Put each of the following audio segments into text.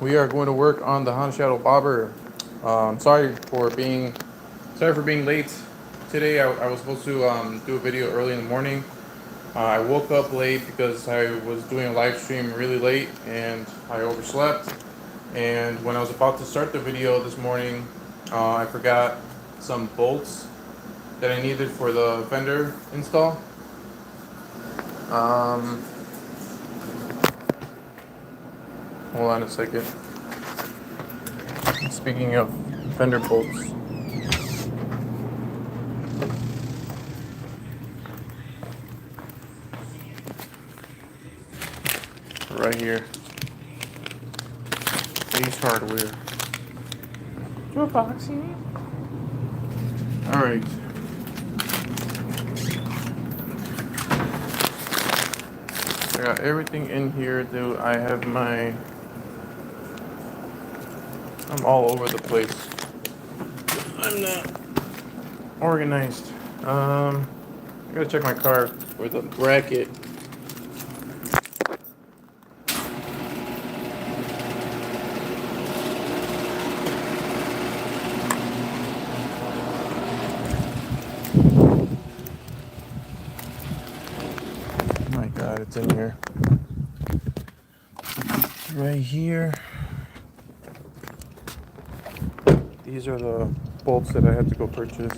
we are going to work on the Honda Shadow Bobber. Sorry for being late today. I was supposed to do a video early in the morning. I woke up late because I was doing a live stream really late and I overslept. And when I was about to start the video this morning, I forgot some bolts that I needed for the fender install. Hold on a second. Speaking of fender bolts, right here, Ace Hardware. Your boxing. All right. I got everything in here. I'm all over the place. I'm not organized. I gotta check my car for the bracket. Oh my God, it's in here. Right here. These are the bolts that I had to go purchase.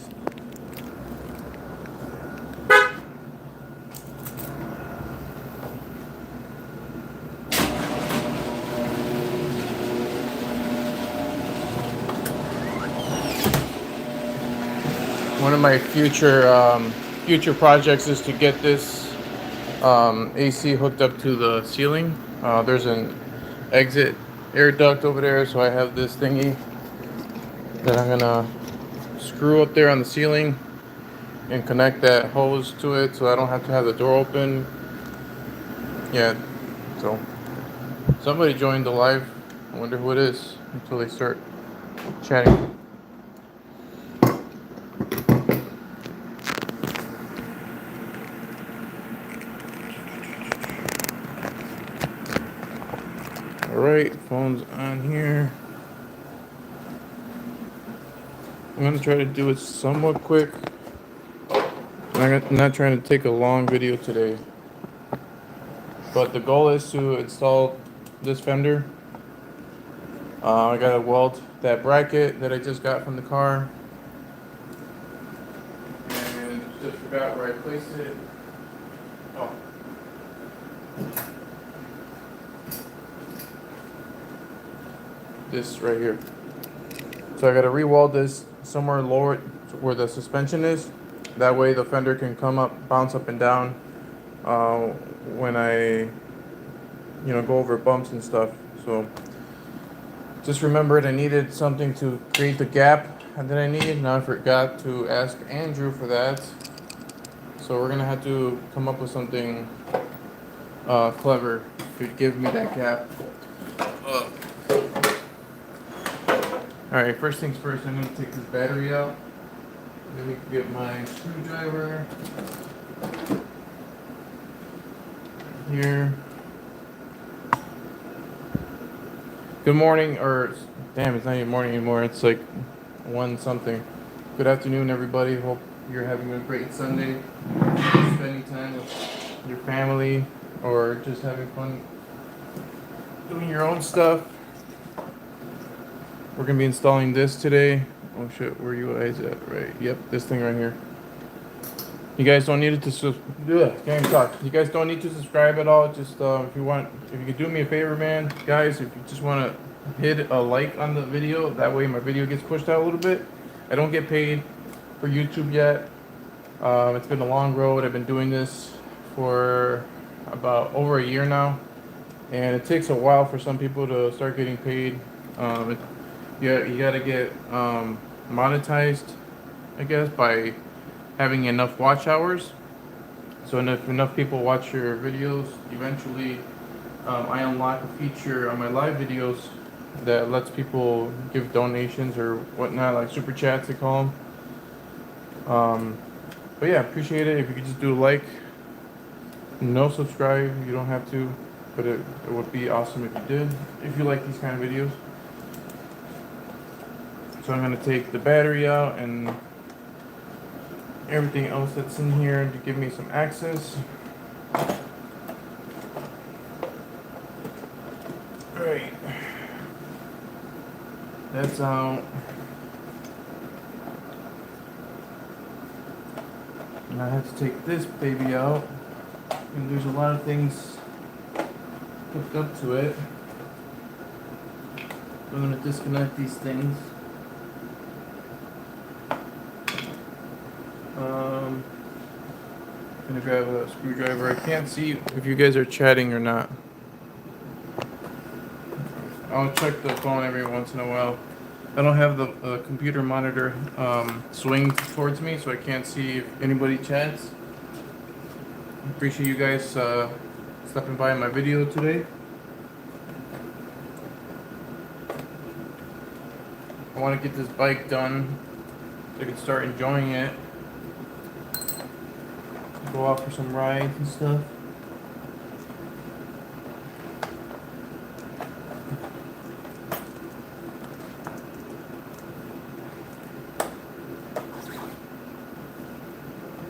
One of my future projects is to get this AC hooked up to the ceiling. There's an exit air duct over there, so I have this thingy that I'm gonna screw up there on the ceiling and connect that hose to it so I don't have to have the door open. Yeah, so somebody joined the live. I wonder who it is until they start chatting. Alright, phone's on here. I'm gonna try to do it somewhat quick. I'm not trying to take a long video today, but the goal is to install this fender. I gotta weld that bracket that I just got from the car, and just forgot where I placed it. Oh. This right here. So I gotta re-weld this somewhere lower where the suspension is. That way the fender can come up, bounce up and down when I, go over bumps and stuff. So just remembered I needed something to create the gap that I need. Now I forgot to ask Andrew for that. So we're gonna have to come up with something clever to give me that gap. Alright, first things first, I'm gonna take this battery out. Let me get my screwdriver here. Good morning, or damn, it's not even morning anymore. It's like 1 something. Good afternoon, everybody. Hope you're having a great Sunday. Spending time with your family or just having fun doing your own stuff. We're gonna be installing this today. Oh shit, where you guys at? Right, yep, this thing right here. You guys don't need to can't even talk. You guys don't need to subscribe at all. Just if you could do me a favor, man, guys, if you just want to hit a like on the video, that way my video gets pushed out a little bit. I don't get paid for YouTube yet. It's been a long road. I've been doing this for about over a year now, and it takes a while for some people to start getting paid. You gotta get monetized, I guess, by having enough watch hours. So if enough people watch your videos, eventually I unlock a feature on my live videos that lets people give donations or whatnot, like super chats they call them. But yeah, appreciate it. If you could just do a like, no subscribe, you don't have to. but it would be awesome if you did, if you like these kind of videos. So I'm going to take the battery out and everything else that's in here to give me some access. Alright, that's out. And I have to take this baby out, and there's a lot of things hooked up to it. I'm going to disconnect these things. I'm going to grab a screwdriver. I can't see if you guys are chatting or not. I'll check the phone every once in a while. I don't have the computer monitor swing towards me, so I can't see if anybody chats. Appreciate you guys stopping by my video today. I want to get this bike done so I can start enjoying it. Go out for some rides and stuff.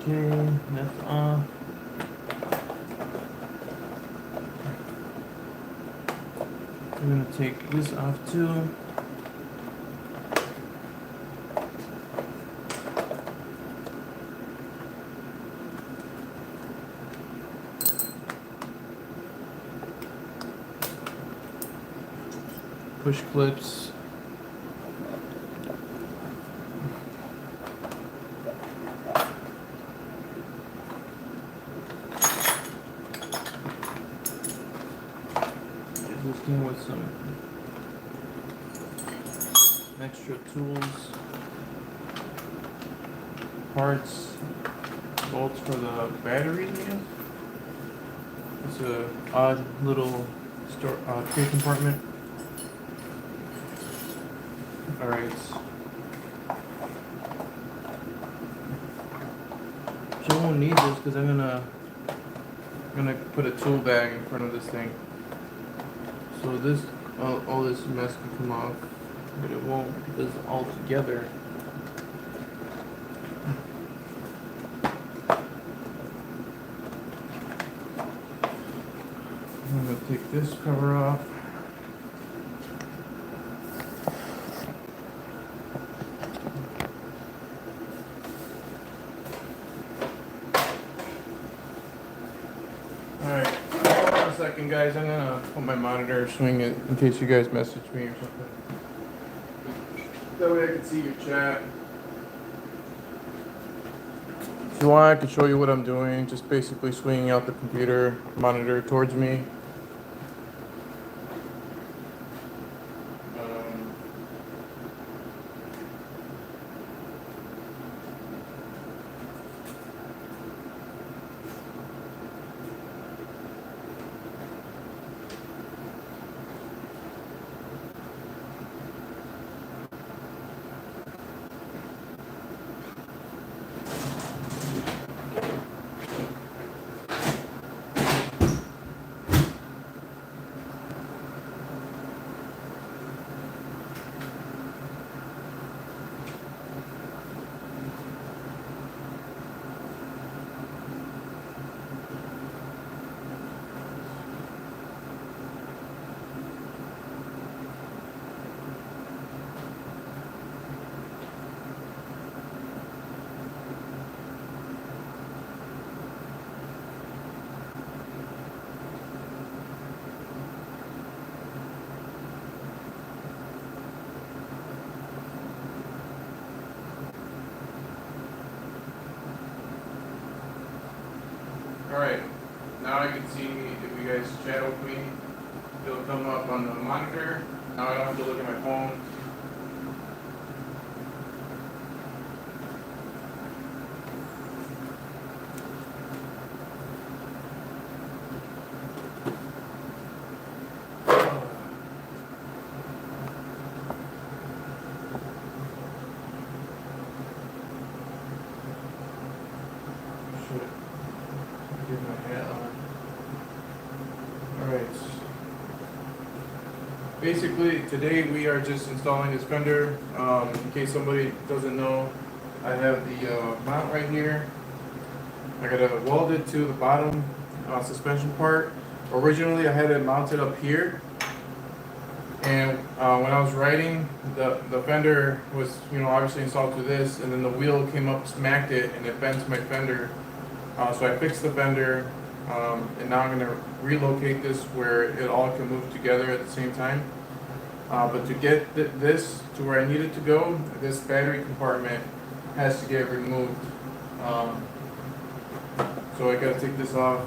Okay, that's off. I'm gonna take this off too. Push clips. This came with some extra tools, parts, bolts for the batteries, I guess. It's a odd little tray compartment. Alright. So I won't need this because I'm gonna put a tool bag in front of this thing. So this all this mess can come off, but it won't because all together. I'm gonna take this cover off. Alright, hold on a second guys, I'm gonna put my monitor, swing it in case you guys message me or something. That way I can see your chat. If you want, I can show you what I'm doing, just basically swinging out the computer monitor towards me. Alright, now I can see if you guys chat with me. It'll come up on the monitor. Now I don't have to look at my phone. Get my hat on. Alright. basically today we are just installing this fender. In case somebody doesn't know, I have the mount right here. I got to weld it to the bottom suspension part. Originally I had it mounted up here, and when I was riding, the fender was, obviously installed to this, and then the wheel came up, smacked it, and it bent my fender. So I fixed the fender, and now I'm going to relocate this where it all can move together at the same time. But to get this to where I need it to go, this battery compartment has to get removed. So I got to take this off.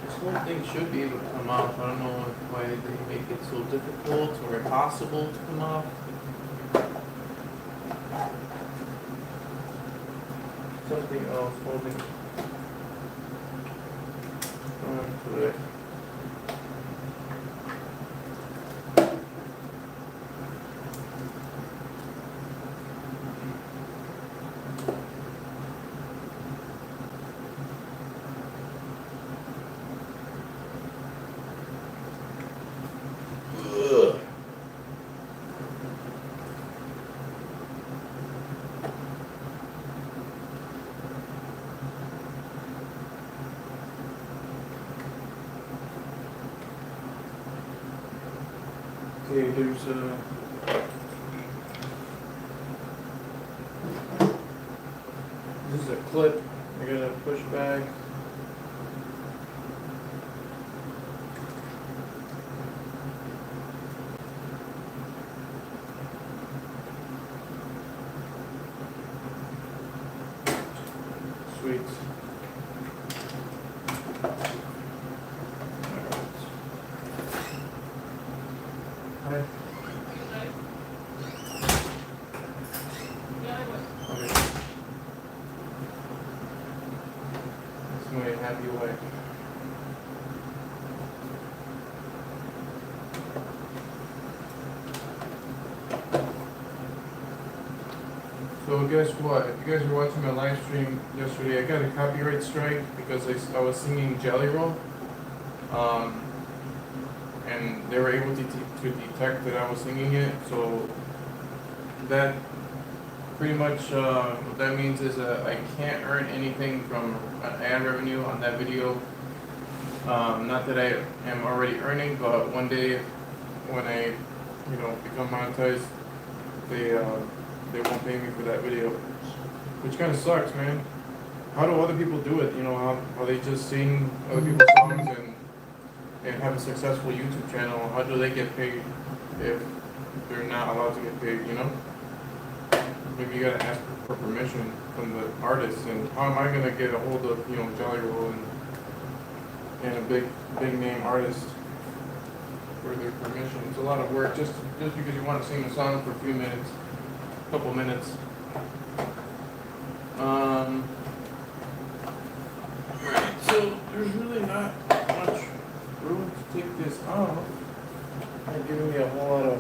This whole thing should be able to come off. I don't know why they make it so difficult or impossible to come off. Something else holding on to it. Okay, there's this is a clip I gotta push back. Sweet. Hi. Okay. That's my happy wife. So guess what? If you guys were watching my live stream yesterday, I got a copyright strike because I was singing Jelly Roll. And they were able to detect that I was singing it, so that pretty much what that means is I can't earn anything from an ad revenue on that video. Not that I am already earning, but one day when I become monetized, they won't pay me for that video, which kind of sucks, man. How do other people do it? How they just sing other people's songs and have a successful YouTube channel? How do they get paid if they're not allowed to get paid, Maybe you gotta ask for permission from the artists, and how am I gonna get a hold of, Jolly Roll and a big name artist for their permission? It's a lot of work just because you want to sing a song for a few minutes, couple minutes. Right, so there's really not much room to take this off. They're giving me a whole lot of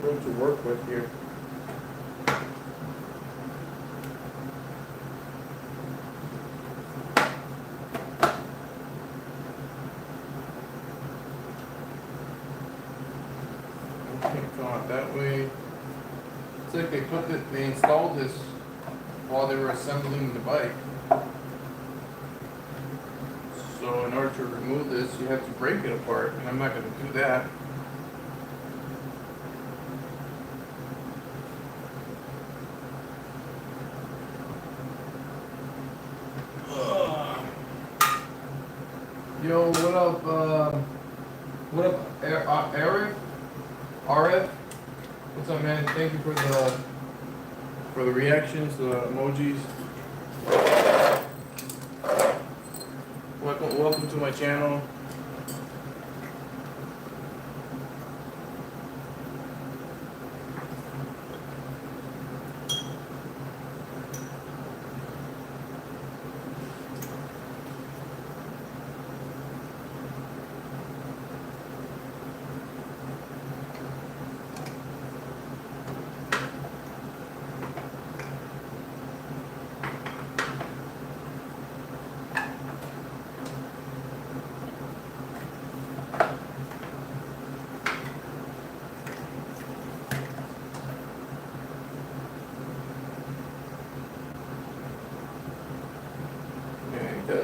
room to work with here. Can't go out that way. It's like they installed this while they were assembling the bike. So in order to remove this, you have to break it apart, and I'm not going to do that. Yo, what up? What up, Eric? RF? What's up, man? Thank you for the reactions, the emojis. Welcome to my channel.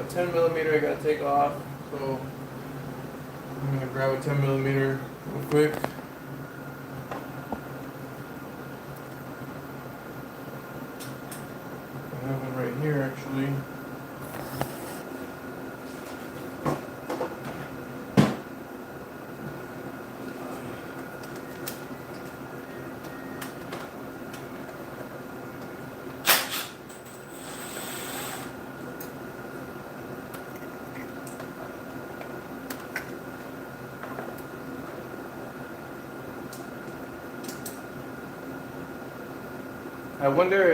a 10 millimeter I gotta take off, so I'm gonna grab a 10 millimeter real quick. I have one right here actually. I wonder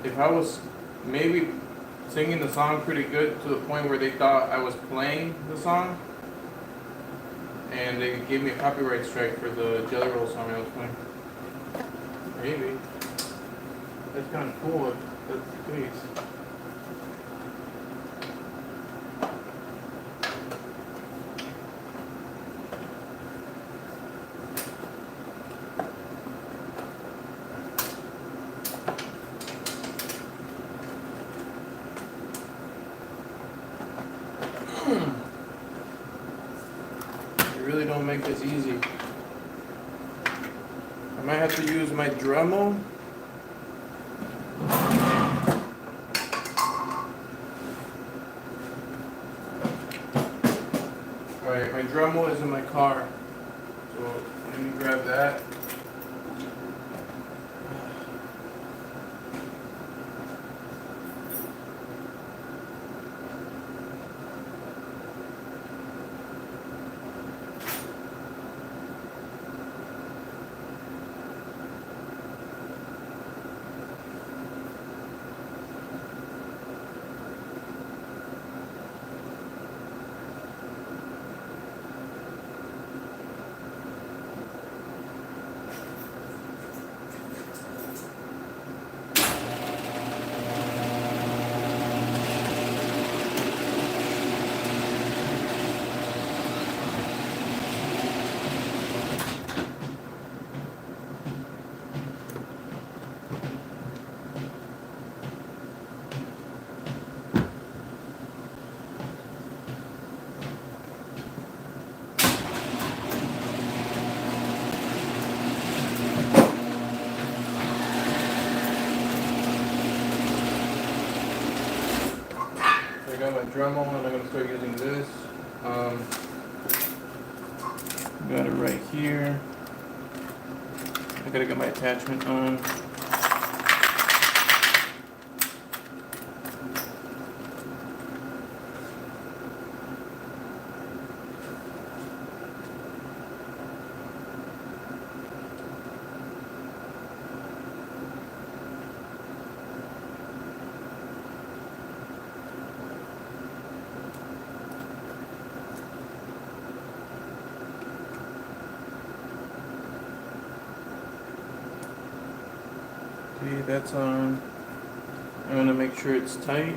if I was maybe singing the song pretty good to the point where they thought I was playing the song, and they gave me a copyright strike for the Jelly Roll song I was playing. Maybe. That's kind of cool if that's the case. You really don't make this easy. I might have to use my Dremel. Alright, my Dremel is in my car. So let me grab that. I got my Dremel and I'm going to start using this. Got it right here. I gotta get my attachment on. Okay, that's on. I'm gonna make sure it's tight.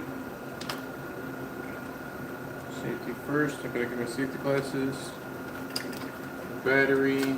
Safety first. I gotta get my safety glasses. Battery.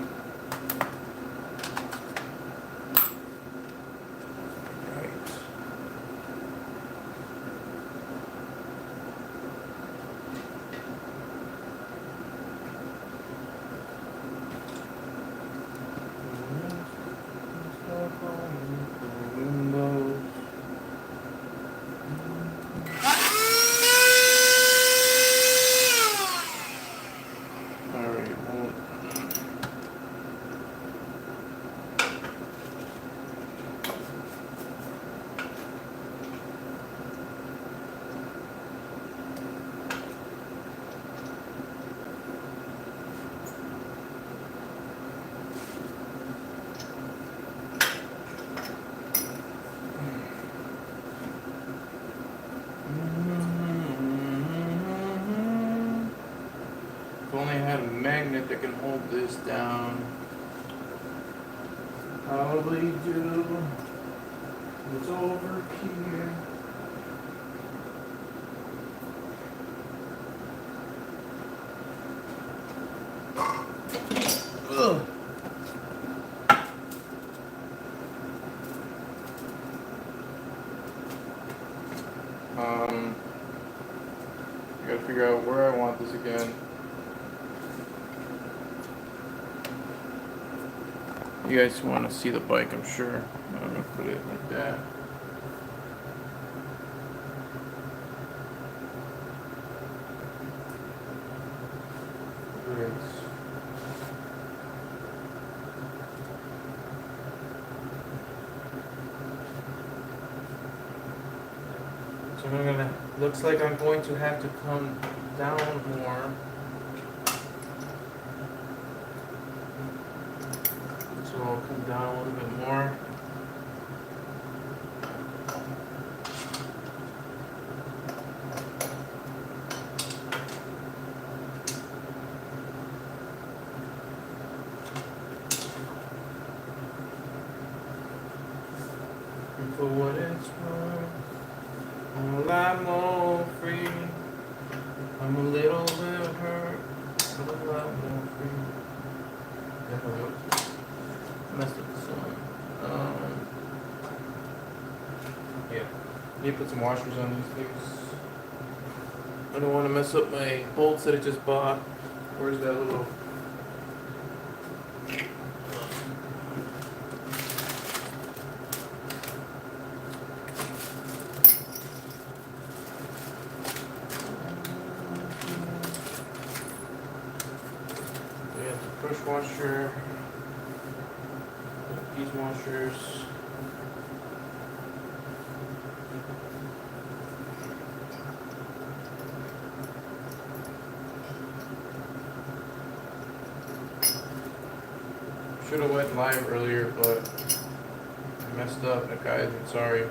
If only I had a magnet that can hold this down. Probably do. It's over here. Ugh. figure out where I want this again. You guys want to see the bike, I'm sure. I'm gonna put it like that. Great. So I'm gonna, looks like I'm going to have to come down more. So I'll come down a little bit more. And for what it's worth, I'm a lot more free. I'm a little bit hurt, but a lot more free. Definitely messed up the song. Yeah. Need to put some washers on these things. I don't want to mess up my bolts that I just bought. Where's that little? We have the push washer. These washers. Should have went live earlier, but I messed up, guys. I'm sorry.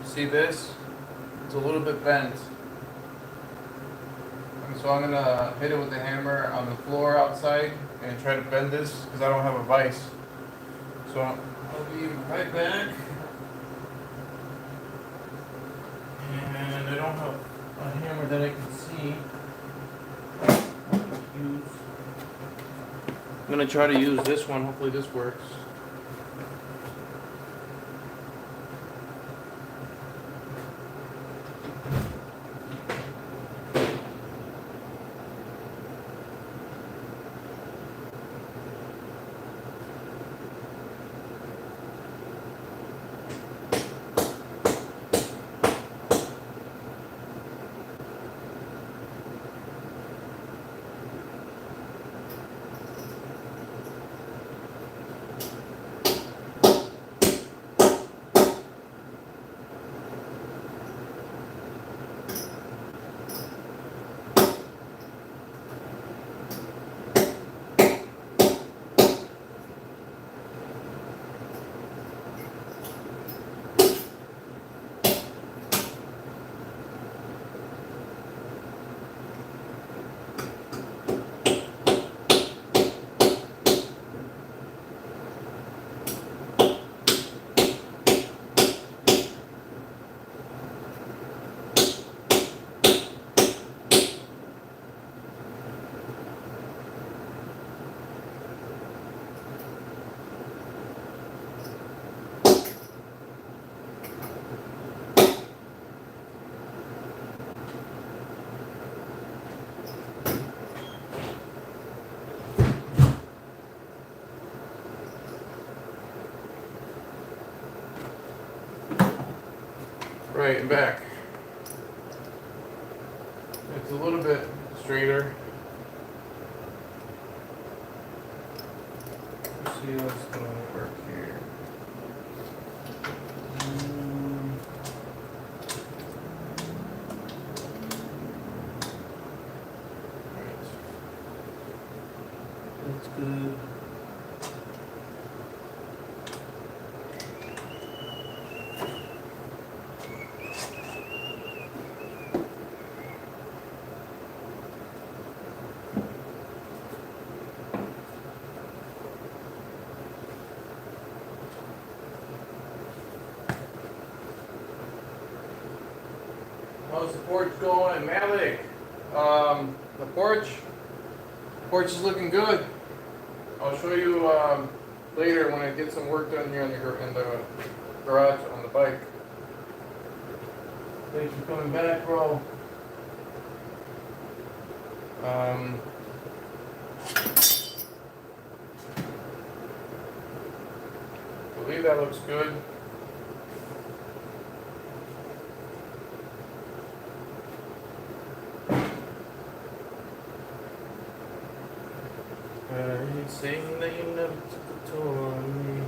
See this? It's a little bit bent. And so I'm gonna hit it with the hammer on the floor outside and try to bend this because I don't have a vise. So I'll be right back. And I don't have a hammer that I can see. I'm gonna try to use this one. Hopefully this works. Alright, I'm back. It's a little bit straighter. Let's see what's going to work here. Alright. That's good. How's the porch going, Malik? The porch is looking good. I'll show you later when I get some work done here in the garage on the bike. Thanks for coming back, bro. I believe that looks good. Saying that you never took a toll on me.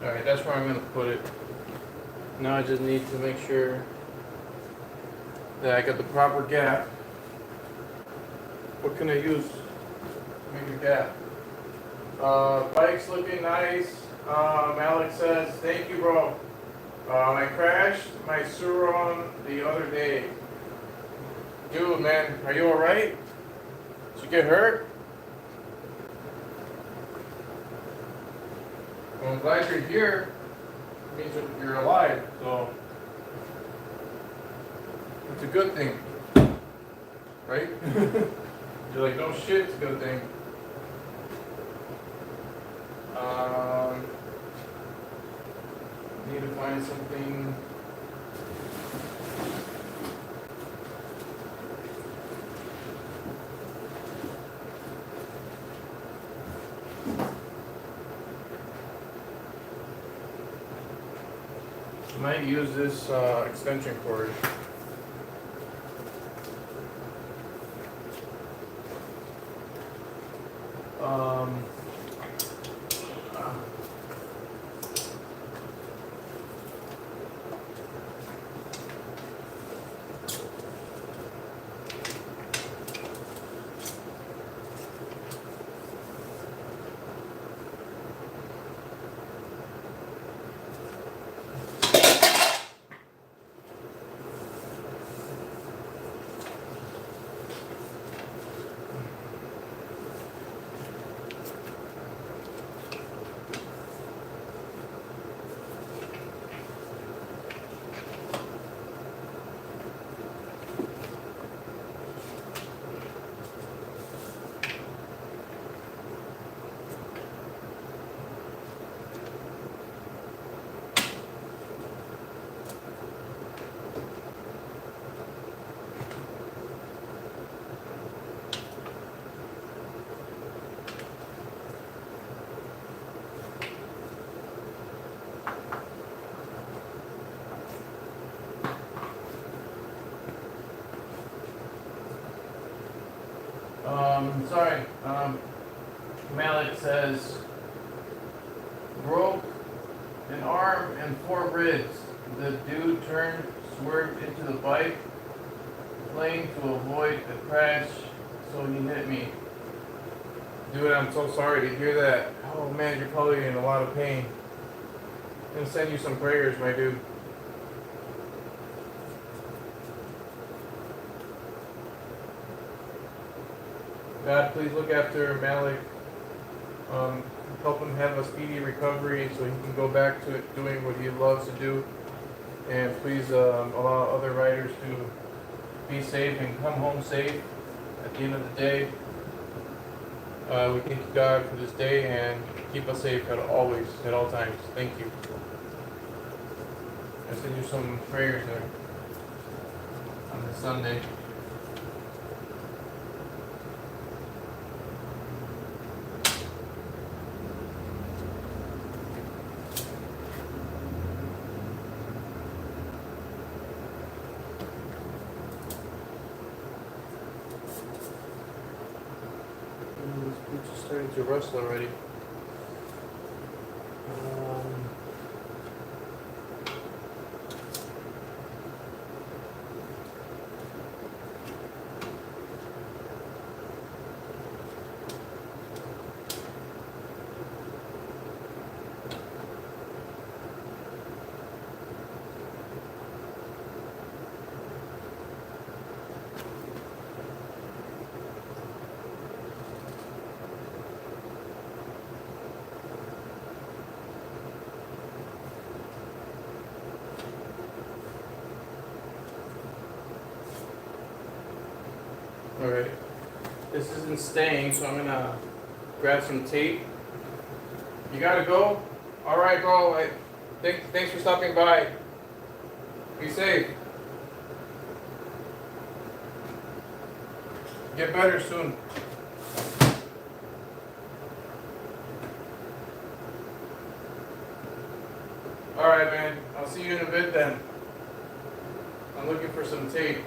Alright, that's where I'm going to put it. Now I just need to make sure that I got the proper gap. What can I use to make a gap? Bike's looking nice. Alex says, thank you, bro. I crashed my Suron the other day. Dude, man, are you alright? Did you get hurt? Well, I'm glad you're here. It means that you're alive, so it's a good thing, right? You're like, no shit, it's a good thing. Need to find something. I might use this extension cord. Sorry, Malik says, broke an arm and 4 ribs. The dude swerved into the bike lane to avoid the crash, so he hit me. Dude, I'm so sorry to hear that. Oh man, you're probably in a lot of pain. I'm gonna send you some prayers, my dude. God, please look after Malik. Help him have a speedy recovery so he can go back to doing what he loves to do. And please allow other riders to be safe and come home safe at the end of the day. We thank God for this day and keep us safe at all times. Thank you. I send you some prayers there on this Sunday. to rust already. Alright, this isn't staying, so I'm gonna grab some tape. You gotta go? Alright, bro. Thanks for stopping by. Be safe. Get better soon. Alright, man. I'll see you in a bit then. I'm looking for some tape.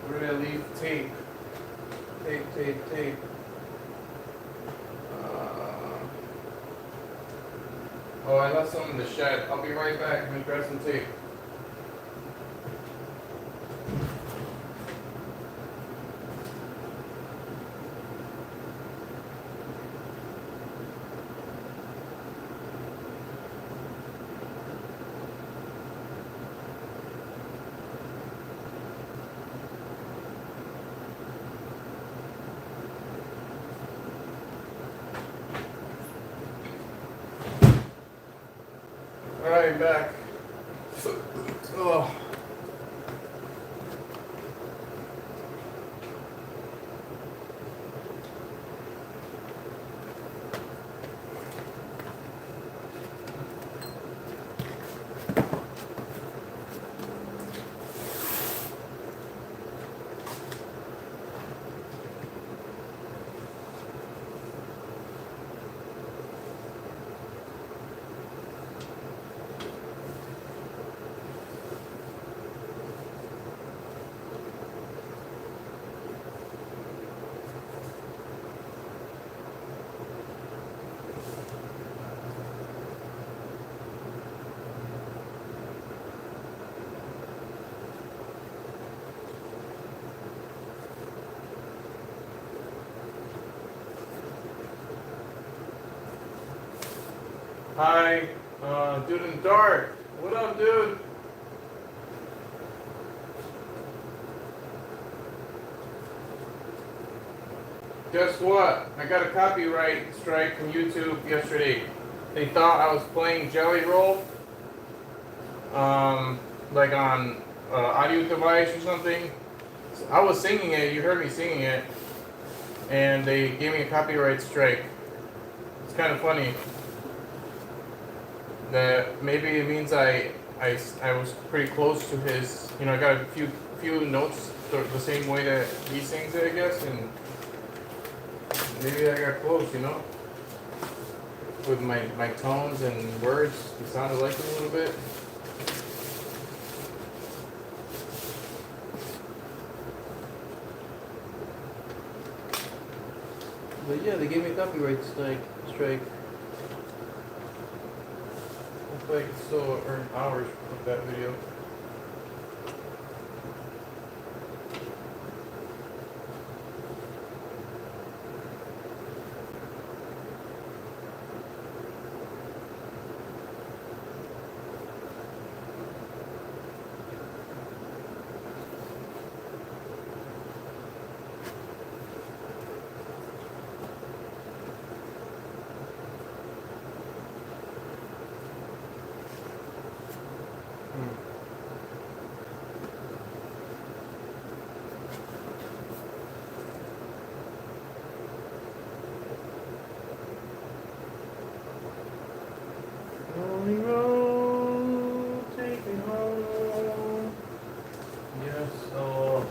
Where did I leave tape? Tape. Oh, I left some in the shed. I'll be right back. I'm gonna grab some tape. Alright, back. Oh. Hi, dude in the dark. What up, dude? Guess what? I got a copyright strike from YouTube yesterday. They thought I was playing Jelly Roll, like on audio device or something. So I was singing it. You heard me singing it, and they gave me a copyright strike. It's kind of funny. That maybe it means I was pretty close to his. You know, I got a few notes the same way that he sings it, I guess, and maybe I got close. You know, with my tones and words, it sounded like him a little bit. But yeah, they gave me a copyright strike. Hopefully I can still earn hours with that video. Lonely road, take me home. Yes, oh.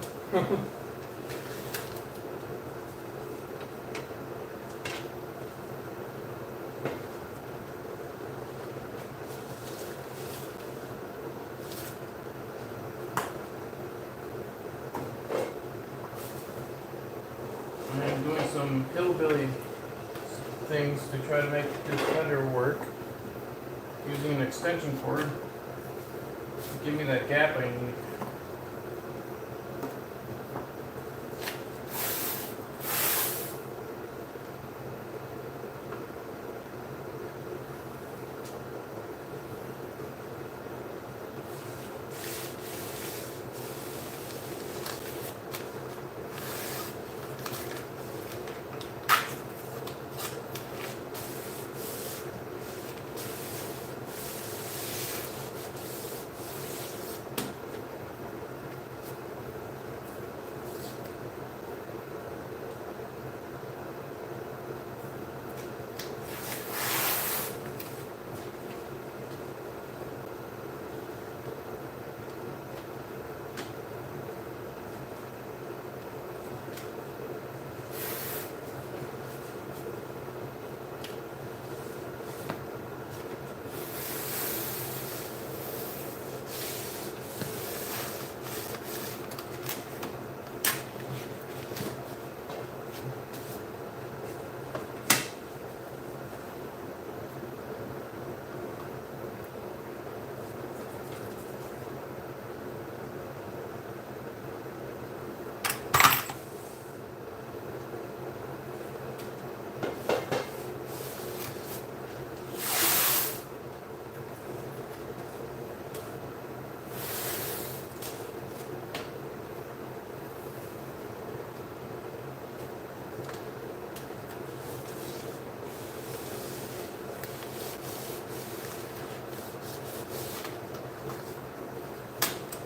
hillbilly things to try to make this fender work using an extension cord to give me that gap I need.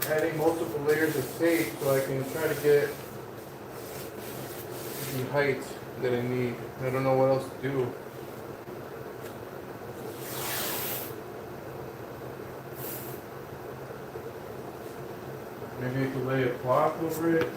Adding multiple layers of tape so I can try to get the height that I need. I don't know what else to do. Maybe I could lay a cloth over it.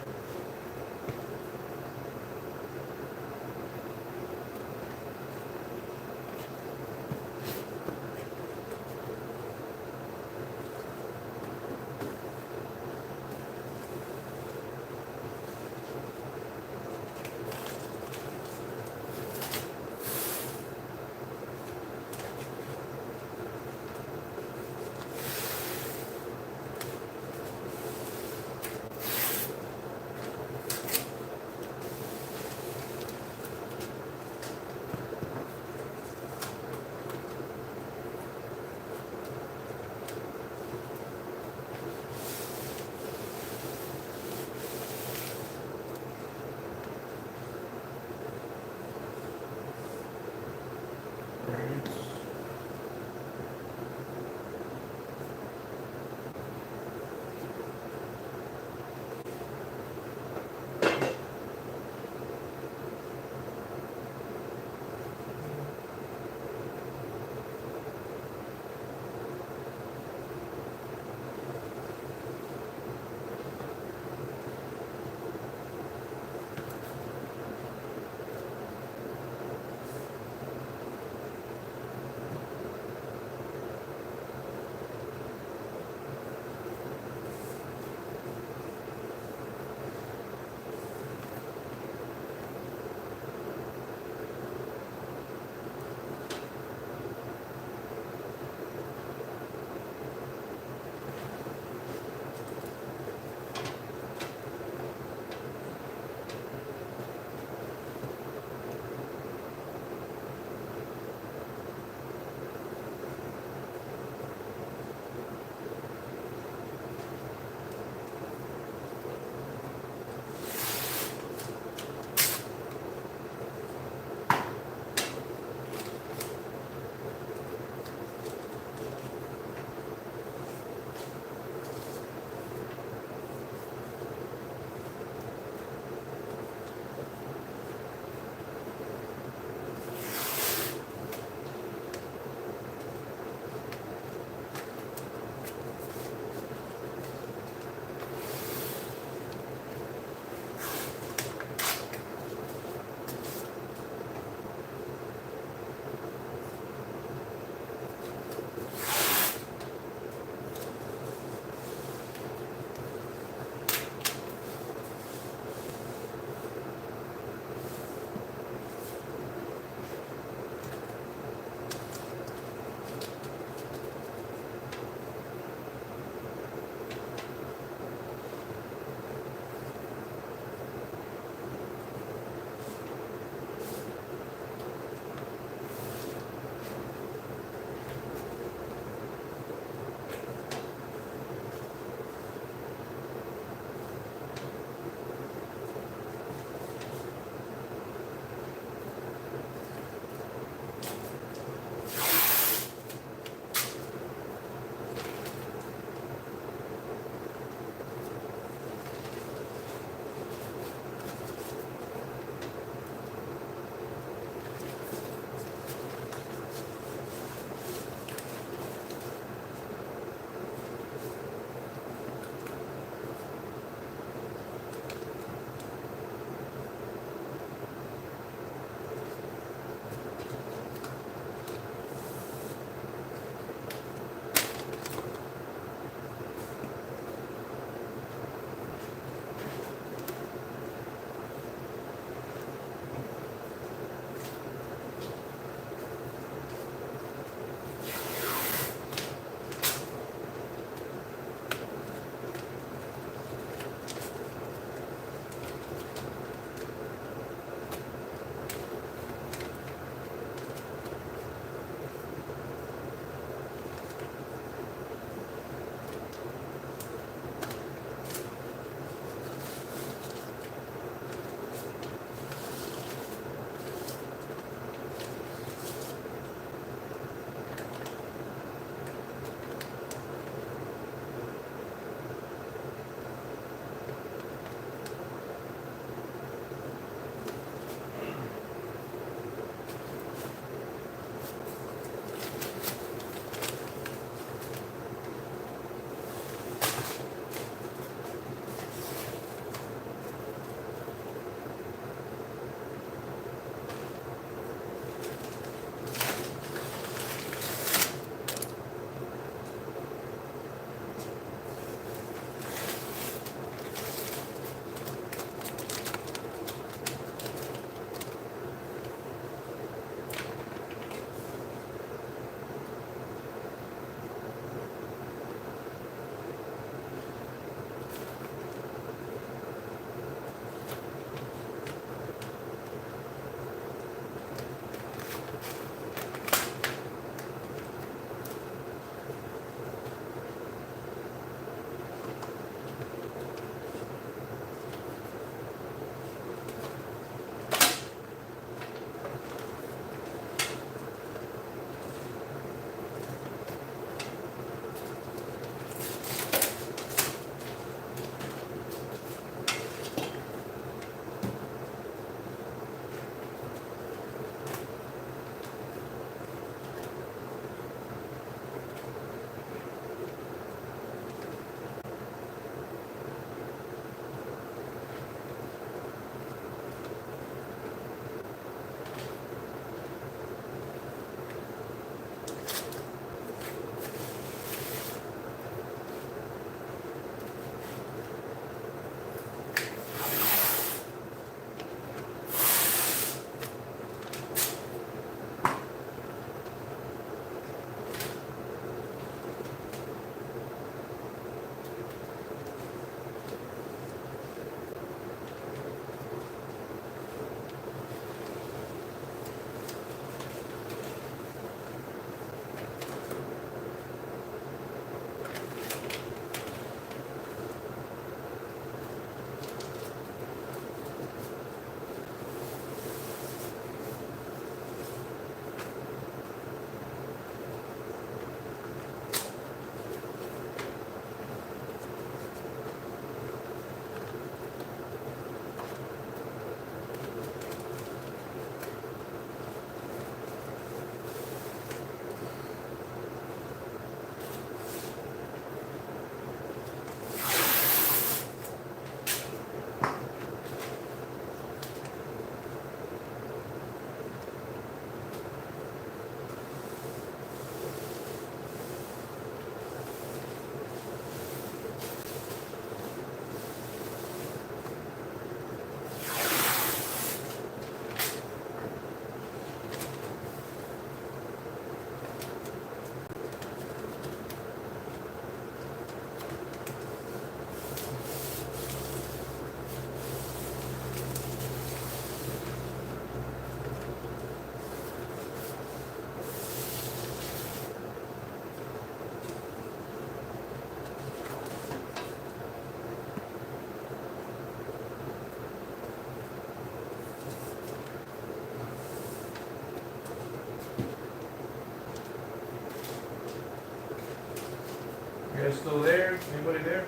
guys still there? Anybody there?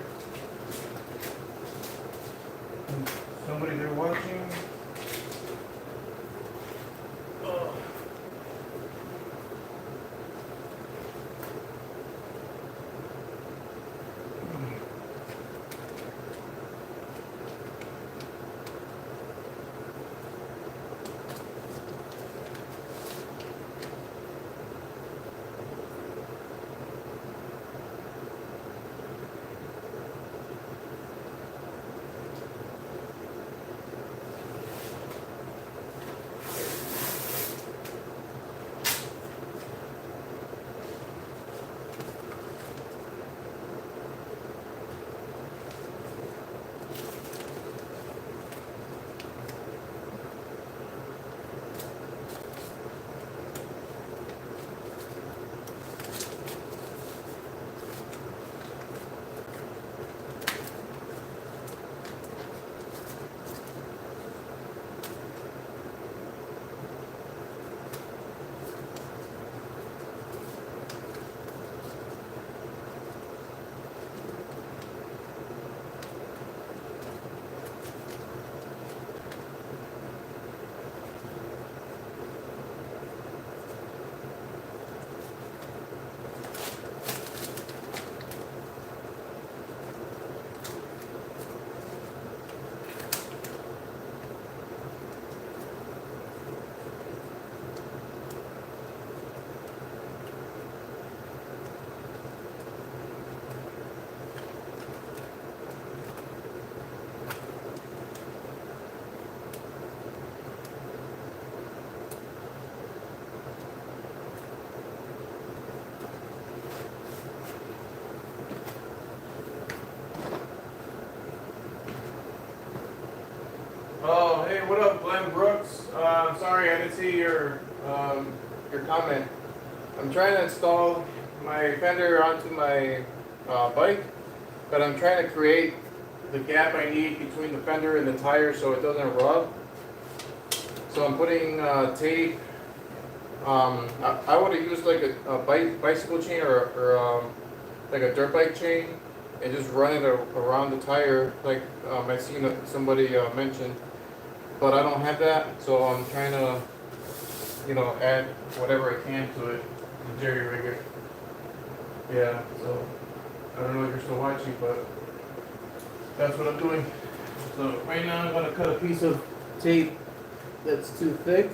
Somebody there watching? Oh. Oh, hey, what up, Glenn Brooks? Sorry, I didn't see your comment. I'm trying to install my fender onto my bike, but I'm trying to create the gap I need between the fender and the tire so it doesn't rub. So I'm putting tape. I would have used like a bicycle chain or like a dirt bike chain and just run it around the tire like I seen somebody mention. But I don't have that, so I'm trying to, add whatever I can to it, the jerry rigger. Yeah, so I don't know if you're still watching, but that's what I'm doing. So right now I'm gonna cut a piece of tape that's too thick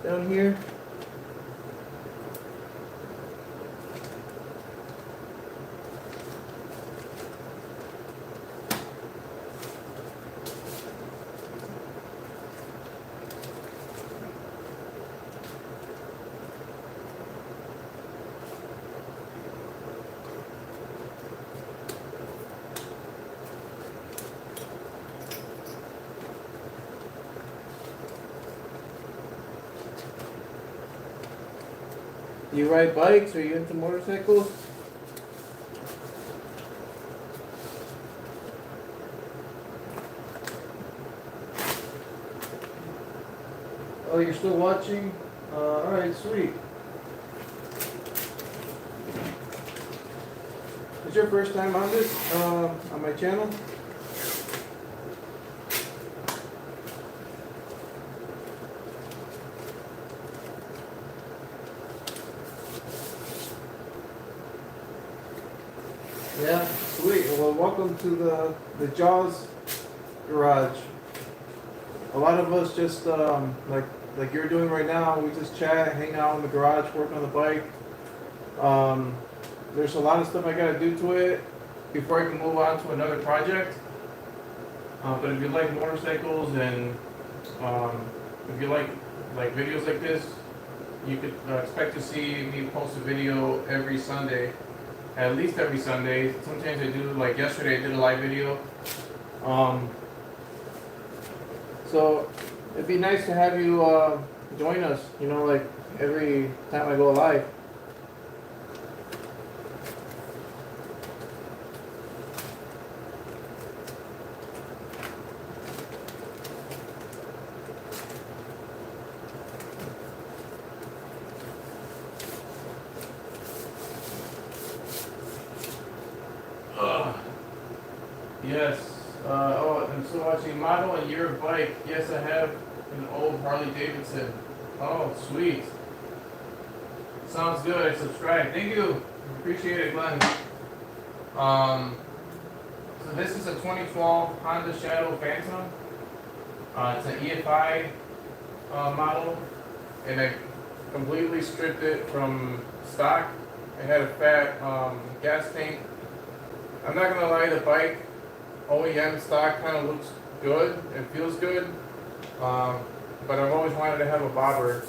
down here. Do you ride bikes? Are you into motorcycles? Oh, you're still watching? Alright, sweet. Is your first time on this, on my channel? Yeah, sweet. Well, welcome to the MRJAWZ garage. A lot of us just like you're doing right now. We just chat, hang out in the garage, work on the bike. There's a lot of stuff I gotta do to it before I can move on to another project. But if you like motorcycles and if you like videos like this, you could expect to see me post a video every Sunday. At least every Sunday. Sometimes I do, like yesterday I did a live video. So it'd be nice to have you join us, like every time I go live. Yes. Oh, I'm still watching model and year of bike. Yes, I have an old Harley Davidson. Oh, sweet. Sounds good. I subscribe. Thank you. Appreciate it, Glenn. So this is a 2012 Honda Shadow Phantom. It's an EFI model, and I completely stripped it from stock. I had a fat gas tank. I'm not gonna lie, the bike OEM stock kind of looks good and feels good, but I've always wanted to have a bobber,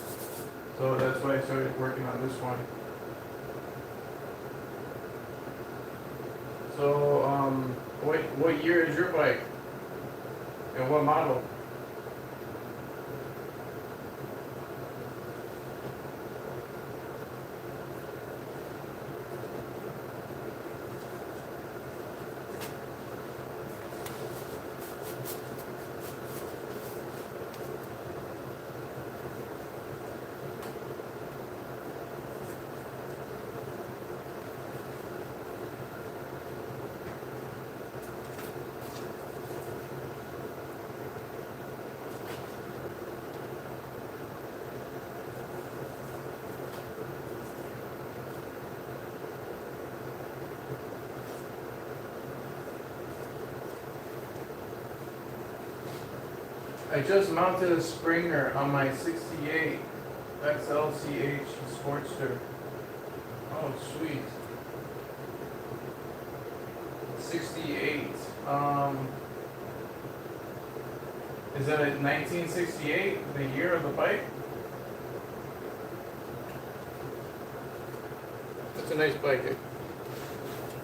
so that's why I started working on this one. So, what year is your bike, and what model? I just mounted a Springer on my 68 XLCH Sportster. Oh, sweet. 68. Is that a 1968? The year of the bike? That's a nice bike. If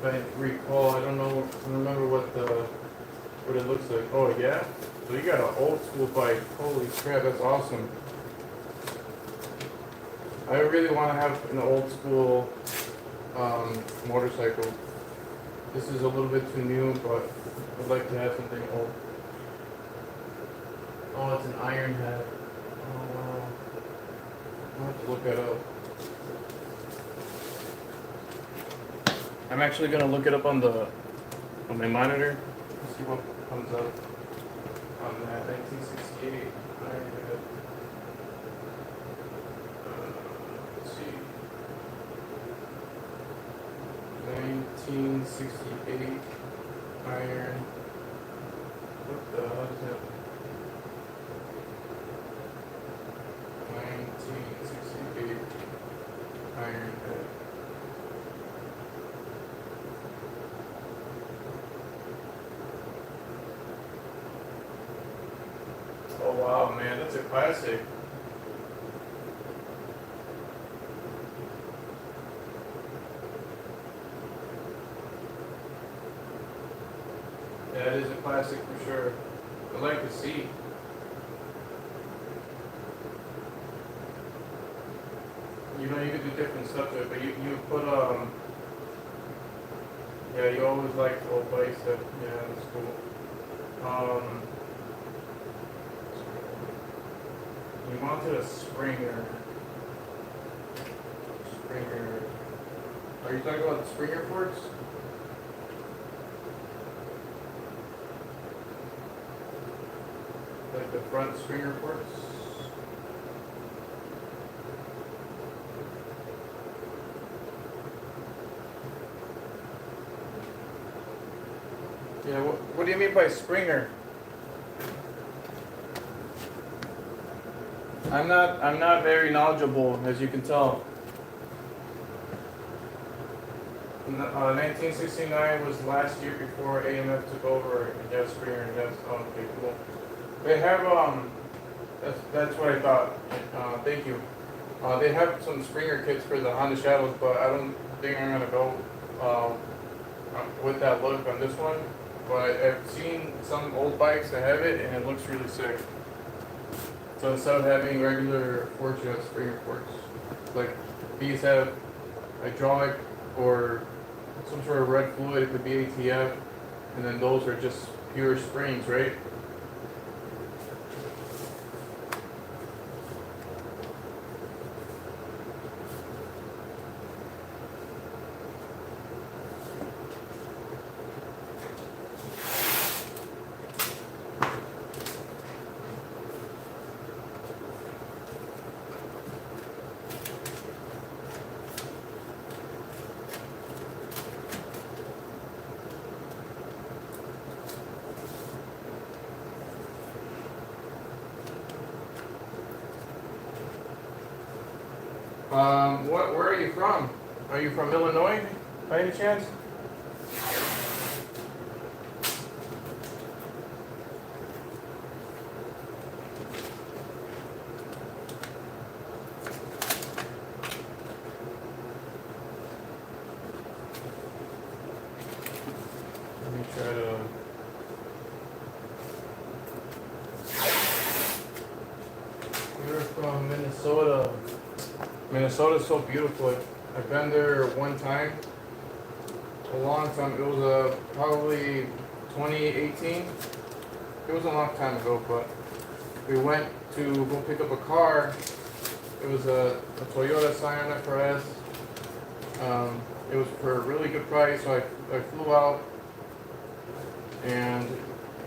I recall, I don't remember what it looks like. Oh yeah? So you got an old school bike. Holy crap, that's awesome. I really want to have an old school motorcycle. This is a little bit too new, but I'd like to have something old. Oh, it's an iron head. Oh wow. I'll have to look that up. I'm actually gonna look it up on my monitor. Let's see what comes up on that 1968 iron head. Let's see. 1968 iron. What the hell is that? 1968 iron head. Oh wow, man, that's a classic. Yeah, it is a classic for sure. I like the seat. You know, you could do different stuff to it, but you put yeah, you always liked old bikes. That, yeah, that's cool. You mounted a Springer. Springer. Are you talking about the Springer forks? Like the front Springer forks? Yeah, what do you mean by Springer? I'm not very knowledgeable, as you can tell. 1969 was last year before AMF took over, and yes, Springer, yes, okay, cool. They have, that's what I thought, thank you. They have some Springer kits for the Honda Shadows, but I don't think I'm gonna go, with that look on this one. But I've seen some old bikes that have it, and it looks really sick. So instead of having regular forks, you have Springer forks. Like, these have hydraulic or some sort of red fluid, it could be ATF, and then those are just pure springs, right? Where are you from? Are you from Illinois, by any chance? Let me try to. You're from Minnesota. Minnesota's so beautiful. I've been there one time, a long time. It was probably 2018. It was a long time ago, but we went to go pick up a car. It was a Toyota Scion FRS. It was for a really good price, so I flew out, and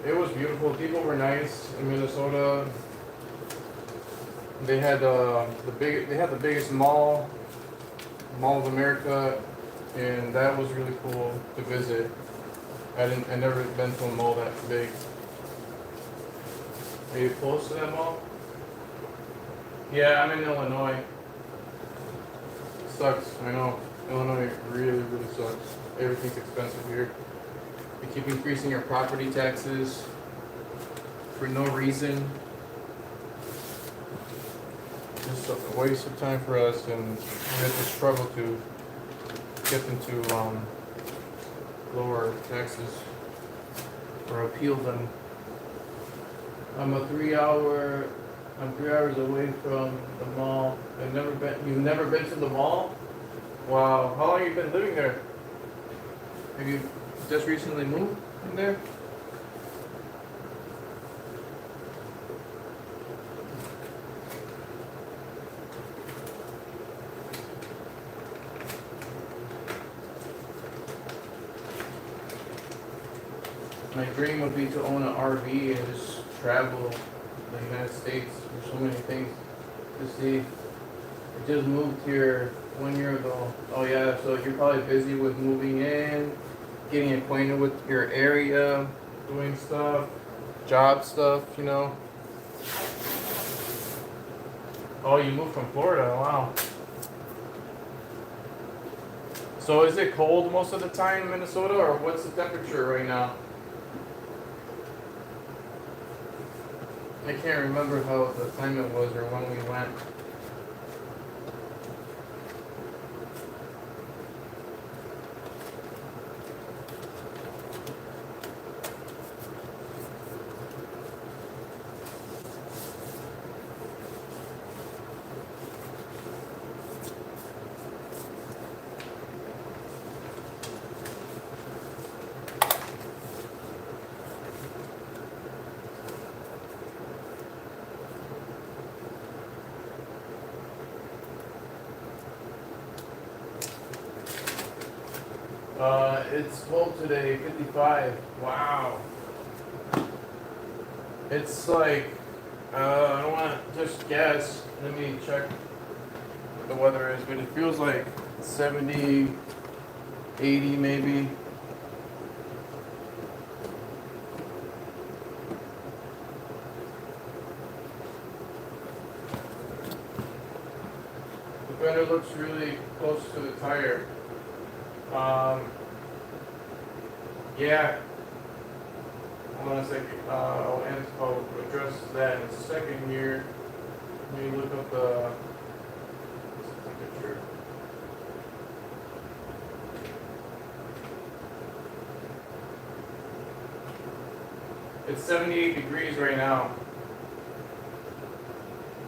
it was beautiful. People were nice in Minnesota. They had the biggest mall of America, and that was really cool to visit. I never been to a mall that big. Are you close to that mall? Yeah, I'm in Illinois. Sucks, I know. Illinois really, really sucks. Everything's expensive here. They keep increasing your property taxes for no reason. Just a waste of time for us, and we have to struggle to get them to lower taxes or appeal them. I'm 3 hours away from the mall. You've never been to the mall? Wow, how long have you been living there? Have you just recently moved in there? My dream would be to own an RV and just travel the United States. There's so many things to see. I just moved here 1 year ago. Oh yeah, so you're probably busy with moving in, getting acquainted with your area, doing stuff, job stuff, you know. Oh, you moved from Florida, wow. So is it cold most of the time in Minnesota, or what's the temperature right now? I can't remember how the time it was or when we went. It's cold today, 55. Wow. It's like, I don't want to just guess. Let me check what the weather is, but it feels like 70, 80 maybe. The fender looks really close to the tire. Yeah. Hold on a second. I'll address that in a second here. Let me look up the temperature. It's 78 degrees right now.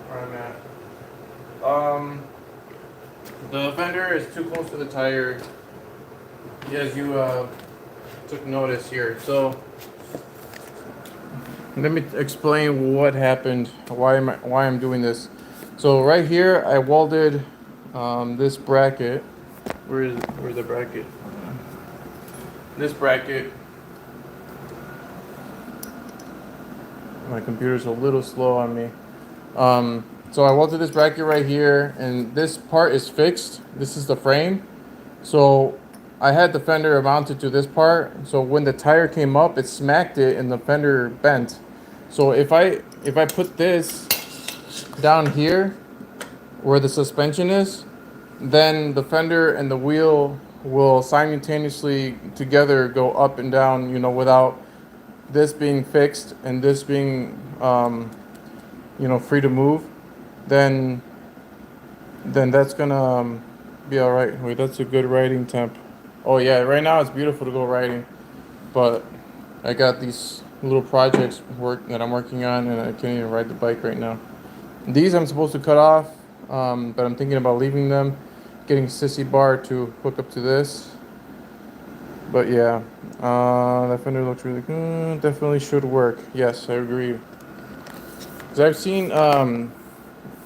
Where I'm at. The fender is too close to the tire. As you took notice here. So let me explain what happened. Why I'm doing this. So right here, I welded this bracket. Where's the bracket? This bracket. My computer's a little slow on me. So I welded this bracket right here, and this part is fixed. This is the frame. So I had the fender mounted to this part. So when the tire came up, it smacked it, and the fender bent. So if I put this down here, where the suspension is, then the fender and the wheel will simultaneously together go up and down, you know, without this being fixed and this being, you know, free to move, then that's gonna be all right. Wait, that's a good riding temp. Oh yeah, right now it's beautiful to go riding, but I got these little projects that I'm working on, and I can't even ride the bike right now. These I'm supposed to cut off, but I'm thinking about leaving them, getting sissy bar to hook up to this. But yeah, that fender looks really good. Definitely should work. Yes, I agree. Cause I've seen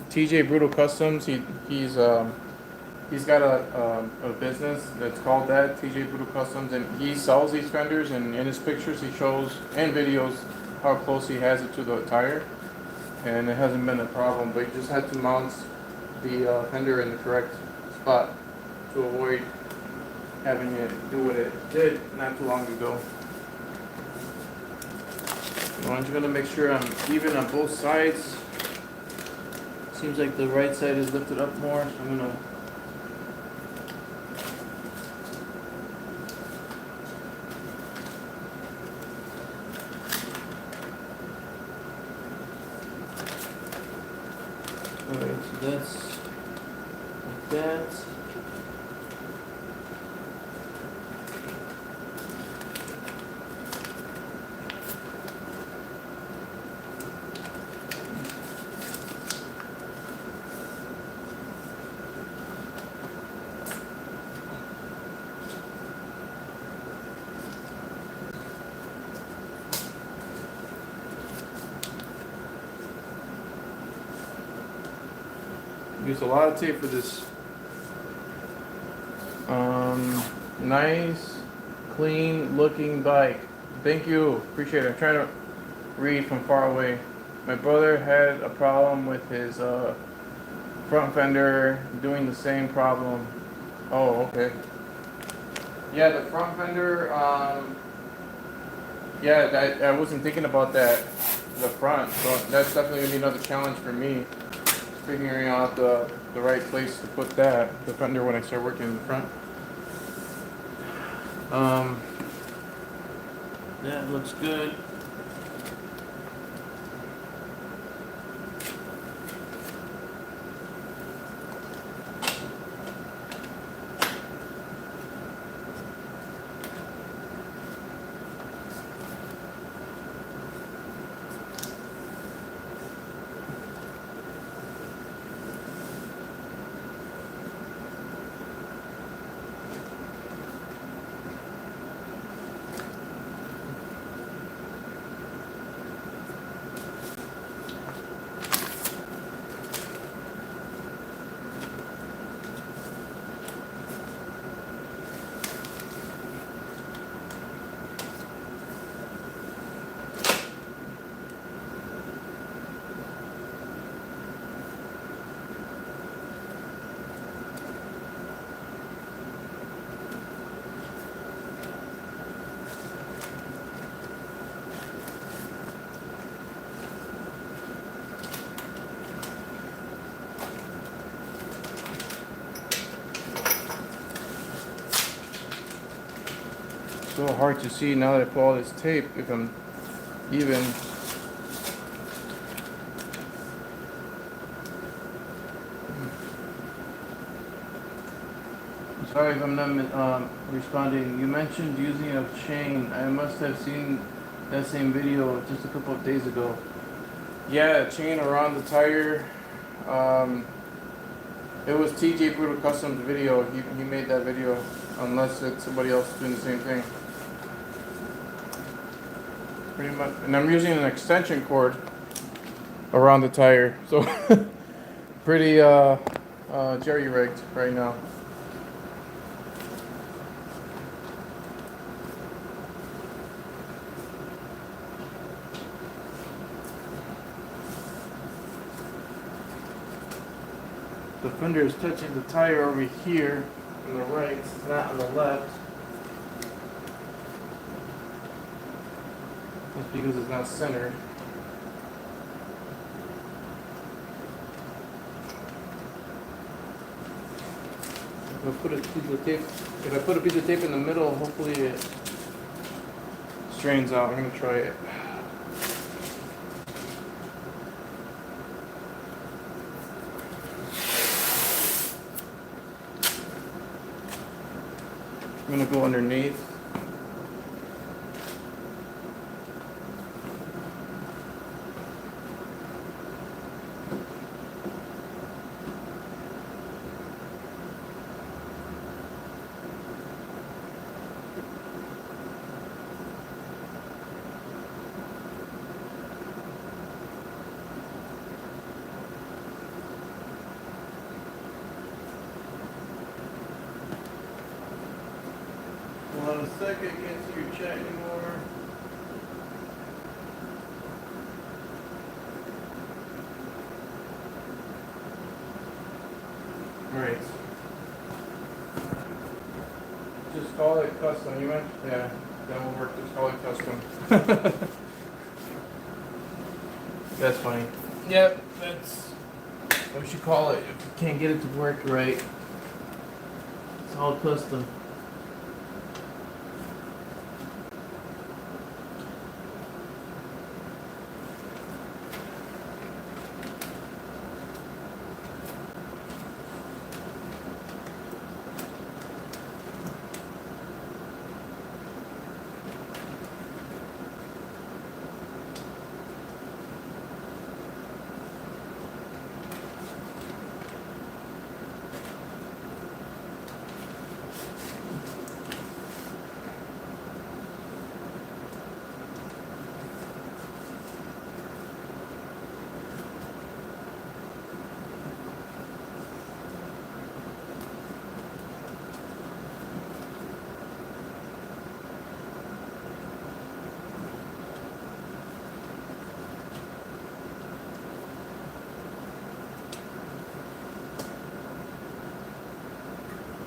TJ Brutal Customs. He's got a business that's called that, TJ Brutal Customs, and he sells these fenders. And in his pictures, he shows and videos how close he has it to the tire, and it hasn't been a problem. But he just had to mount the fender in the correct spot to avoid having it do what it did not too long ago. I'm just gonna make sure I'm even on both sides. Seems like the right side is lifted up more, so I'm gonna alright, so that's like that. Used a lot of tape for this. Nice, clean looking bike. Thank you, appreciate it. I'm trying to read from far away. My brother had a problem with his front fender doing the same problem. Oh, okay. Yeah, the front fender, yeah, I wasn't thinking about that, the front, so that's definitely gonna be another challenge for me, figuring out the right place to put that, the fender, when I start working in the front. That looks good. So hard to see now that I pull all this tape if I'm even. Sorry if I'm not responding. You mentioned using a chain. I must have seen that same video just a couple of days ago. Yeah, a chain around the tire. It was TJ Brutal Customs video. He made that video, unless it's somebody else doing the same thing. Pretty much, and I'm using an extension cord around the tire, so pretty jerry rigged right now. The fender is touching the tire over here on the right, it's not on the left. That's because it's not centered. I'll put a piece of tape. If I put a piece of tape in the middle, hopefully it straightens out. I'm gonna try it. I'm gonna go underneath. Hold on a second, can't see your chat anymore. Alright. Just call it custom, you meant? Yeah, that will work, just call it custom. That's funny. Yep, that's what we should call it if you can't get it to work right. It's all custom.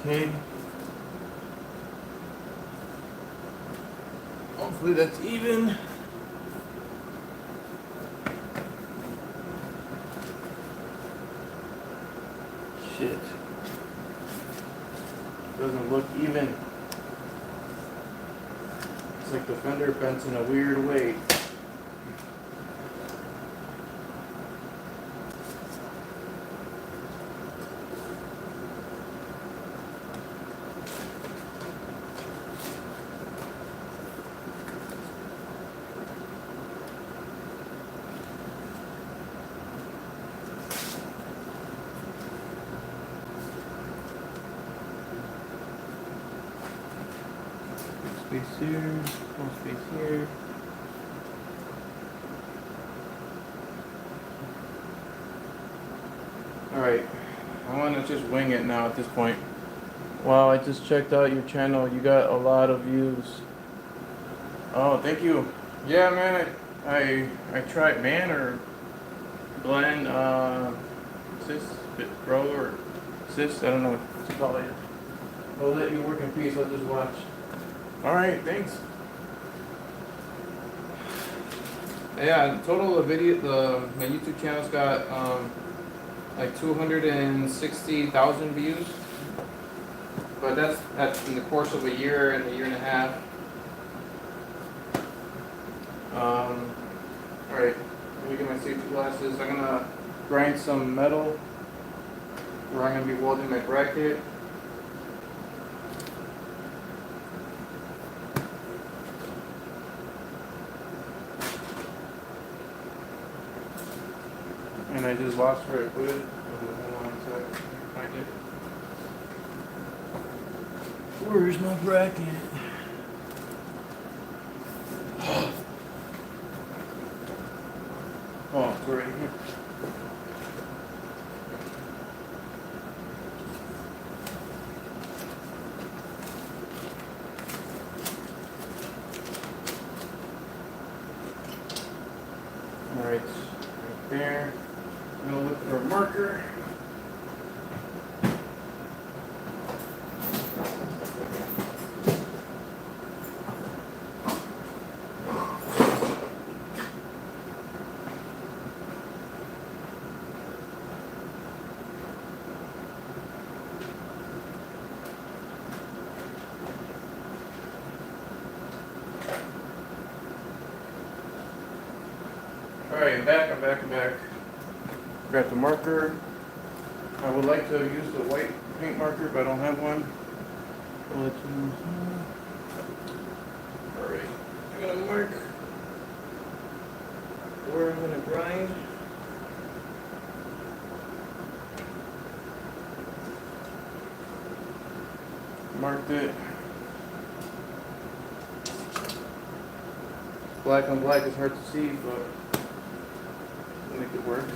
Okay. Hopefully that's even. Shit. Doesn't look even. It's like the fender bends in a weird way. Space here, no space here. Alright, I want to just wing it now at this point. Wow, I just checked out your channel. You got a lot of views. Oh, thank you. Yeah, man, I tried, man, or Glenn, sis, bro, or sis, I don't know what to call it. I'll let you work in peace, I'll just watch. Alright, thanks. Yeah, total the video, my YouTube channel's got like 260,000 views, but that's in the course of a year and a year and a half. Alright, let me get my safety glasses. I'm gonna grind some metal where I'm gonna be welding my bracket. And I just lost where I put it. Hold on a sec. Find it. Where's my bracket? Oh, it's right here. Alright, right there. I'm gonna look for a marker. Alright, I'm back. Got the marker. I would like to use the white paint marker, but I don't have one. Alright, I'm gonna mark where I'm gonna grind. Marked it. Black on black is hard to see, but we'll make it work.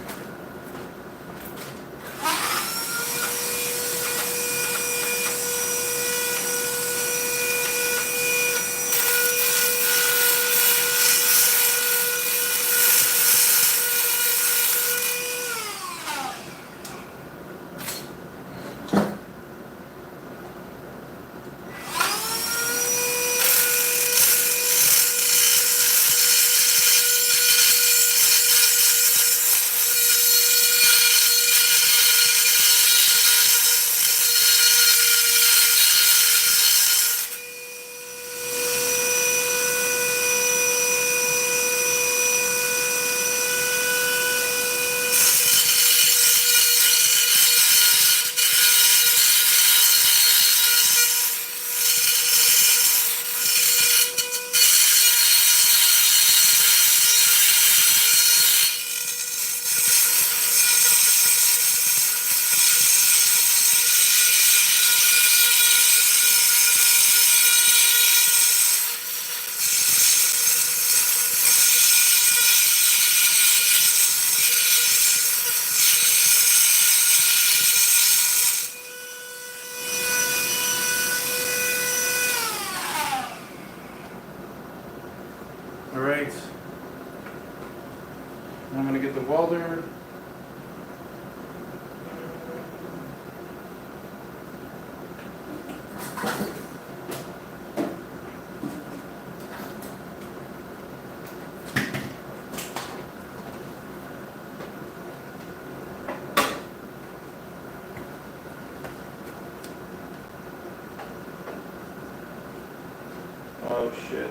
Alright, I'm going to get the welder. Oh shit.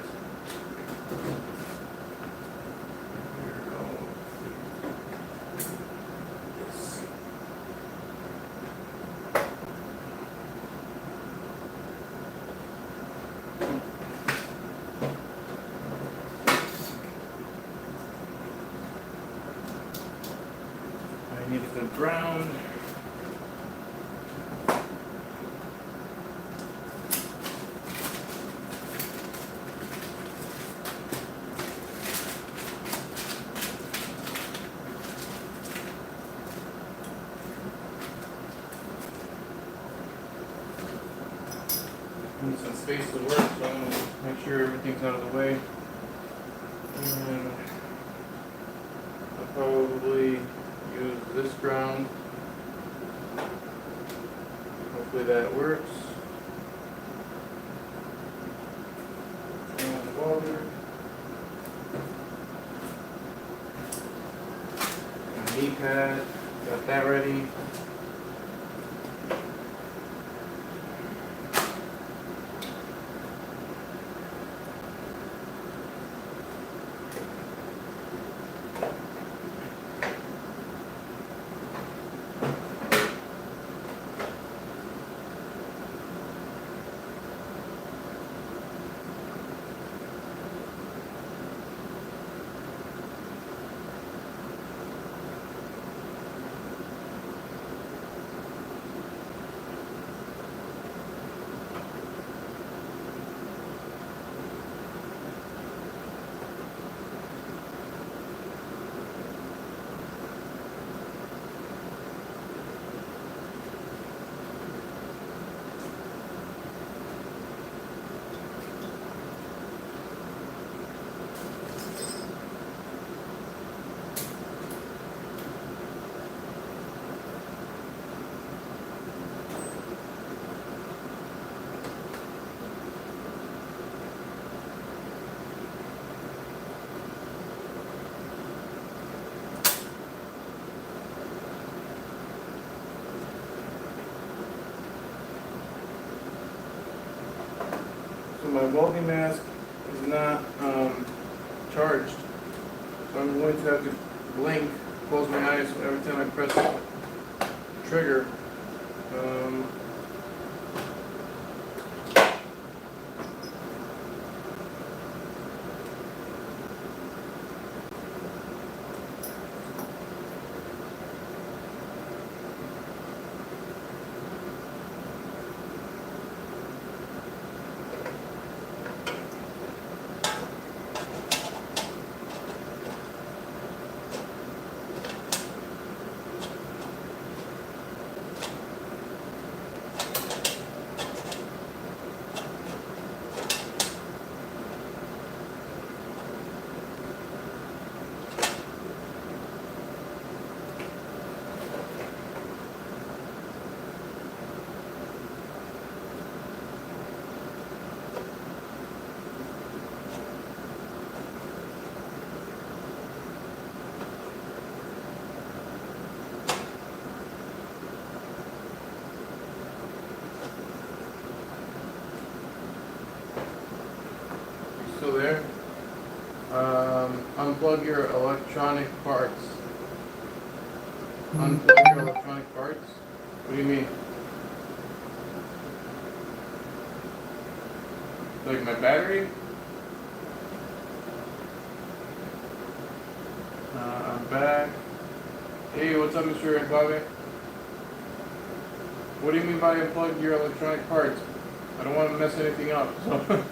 I need a good ground. Need some space to work, so I'm going to make sure everything's out of the way. And I'll probably use this ground. Hopefully that works. And the welder. My knee pad, got that ready. So my welding mask is not charged, so I'm going to have to blink, close my eyes every time I press the trigger. Still there? Unplug your electronic parts. Unplug your electronic parts? What do you mean? Like my battery? I'm back. Hey, what's up, Mr. Bobby? What do you mean by unplug your electronic parts? I don't want to mess anything up, so.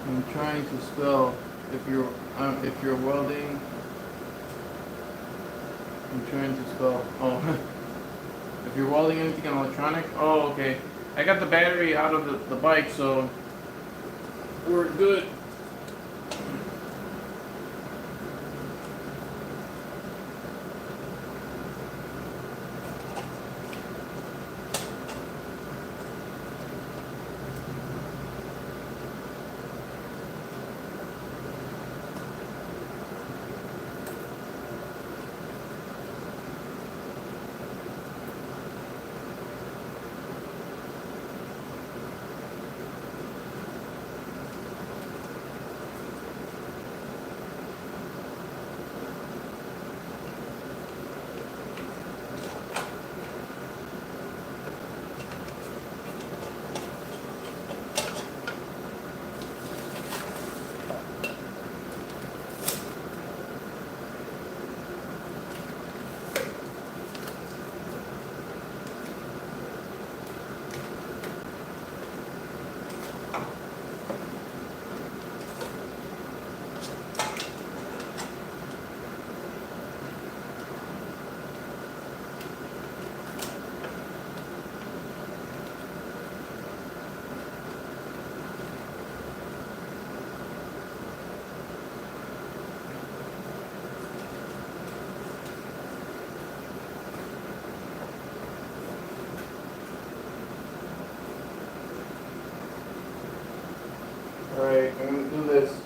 I'm trying to spell if you're welding. I'm trying to spell. Oh, if you're welding anything on electronic. Oh, okay. I got the battery out of the bike, so we're good. Alright, I'm gonna do this.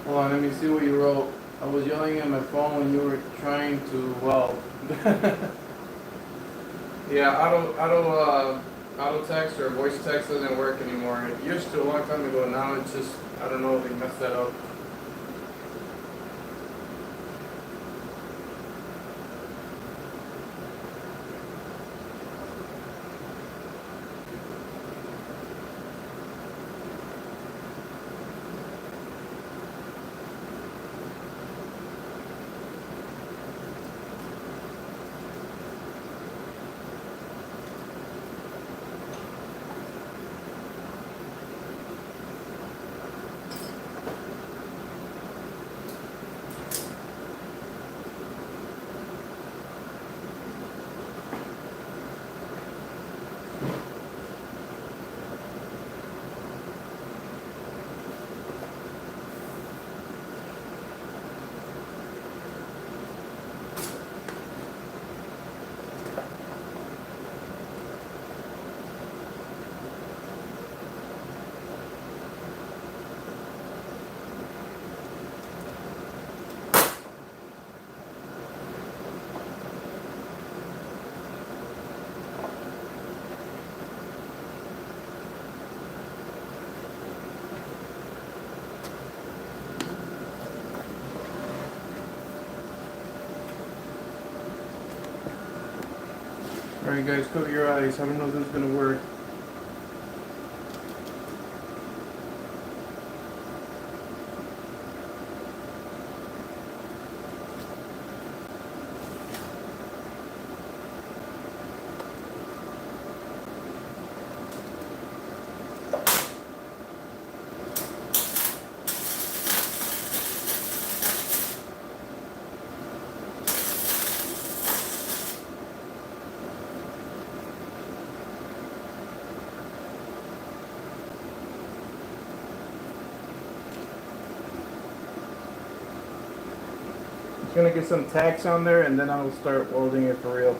Hold on, let me see what you wrote. I was yelling at my phone when you were trying to weld. Yeah, auto text or voice text doesn't work anymore. It used to a long time ago. Now it's just, I don't know if they messed that up. Alright guys, cover your eyes. I don't know if this is gonna work. Just gonna get some tacks on there and then I'll start welding it for real.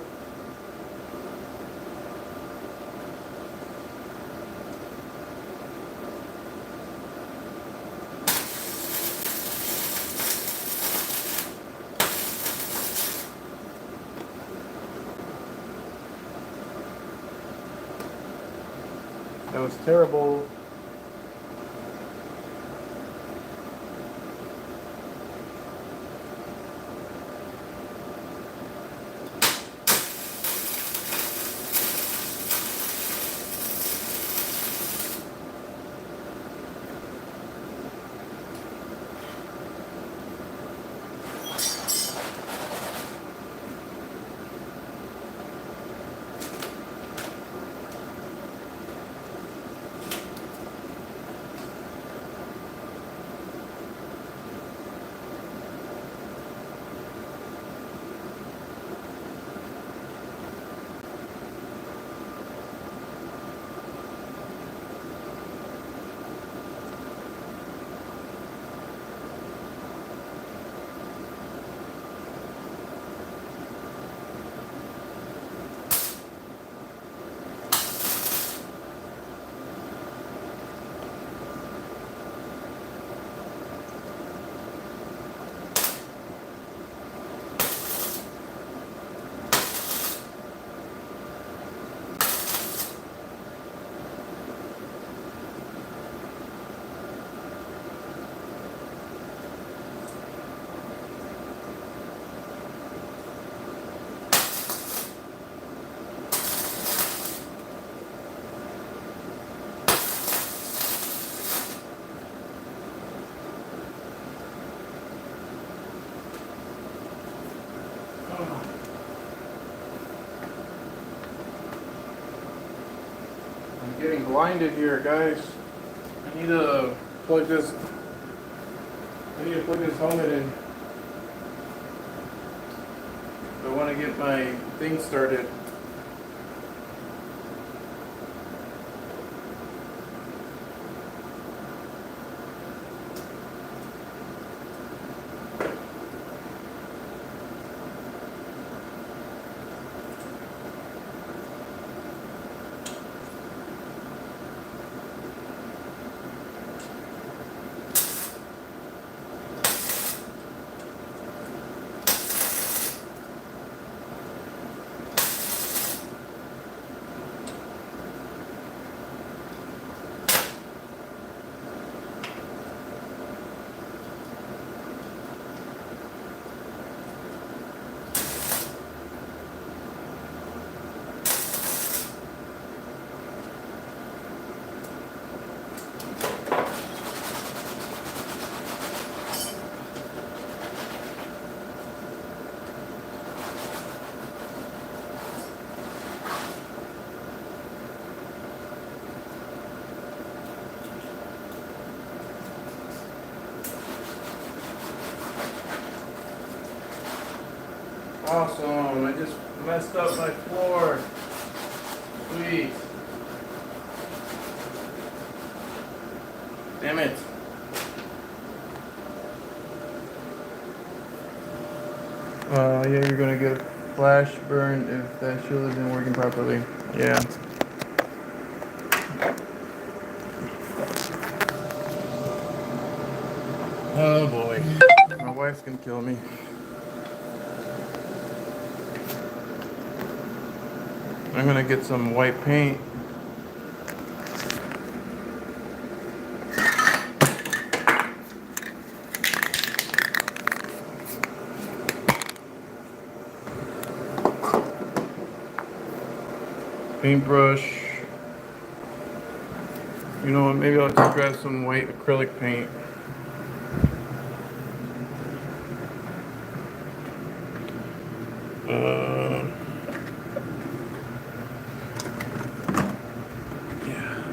That was terrible. I'm getting blinded here, guys. I need to plug this. I need to plug this helmet in. I want to get my thing started. Awesome, I just messed up my floor. Sweet. Damn it. Yeah, you're gonna get a flash burn if that shield isn't working properly. Yeah. Oh boy. My wife's gonna kill me. I'm gonna get some white paint. paintbrush. You know what? Maybe I'll just grab some white acrylic paint. Yeah.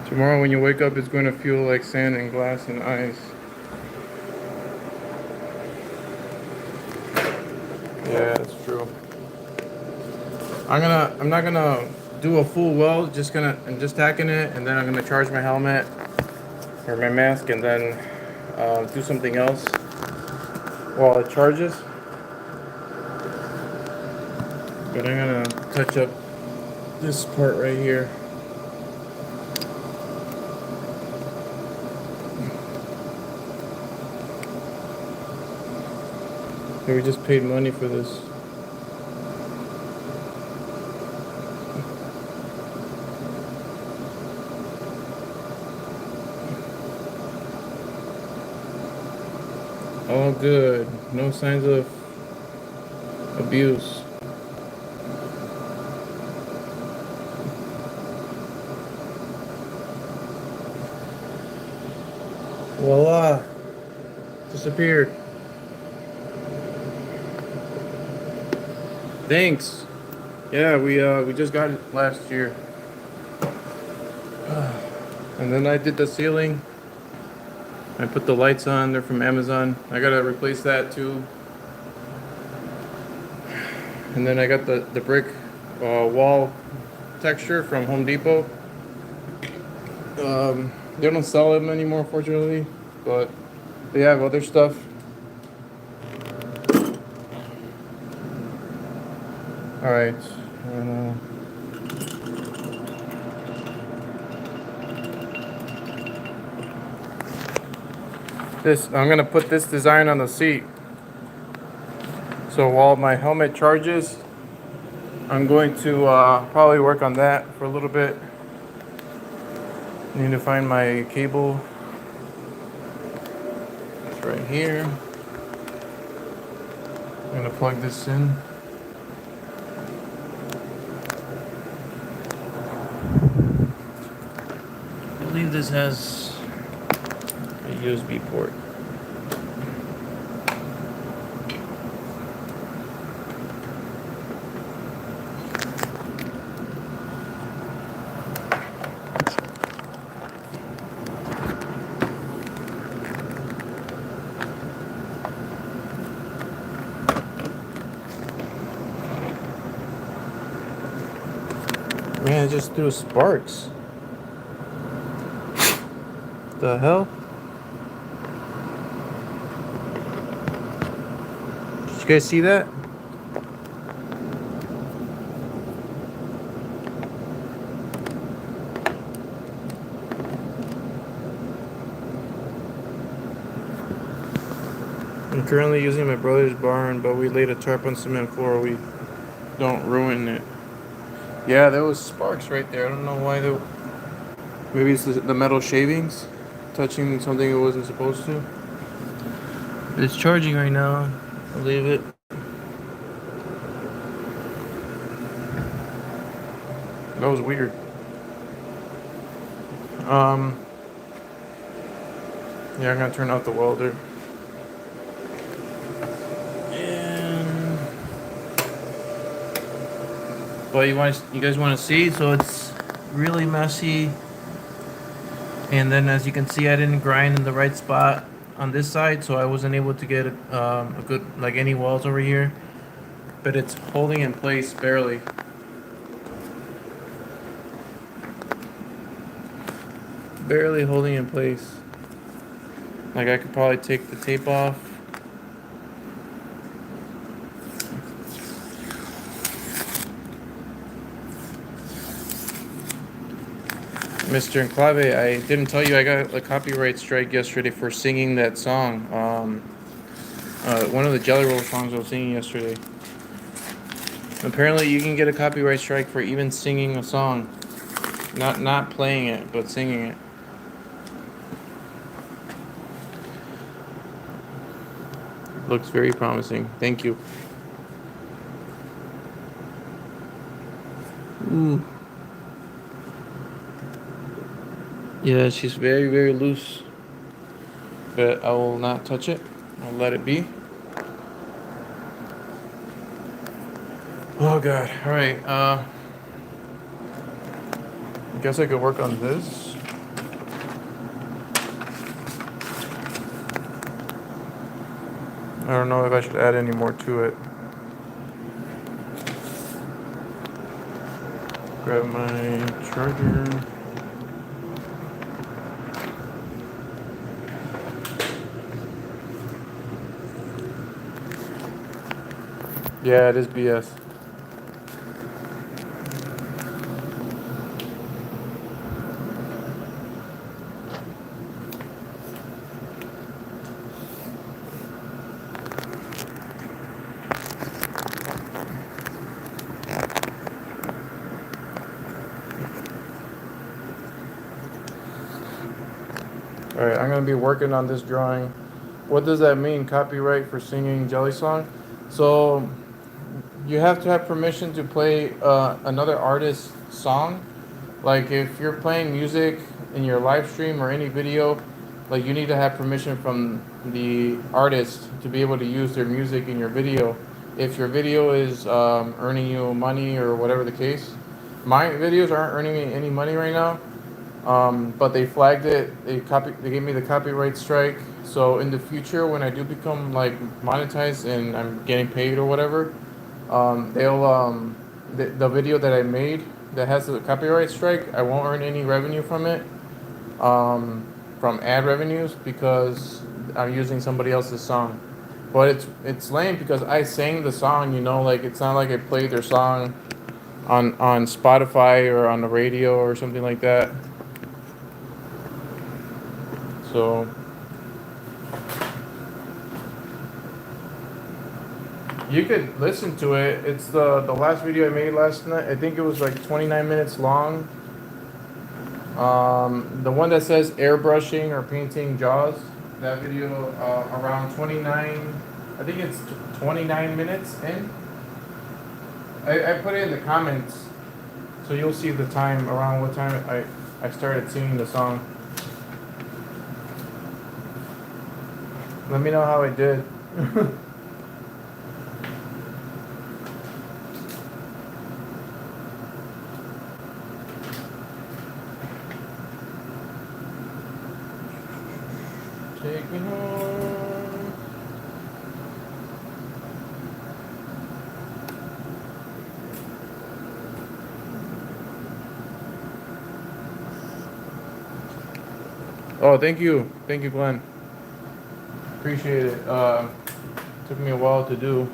Tomorrow when you wake up, it's going to feel like sand and glass and ice. Yeah, that's true. I'm not gonna do a full weld. I'm just tacking it, and then I'm gonna charge my helmet or my mask, and then do something else while it charges. But I'm gonna touch up this part right here. So we just paid money for this. All good. No signs of abuse. Voila. Disappeared. Thanks. Yeah, we just got it last year. And then I did the ceiling. I put the lights on. They're from Amazon. I gotta replace that too. And then I got the brick wall texture from Home Depot. They don't sell them anymore, fortunately, but they have other stuff. All right. I'm gonna put this design on the seat. So while my helmet charges, I'm going to probably work on that for a little bit. Need to find my cable. It's right here. I'm gonna plug this in. I believe this has a USB port. Man, it just threw sparks. The hell? Did you guys see that? I'm currently using my brother's barn, but we laid a tarp on cement floor. We don't ruin it. Yeah, there was sparks right there. I don't know why they. Maybe it's the metal shavings touching something it wasn't supposed to. But it's charging right now. I'll leave it. That was weird. Yeah, I'm gonna turn out the welder. But you guys want to see? So it's really messy. And then as you can see, I didn't grind in the right spot on this side, so I wasn't able to get a good, like any walls over here. But it's holding in place barely. Barely holding in place. Like I could probably take the tape off. Mr. Enclave, I didn't tell you I got a copyright strike yesterday for singing that song. One of the Jelly Roll songs I was singing yesterday. Apparently you can get a copyright strike for even singing a song. Not playing it, but singing it. Looks very promising. Thank you. Ooh. Yeah, she's very, very loose. But I will not touch it. I'll let it be. Oh god. Alright, I guess I could work on this. I don't know if I should add any more to it. Grab my charger. Yeah, it is BS. Alright, I'm gonna be working on this drawing. What does that mean? Copyright for singing Jelly Song? So you have to have permission to play another artist's song. Like if you're playing music in your live stream or any video, like you need to have permission from the artist to be able to use their music in your video. If your video is earning you money or whatever the case, my videos aren't earning me any money right now. But they flagged it. They gave me the copyright strike. So in the future, when I do become like monetized and I'm getting paid or whatever, they'll the video that I made that has the copyright strike, I won't earn any revenue from it, from ad revenues because I'm using somebody else's song. But it's lame because I sang the song. You know, like it's not like I played their song on Spotify or on the radio or something like that. So you could listen to it. It's the last video I made last night. I think it was like 29 minutes long. The one that says airbrushing or painting JAWZ, that video around 29. I think it's 29 minutes in. I put it in the comments, so you'll see the time around what time I started singing the song. Let me know how I did. Take me home. Oh, thank you, Glenn. Appreciate it. Took me a while to do.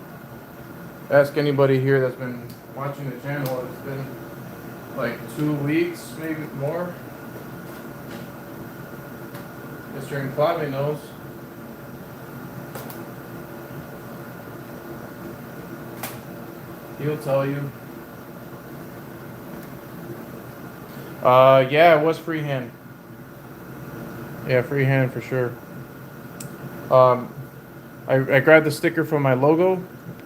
Ask anybody here that's been watching the channel. It's been like 2 weeks, maybe more. Mr. Enclave knows. He'll tell you. Yeah, it was freehand. Yeah, freehand for sure. I grabbed the sticker from my logo.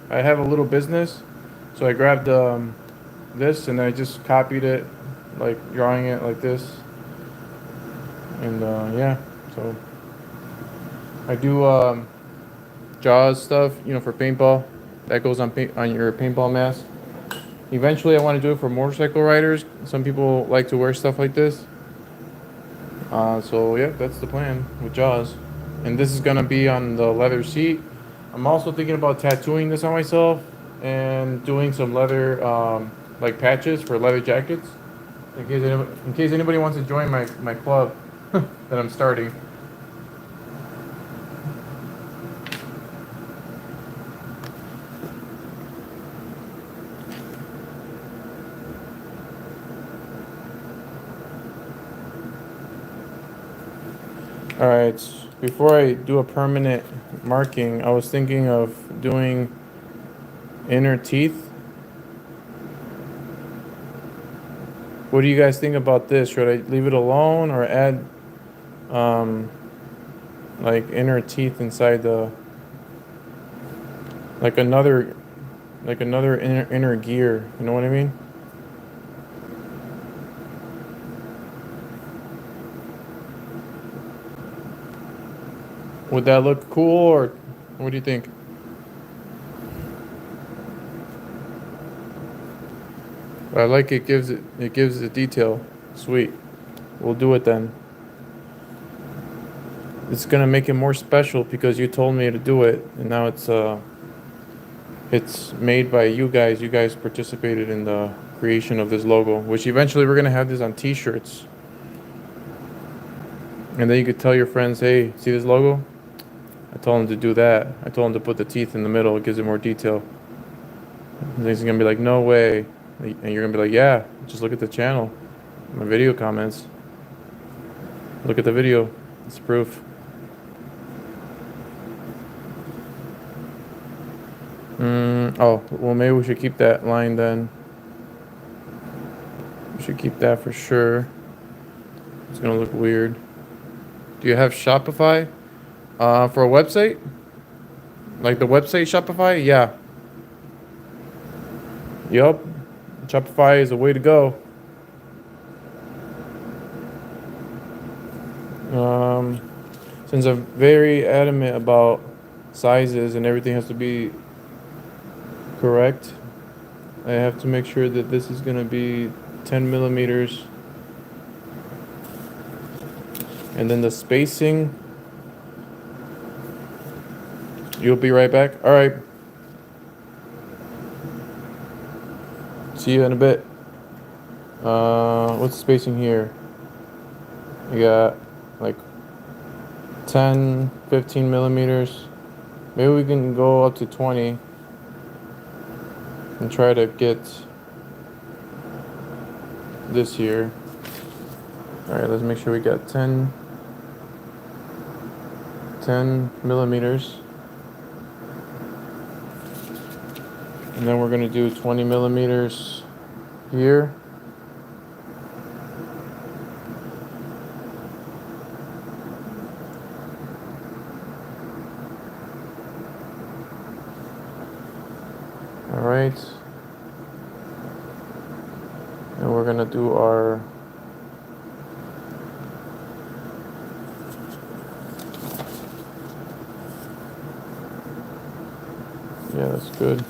I have a little business, so I grabbed this and I just copied it, like drawing it like this. And yeah, so I do JAWZ stuff, you know, for paintball. That goes on your paintball mask. Eventually, I want to do it for motorcycle riders. Some people like to wear stuff like this. So yeah, that's the plan with JAWZ. And this is gonna be on the leather seat. I'm also thinking about tattooing this on myself and doing some leather, like patches for leather jackets. In case anybody wants to join my club that I'm starting. All right, before I do a permanent marking, I was thinking of doing inner teeth. What do you guys think about this? Should I leave it alone or add like inner teeth inside the like another inner gear, you know what I mean? Would that look cool, or what do you think? I like it. Gives it detail. Sweet. We'll do it then. It's gonna make it more special because you told me to do it, and now it's made by you guys. You guys participated in the creation of this logo, which eventually we're gonna have this on T-shirts, and then you could tell your friends, "Hey, see this logo? I told them to do that. I told them to put the teeth in the middle. It gives it more detail." And they're gonna be like, "No way," and you're gonna be like, "Yeah, just look at the channel, my video comments. Look at the video. It's proof." Oh, well, maybe we should keep that line then. We should keep that for sure. It's gonna look weird. Do you have Shopify? For a website? Like the website Shopify? Yeah. Yup. Shopify is the way to go. Since I'm very adamant about sizes and everything has to be correct, I have to make sure that this is gonna be 10 millimeters. And then the spacing, you'll be right back. All right. See you in a bit. What's the spacing here? You got like 10, 15 millimeters. Maybe we can go up to 20 and try to get this here. All right, let's make sure we got 10 millimeters. And then we're gonna do 20 millimeters here. All right. And we're gonna do our yeah, that's good.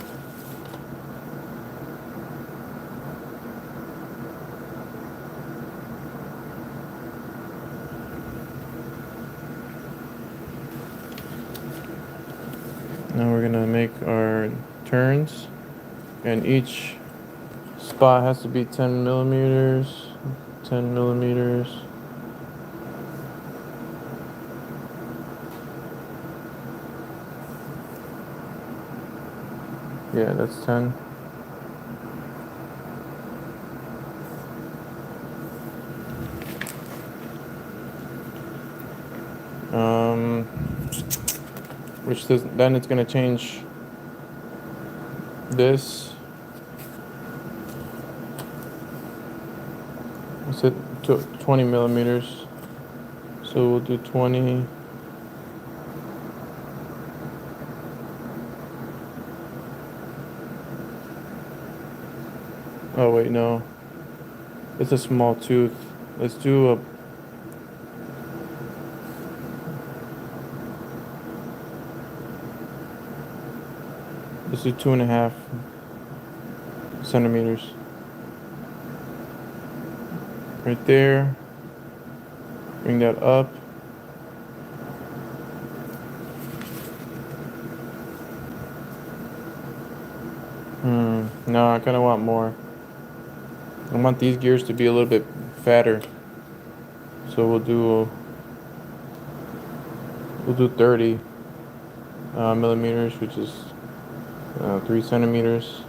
Now we're gonna make our turns, and each spot has to be 10 millimeters, 10 millimeters. Yeah, that's 10. Which does, then it's gonna change this. It's at 20 millimeters. So we'll do 20. Oh wait, no. It's a small tooth. Let's do a let's do 2.5 centimeters. Right there. Bring that up. No, I kind of want more. I want these gears to be a little bit fatter. So we'll do 30 millimeters, which is 3 centimeters.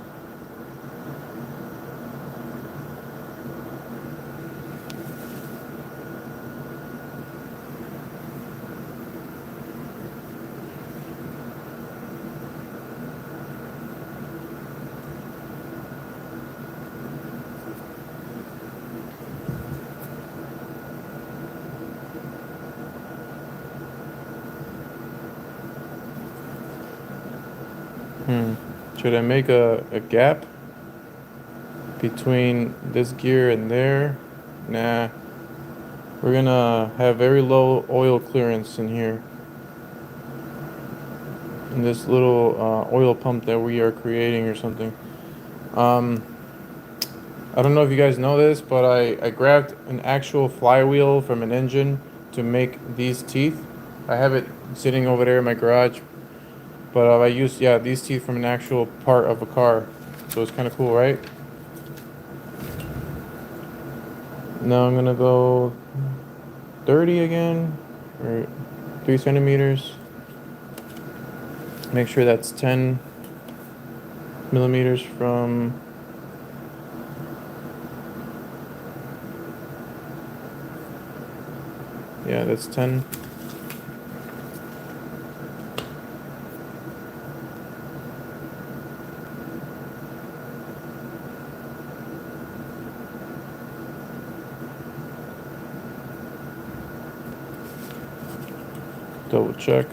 Should I make a gap between this gear and there? Nah. We're gonna have very low oil clearance in here. in this little oil pump that we are creating or something. Um, I don't know if you guys know this, but I grabbed an actual flywheel from an engine to make these teeth. I have it sitting over there in my garage, but I used, yeah, these teeth from an actual part of a car. So it's kind of cool, right? Now I'm gonna go 30 again, or 3 centimeters. Make sure that's 10 millimeters from, yeah, that's 10. Double check.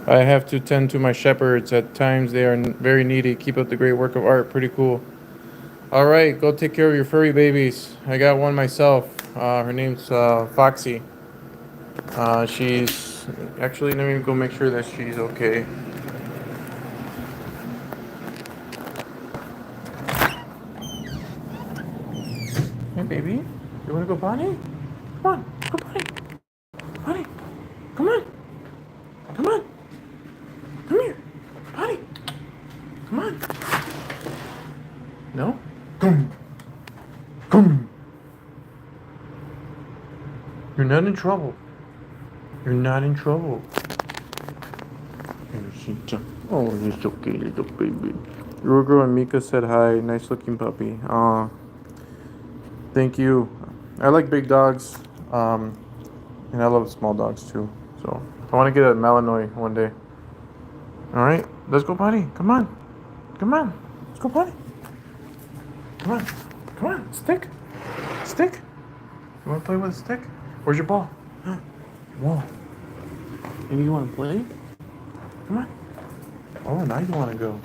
I have to tend to my shepherds. At times they are very needy. Keep up the great work of art. Pretty cool. All right, go take care of your furry babies. I got one myself. Her name's Foxy. She's actually, let me go make sure that she's okay. Hey, baby. You want to go potty? Come on, go potty. Potty. Come on. Come on. Come here. Potty. Come on. No? Come. Come. You're not in trouble. You're not in trouble. Oh, he's okay, little baby. Rugo and Mika said hi. Nice looking puppy. Aw. Thank you. I like big dogs. And I love small dogs too. So I want to get a Malinois one day. Alright, let's go potty. Come on. Come on. Let's go potty. Come on. Come on. Stick. Stick. You want to play with a stick? Where's your ball? Whoa. Maybe you want to play? Come on. Oh, now you want to go.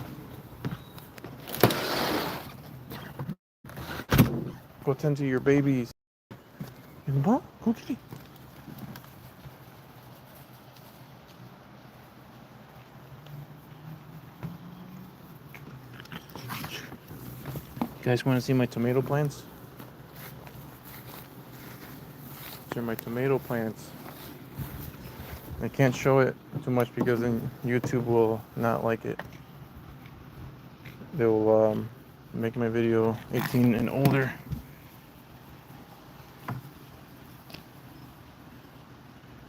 Go tend to your babies. And the ball? Go kitty. You guys want to see my tomato plants? These are my tomato plants. I can't show it too much because then YouTube will not like it. They will make my video 18 and older.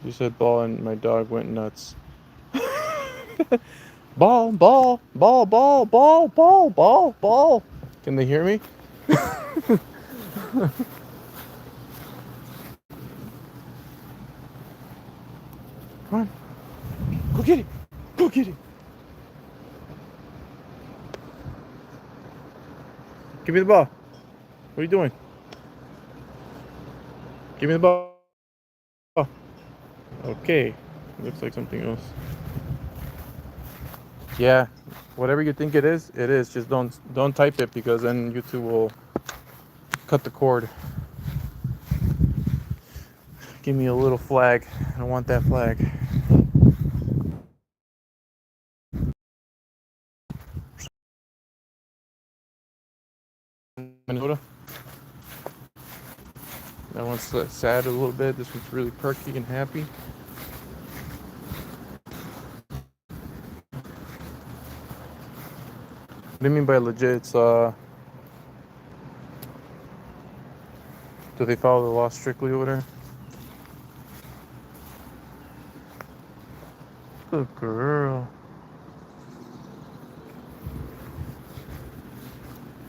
You said ball and my dog went nuts. Ball, ball, ball, ball, ball, ball, ball, ball. Can they hear me? Come on. Go get it. Go get it. Give me the ball. What are you doing? Give me the ball. Okay. Looks like something else. Yeah. Whatever you think it is, it is. Just don't type it because then YouTube will cut the cord. Give me a little flag. I don't want that flag. Minnesota. That one's sad a little bit. This one's really perky and happy. What do you mean by legit? It's do they follow the law strictly over there? Good girl.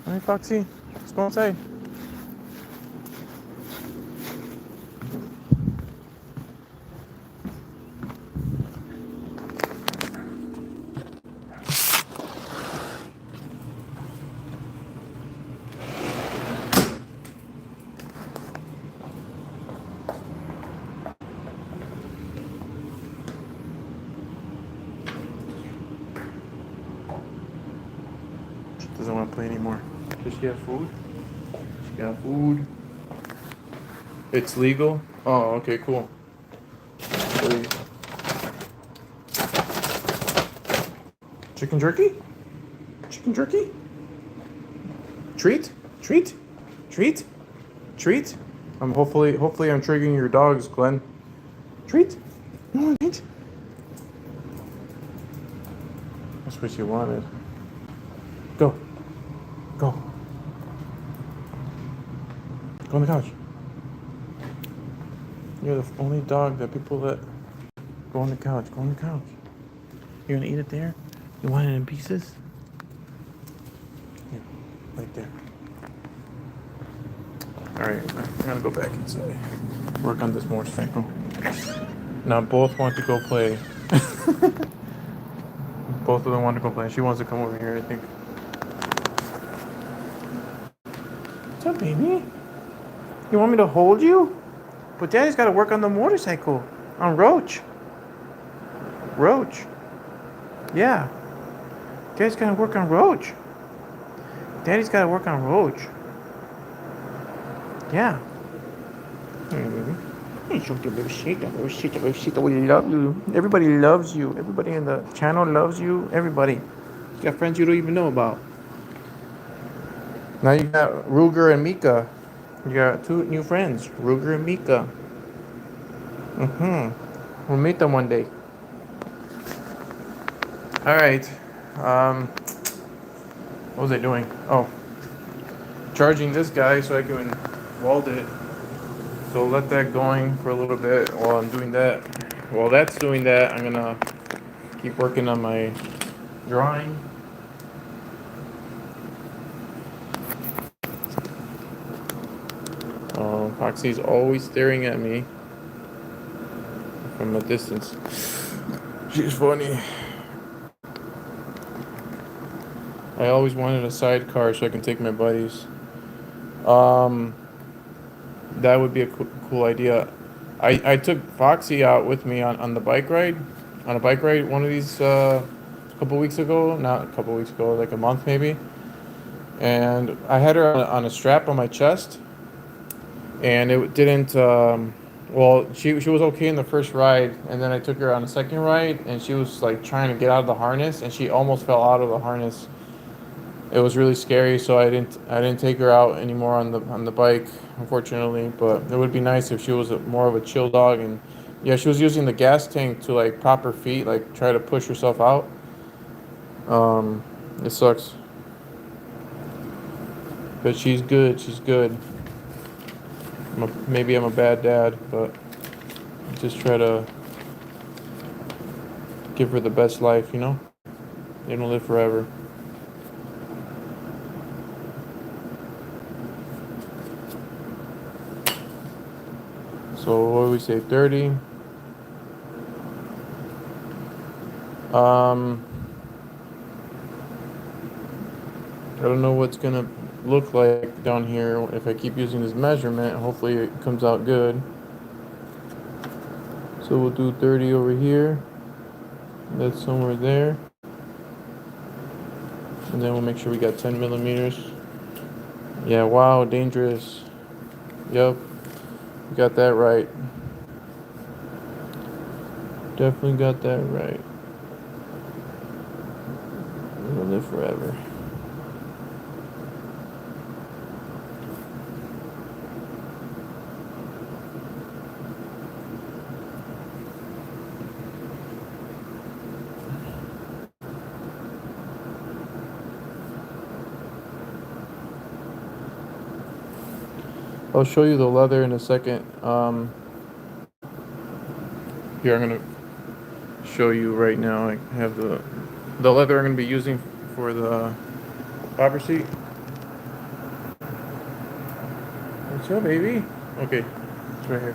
Hey, Foxy. Let's go inside. She doesn't want to play anymore. Does she have food? She got food. It's legal? Oh, okay, cool. Chicken jerky? Chicken jerky? Treat? Treat? Treat? Treat? Hopefully I'm triggering your dogs, Glenn. Treat? You want a treat? That's what you wanted. Go. Go. Go on the couch. You're the only dog that people let go on the couch. Go on the couch. You're gonna eat it there? You want it in pieces? Here, right there. Alright, I'm gonna go back inside. Work on this motorcycle. Now both want to go play. Both of them want to go play. She wants to come over here, I think. What's up, baby? You want me to hold you? But Daddy's got to work on the motorcycle. On Roach. Roach. Yeah. Daddy's got to work on Roach. Daddy's got to work on Roach. Yeah. We love you. Everybody loves you. Everybody in the channel loves you. Everybody. You got friends you don't even know about. Now you got Ruger and Mika. You got two new friends, Ruger and Mika. We'll meet them one day. Alright. What was I doing? Oh. Charging this guy so I can weld it. So let that going for a little bit while I'm doing that. While that's doing that, I'm gonna keep working on my drawing. Foxy's always staring at me from a distance. She's funny. I always wanted a sidecar so I can take my buddies. That would be a cool idea. I took Foxy out with me on the bike ride. On a bike ride one of these couple weeks ago. Not a couple weeks ago, like a month maybe. And I had her on a strap on my chest. And it didn't, well, she was okay in the first ride, and then I took her on a second ride, and she was like trying to get out of the harness, and she almost fell out of the harness. It was really scary, so I didn't take her out anymore on the bike, unfortunately. But it would be nice if she was more of a chill dog, and yeah, she was using the gas tank to like prop her feet, like try to push herself out. It sucks, but she's good. She's good. Maybe I'm a bad dad, but just try to give her the best life, you know? They don't live forever. So what do we say, 30? I don't know what's gonna look like down here if I keep using this measurement. Hopefully it comes out good. So we'll do 30 over here. That's somewhere there. And then we'll make sure we got 10 millimeters. Yeah, wow, dangerous. Yep, we got that right. Definitely got that right. We'll live forever. I'll show you the leather in a second. Here, I'm gonna show you right now. I have the leather I'm gonna be using for the bobber seat. What's up, baby? Okay, it's right here.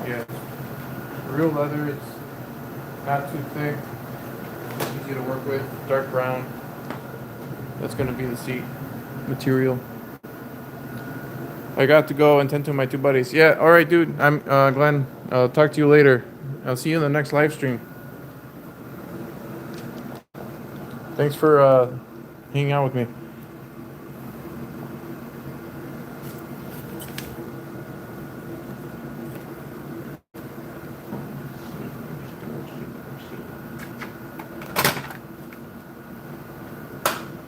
Yeah, real leather. It's not too thick. Easy to work with. Dark brown. That's gonna be the seat material. I got to go and tend to my two buddies. Yeah, all right, dude. I'm Glenn. I'll talk to you later. I'll see you in the next live stream. Thanks for hanging out with me.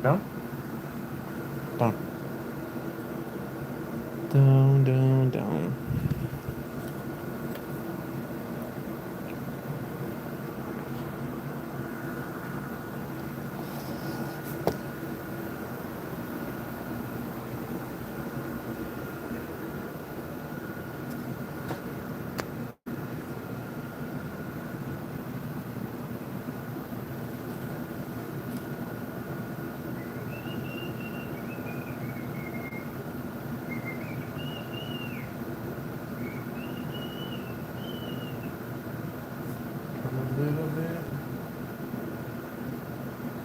Down? Down. Down, down, down. A little bit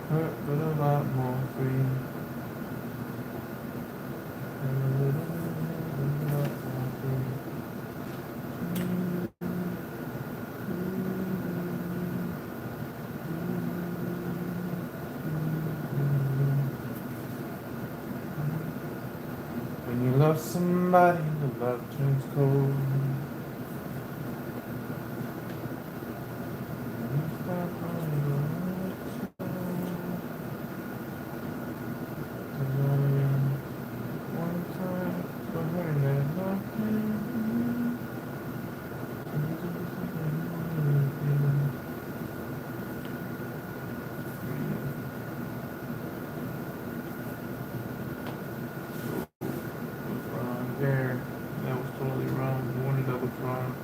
hurt, but a lot more free. And a little bit, a lot more free. When you love somebody, the love turns cold. There, that was totally wrong. I wanted that was wrong.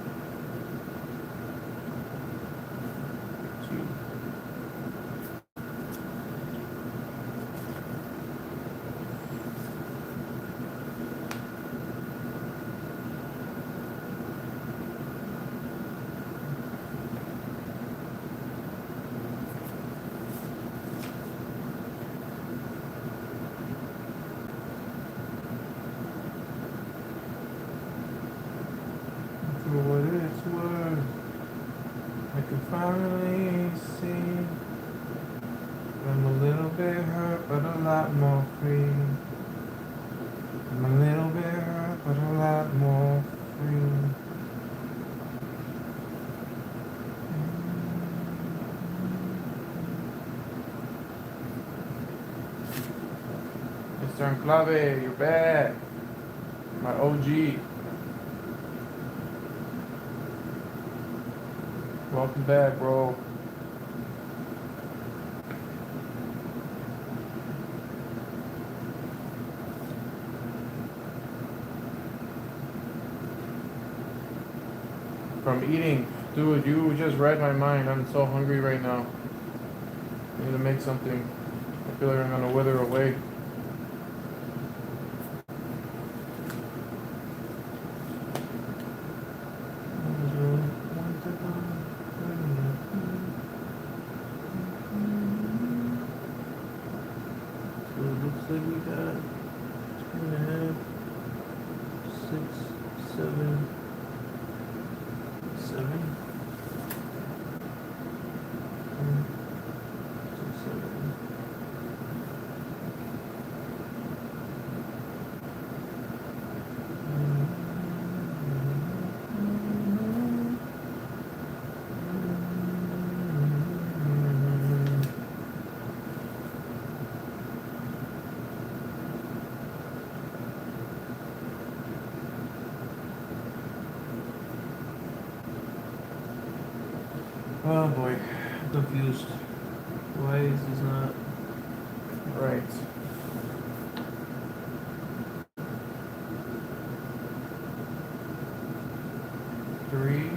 Two. For what it's worth, I can finally see I'm a little bit hurt, but a lot more free. I'm a little bit hurt, but a lot more free. Mr. Enclave, you're back. My OG. Welcome back, bro. From eating. Dude, you just read my mind. I'm so hungry right now. I need to make something. I feel like I'm gonna wither away. So it looks like we got 2.5, 6, 7, 7. 6, 7. Oh boy, I'm confused. Why is this not right? Three.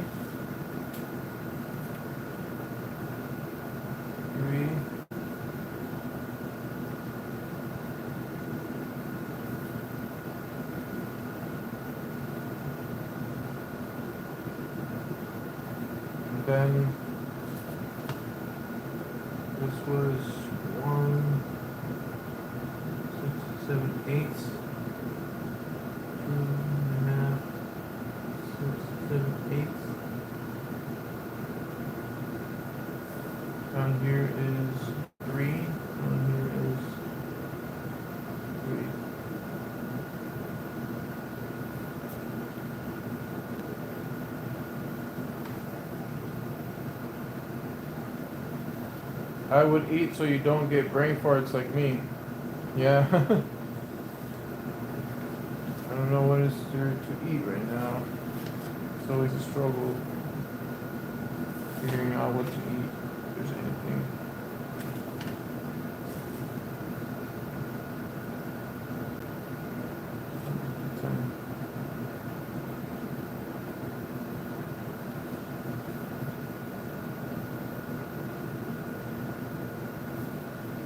And then this was 1, 6, 7, 8. 2.5, 6, 7, 8. Down here is 3. Down here is 3. I would eat so you don't get brain farts like me. Yeah. I don't know what is there to eat right now. It's always a struggle figuring out what to eat, if there's anything.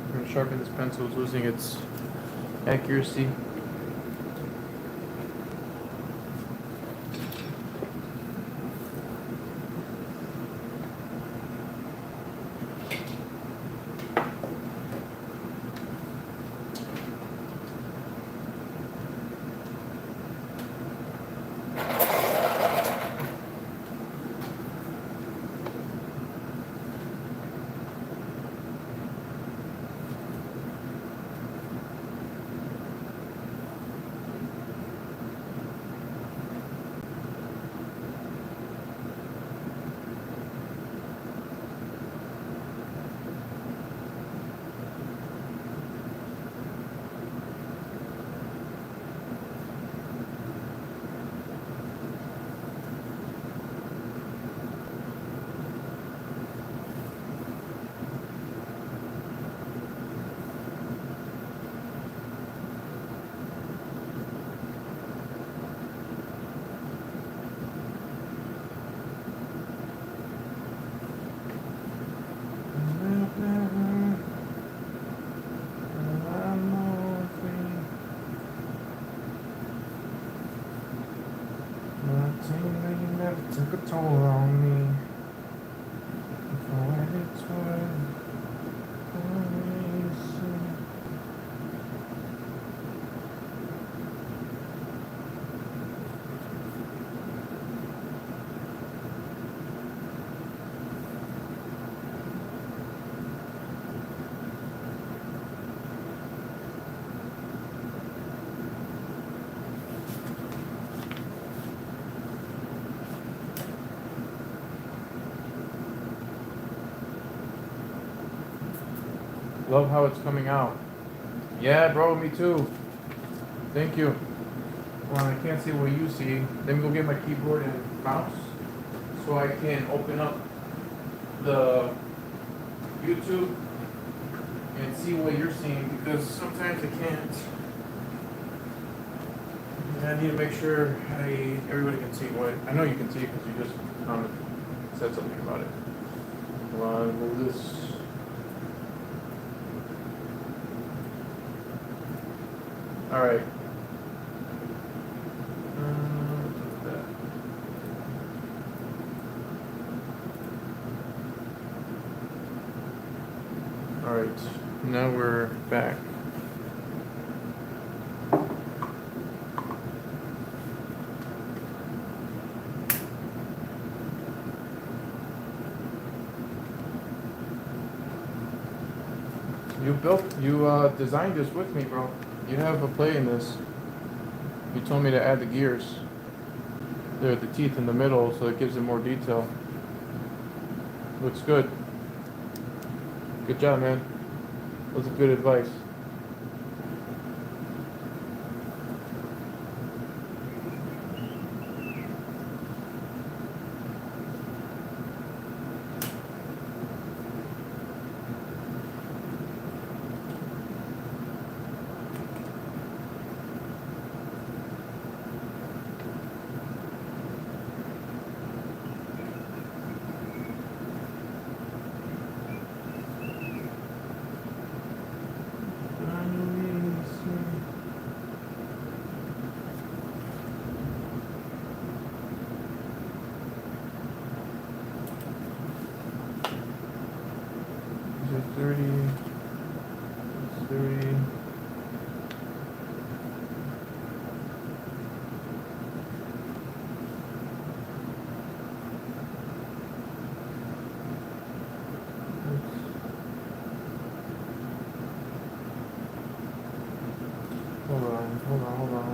I'm gonna sharpen this pencil, it's losing its accuracy. Took a toll on me. Love how it's coming out. Yeah, bro, me too. Thank you. Well, I can't see what you see. Let me go get my keyboard and mouse so I can open up the YouTube and see what you're seeing, because sometimes I can't. And I need to make sure everybody can see what. I know you can see because you just said something about it. Well, I'll move this. All right. All right. Now we're back. You designed this with me, bro. You have a play in this. You told me to add the gears. They're the teeth in the middle, so it gives it more detail. Looks good. Good job, man. That was good advice. Hold on.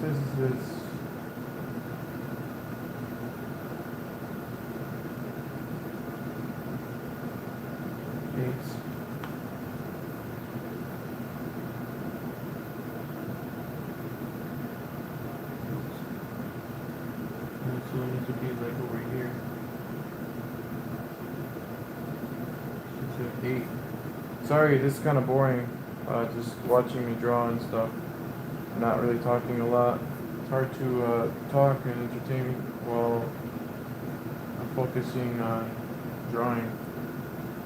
says is dates. So it needs to be like over here. It's 8. Sorry, this is kind of boring. Just watching me draw and stuff. Not really talking a lot. It's hard to talk and entertain while I'm focusing on drawing.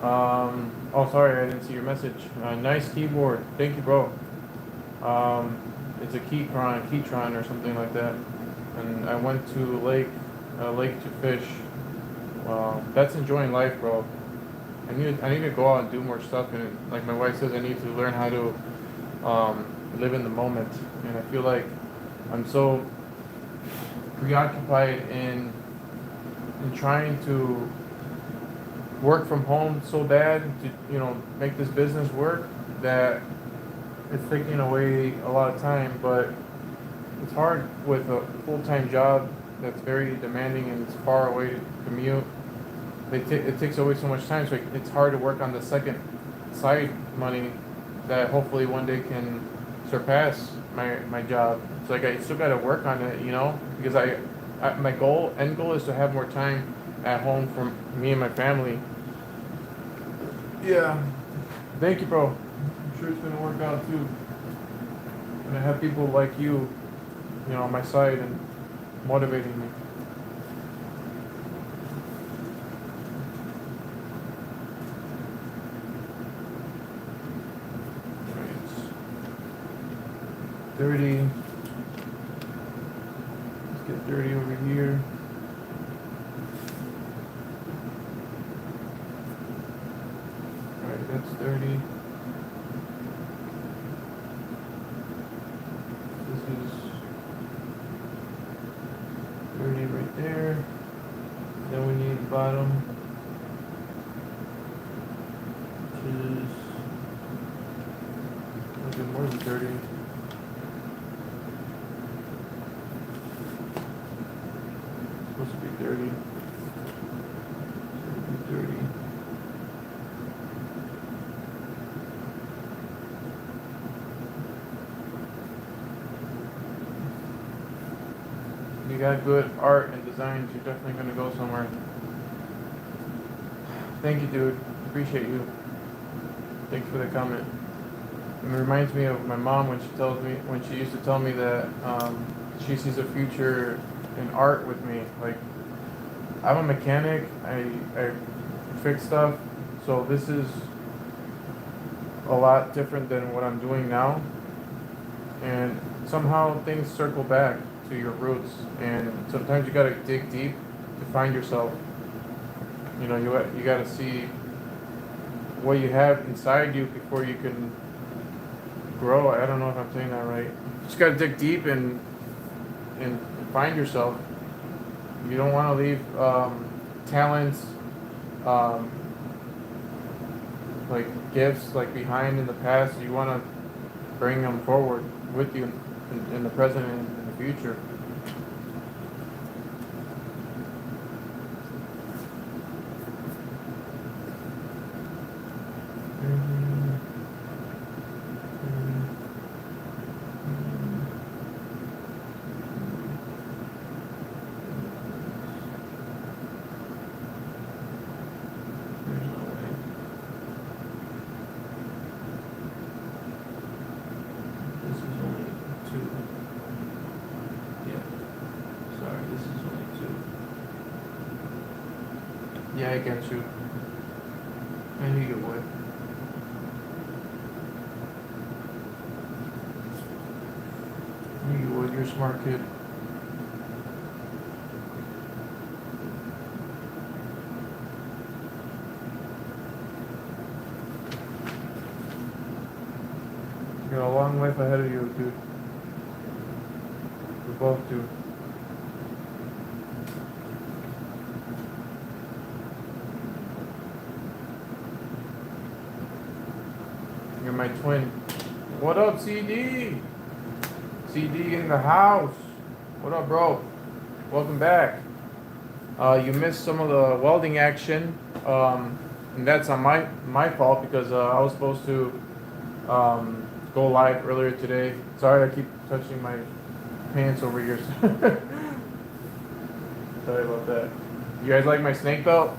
Oh, sorry, I didn't see your message. Nice keyboard. Thank you, bro. It's a Keytron or something like that. And I went to a lake to fish. That's enjoying life, bro. I need to go out and do more stuff. And like my wife says, I need to learn how to live in the moment. And I feel like I'm so preoccupied in trying to work from home so bad to make this business work that it's taking away a lot of time. But it's hard with a full-time job that's very demanding and it's far away to commute. It takes away so much time, so it's hard to work on the second side money that hopefully one day can surpass my job. So like I still got to work on it, because my end goal is to have more time at home for me and my family. Yeah, thank you, bro. I'm sure it's gonna work out too. And I have people like you, on my side and motivating me. Right. 30. Let's get 30 over here. Alright, that's 30. This is 30 right there. Then we need the bottom, which is a little bit more than 30. It's supposed to be 30. 30. You got good art and designs, you're definitely going to go somewhere. Thank you, dude. Appreciate you. Thanks for the comment. It reminds me of my mom when she used to tell me that she sees a future in art with me. Like, I'm a mechanic. I fix stuff. So this is a lot different than what I'm doing now. And somehow things circle back to your roots, and sometimes you gotta dig deep to find yourself. You gotta see what you have inside you before you can grow. I don't know if I'm saying that right. You just gotta dig deep and find yourself. You don't want to leave talents, like gifts, like behind in the past. You want to bring them forward with you in the present and in the future. Yeah, I get you. I knew you would. I knew you would. You're a smart kid. You got a long life ahead of you, dude. We both do. You're my twin. What up, CD? CD in the house. What up, bro? Welcome back. You missed some of the welding action, and that's on my fault because I was supposed to go live earlier today. Sorry, I keep touching my pants over here. Sorry about that. You guys like my snake belt?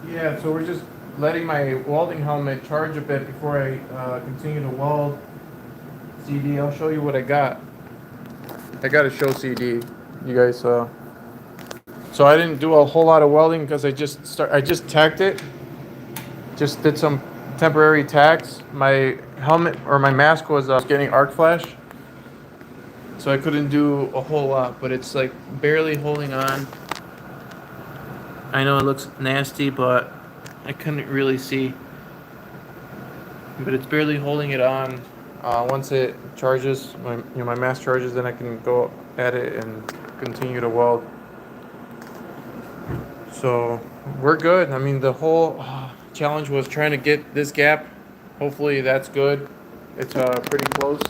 Yeah, so we're just letting my welding helmet charge a bit before I continue to weld. CD, I'll show you what I got. I got a show CD. You guys, so I didn't do a whole lot of welding because I just tacked it. Just did some temporary tacks. My helmet or my mask was getting arc flash, so I couldn't do a whole lot. But it's like barely holding on. I know it looks nasty, but I couldn't really see. But it's barely holding it on. Once it charges, my mask charges, then I can go at it and continue to weld. So we're good. I mean, the whole challenge was trying to get this gap. Hopefully that's good. It's pretty close,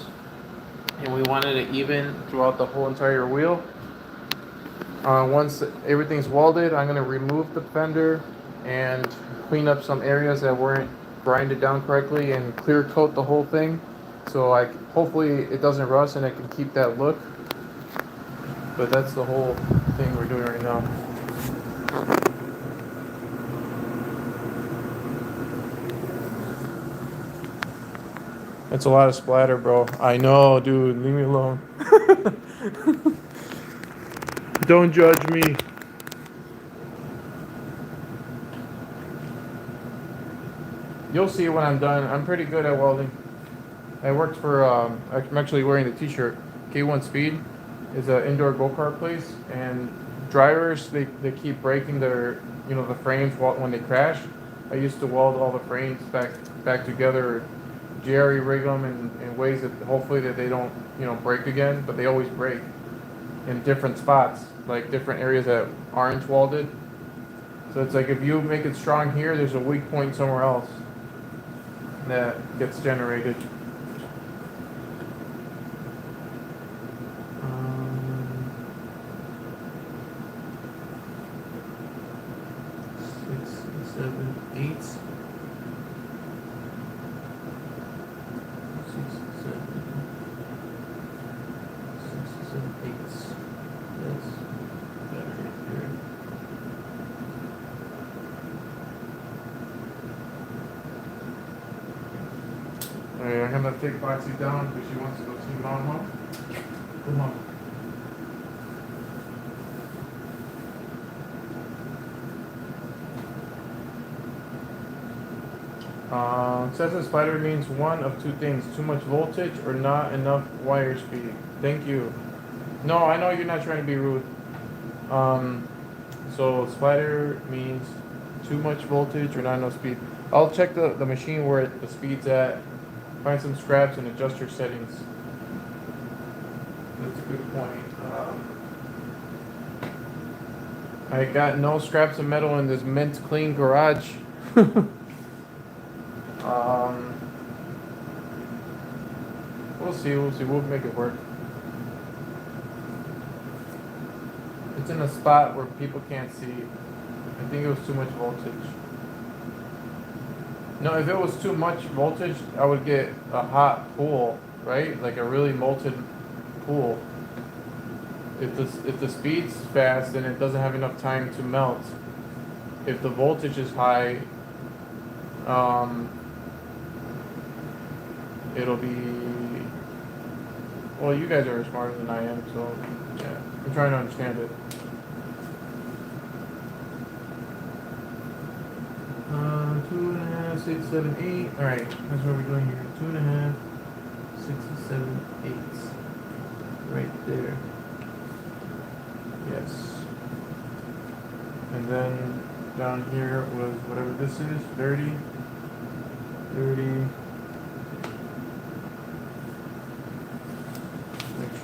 and we wanted it even throughout the whole entire wheel. Once everything's welded, I'm gonna remove the fender and clean up some areas that weren't grinded down correctly and clear coat the whole thing. So hopefully it doesn't rust and I can keep that look. But that's the whole thing we're doing right now. That's a lot of splatter, bro. I know, dude. Leave me alone. Don't judge me. You'll see when I'm done. I'm pretty good at welding. I worked for, I'm actually wearing the t-shirt. K1 Speed is an indoor go-kart place, and drivers, they keep breaking their, the frames when they crash. I used to weld all the frames back together, jerry rig them in ways that hopefully that they don't, break again, but they always break in different spots, like different areas that aren't welded. So it's like if you make it strong here, there's a weak point somewhere else that gets generated. I'm gonna take Foxy down because she wants to go see Mom. Come on. Says the spider means one of two things: too much voltage or not enough wire speed. Thank you. No, I know you're not trying to be rude. So spider means too much voltage or not enough speed. I'll check the machine where the speed's at. Find some scraps and adjust your settings. That's a good point. I got no scraps of metal in this mint clean garage. We'll see. We'll make it work. It's in a spot where people can't see. I think it was too much voltage. No, if it was too much voltage, I would get a hot pool, right? Like a really molten pool. If the speed's fast, then it doesn't have enough time to melt. If the voltage is high, it'll be. Well, you guys are smarter than I am, so yeah, I'm trying to understand it. 2.5, 6, 7, 8. All right, that's what we're doing here. 2.5, 6, 7, 8. Right there. Yes. And then down here was whatever this is, 30, 30,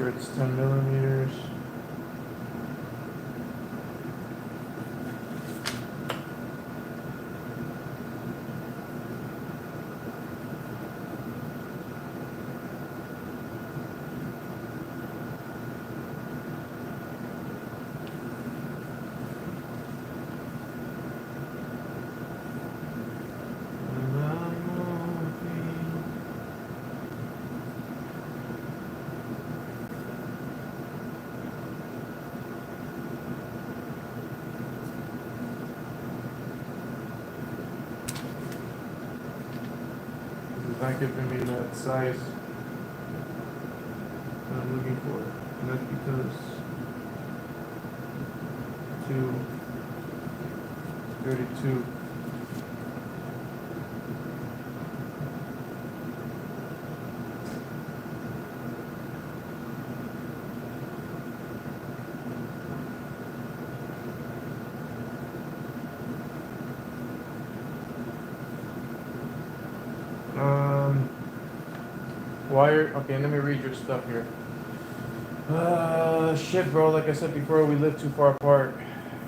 sure it's 10 millimeters. Not giving me that size that I'm looking for. And that's because 232. Wire. Okay, let me read your stuff here. Shit, bro. Like I said before, we live too far apart.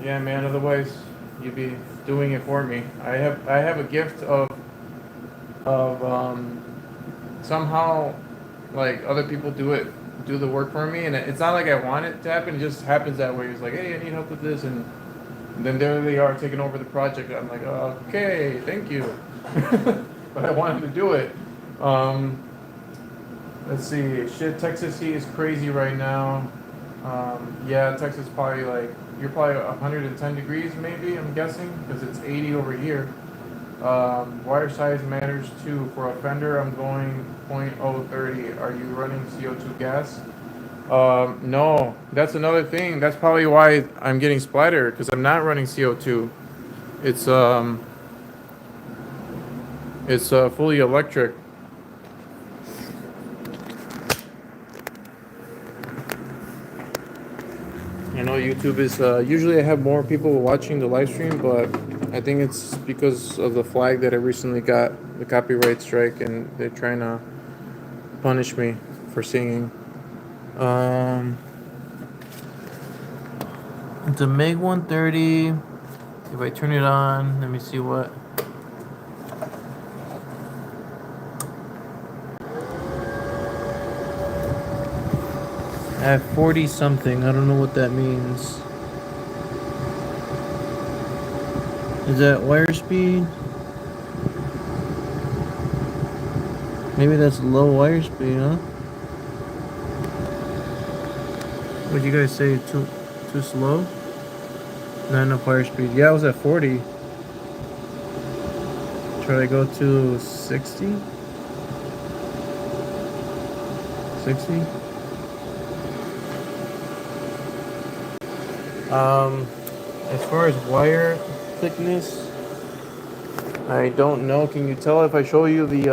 Yeah, man. Otherwise, you'd be doing it for me. I have a gift of somehow, like, other people do the work for me, and it's not like I want it to happen. It just happens that way. It's like, hey, I need help with this, and then there they are taking over the project. I'm like, okay, thank you, but I wanted to do it. Let's see. Shit, Texas heat is crazy right now. Yeah, Texas probably you're probably 110 degrees maybe, I'm guessing, because it's 80 over here. Wire size matters too. For a fender, I'm going .030. Are you running CO2 gas? No, that's another thing. That's probably why I'm getting splattered, because I'm not running CO2. It's fully electric. I know YouTube is usually I have more people watching the live stream, but I think it's because of the flag that I recently got, the copyright strike, and they're trying to punish me for singing. It's a MiG 130. If I turn it on, let me see what. At 40 something, I don't know what that means. Is that wire speed? Maybe that's low wire speed, huh? What'd you guys say? Too slow? Not enough wire speed. Yeah, I was at 40. Try to go to 60? 60? As far as wire thickness, I don't know. Can you tell if I show you the,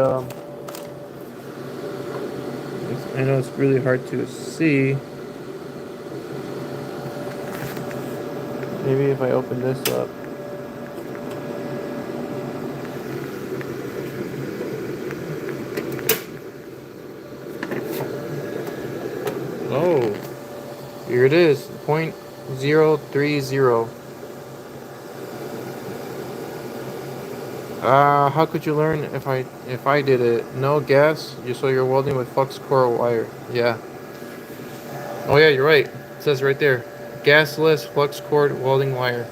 I know it's really hard to see. Maybe if I open this up. Oh, here it is, .030. How could you learn if I did it? No gas. So you're welding with flux core wire. Yeah. Oh yeah, you're right. It says right there, gasless flux core welding wire.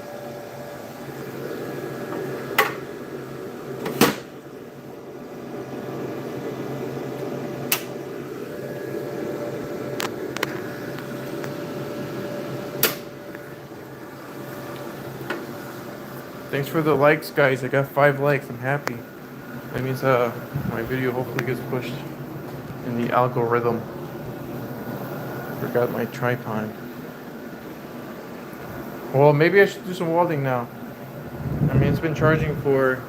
Thanks for the likes, guys. I got 5 likes. I'm happy. That means my video hopefully gets pushed in the algorithm. Forgot my tripod. Well, maybe I should do some welding now. I mean, it's been charging for...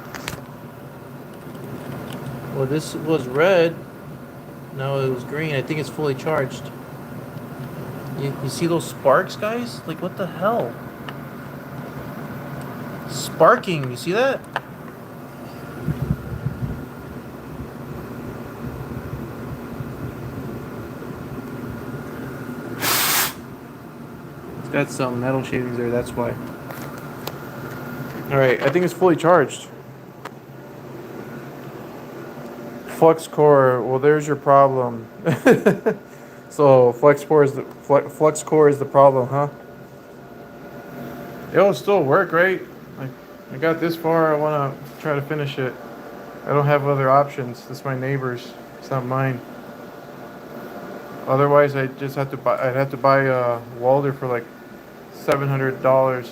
Well, this was red. Now it was green. I think it's fully charged. You see those sparks, guys? Like, what the hell? Sparking, you see that? got some metal shavings there, that's why. Alright, I think it's fully charged. Flux core, well there's your problem. So flux core is the problem, huh? It'll still work, right? I got this far, I wanna try to finish it. I don't have other options. This is my neighbor's. It's not mine. Otherwise, I just have to buy. I'd have to buy a welder for like $700,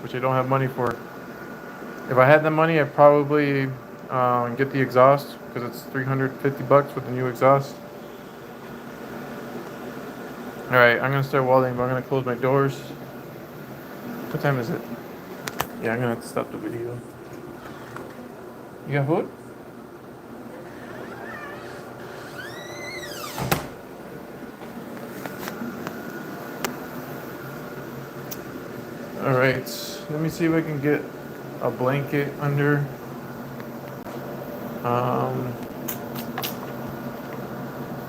which I don't have money for. If I had the money, I'd probably get the exhaust because it's $350 with the new exhaust. All right, I'm gonna start welding, but I'm gonna close my doors. What time is it? Yeah, I'm gonna have to stop the video. You got food? All right, let me see if I can get a blanket under.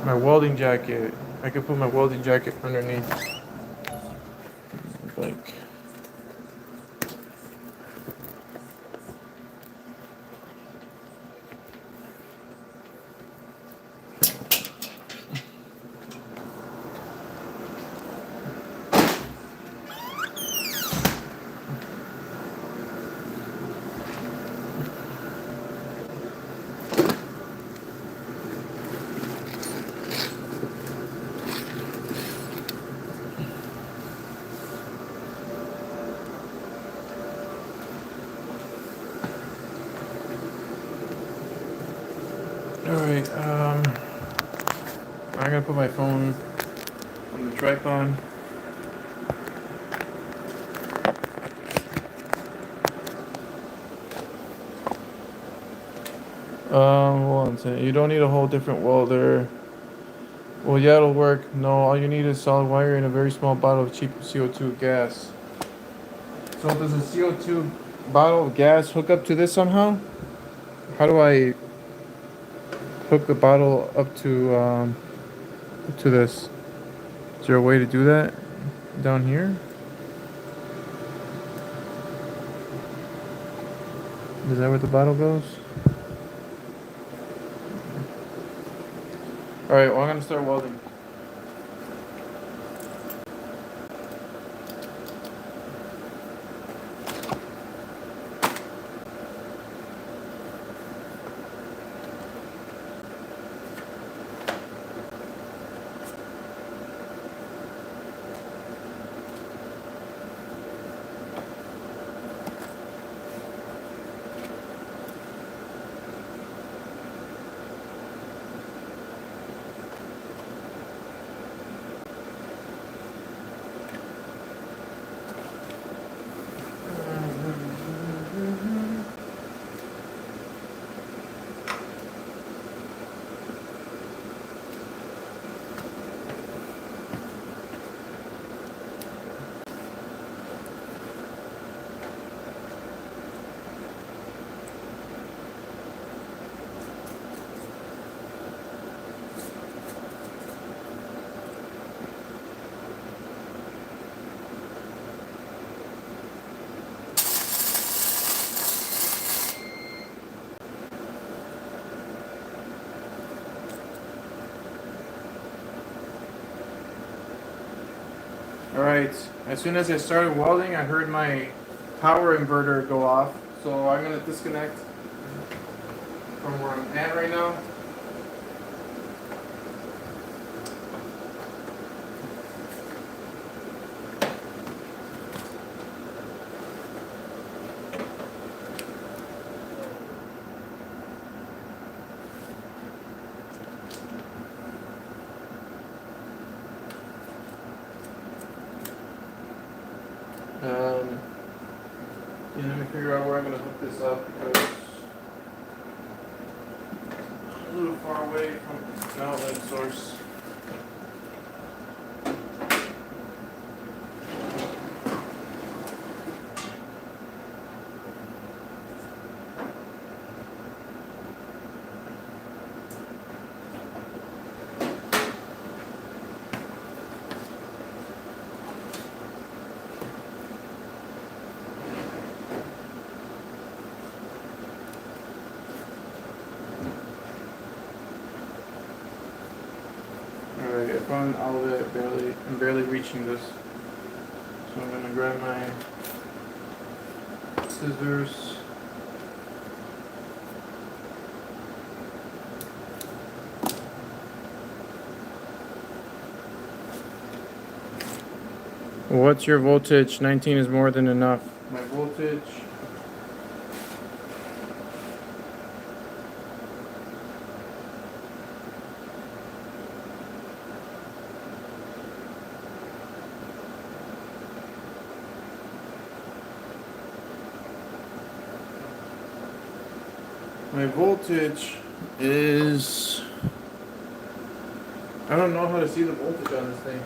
My welding jacket. I could put my welding jacket underneath. Like. Alright, I'm gonna put my phone on the tripod. Hold on a second. You don't need a whole different welder. Well, yeah, it'll work. No, all you need is solid wire and a very small bottle of cheap CO2 gas. So does a CO2 bottle of gas hook up to this somehow? How do I hook the bottle up to this? Is there a way to do that down here? Is that where the bottle goes? Alright, well I'm gonna start welding. Alright, as soon as I started welding, I heard my power inverter go off. So I'm going to disconnect from where I'm at right now. Let me figure out where I'm going to hook this up because I'm a little far away from the outlet source. on all of it. I'm barely reaching this. So I'm gonna grab my scissors. What's your voltage? 19 is more than enough. My voltage. My voltage is, I don't know how to see the voltage on this thing.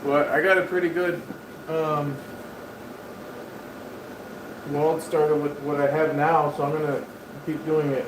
But I got a pretty good weld started with what I have now, so I'm gonna keep doing it.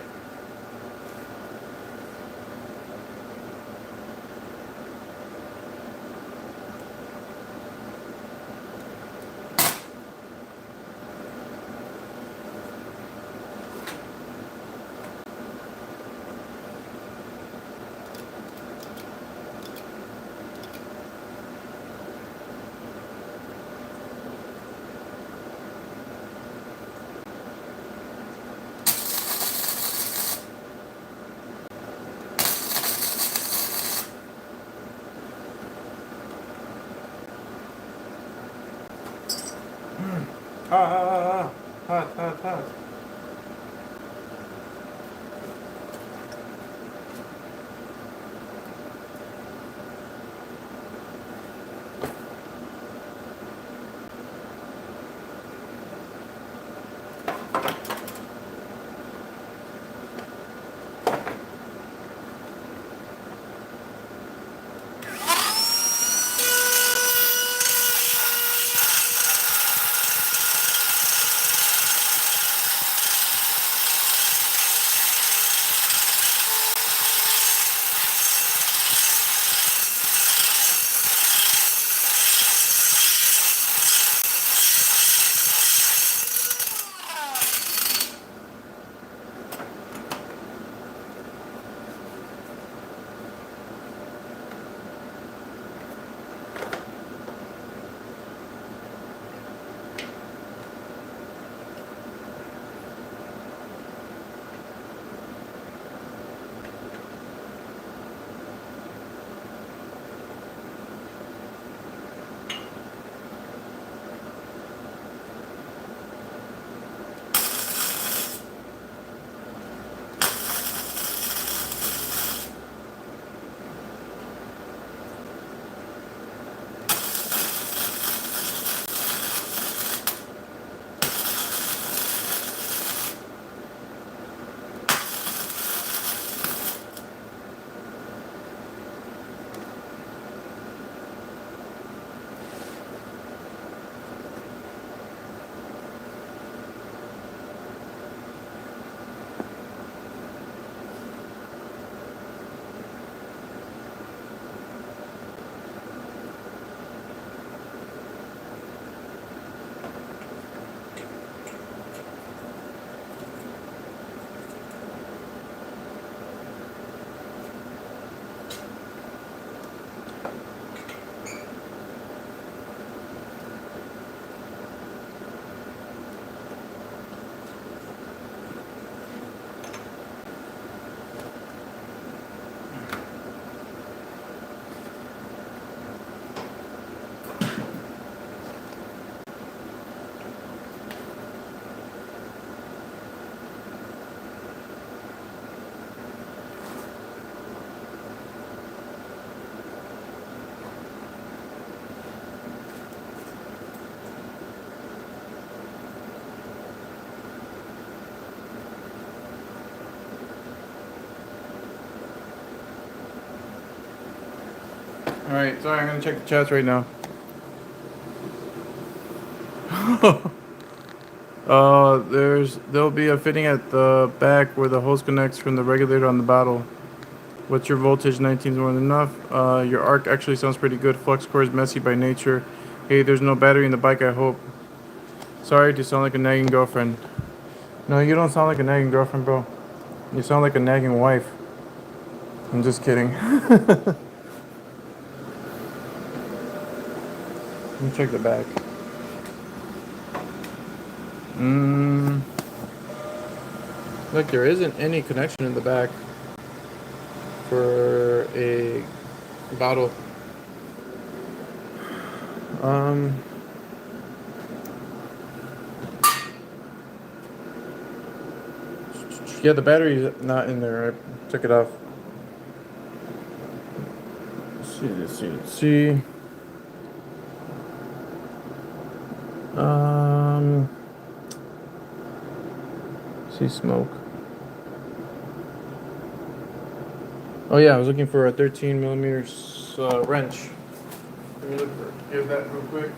Hot. Alright, sorry, I'm gonna check the chats right now. There'll be a fitting at the back where the hose connects from the regulator on the battle. What's your voltage? 19 is more than enough. Your arc actually sounds pretty good. Flux core is messy by nature. Hey, there's no battery in the bike, I hope. Sorry to sound like a nagging girlfriend. No, you don't sound like a nagging girlfriend, bro. You sound like a nagging wife. I'm just kidding. Let me check the back. Look, there isn't any connection in the back for a bottle. Yeah, the battery's not in there. I took it off. Let's see. See smoke. Oh yeah, I was looking for a 13 millimeters wrench. Let me give that real quick.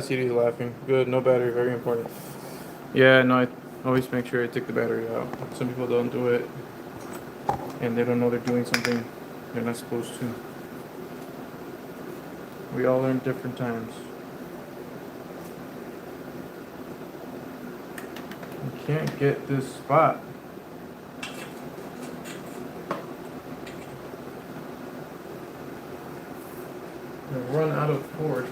CD's laughing. Good, no battery, very important. Yeah, no, I always make sure I take the battery out. Some people don't do it, and they don't know they're doing something they're not supposed to. We all learn different times. I can't get this spot. I've run out of cord.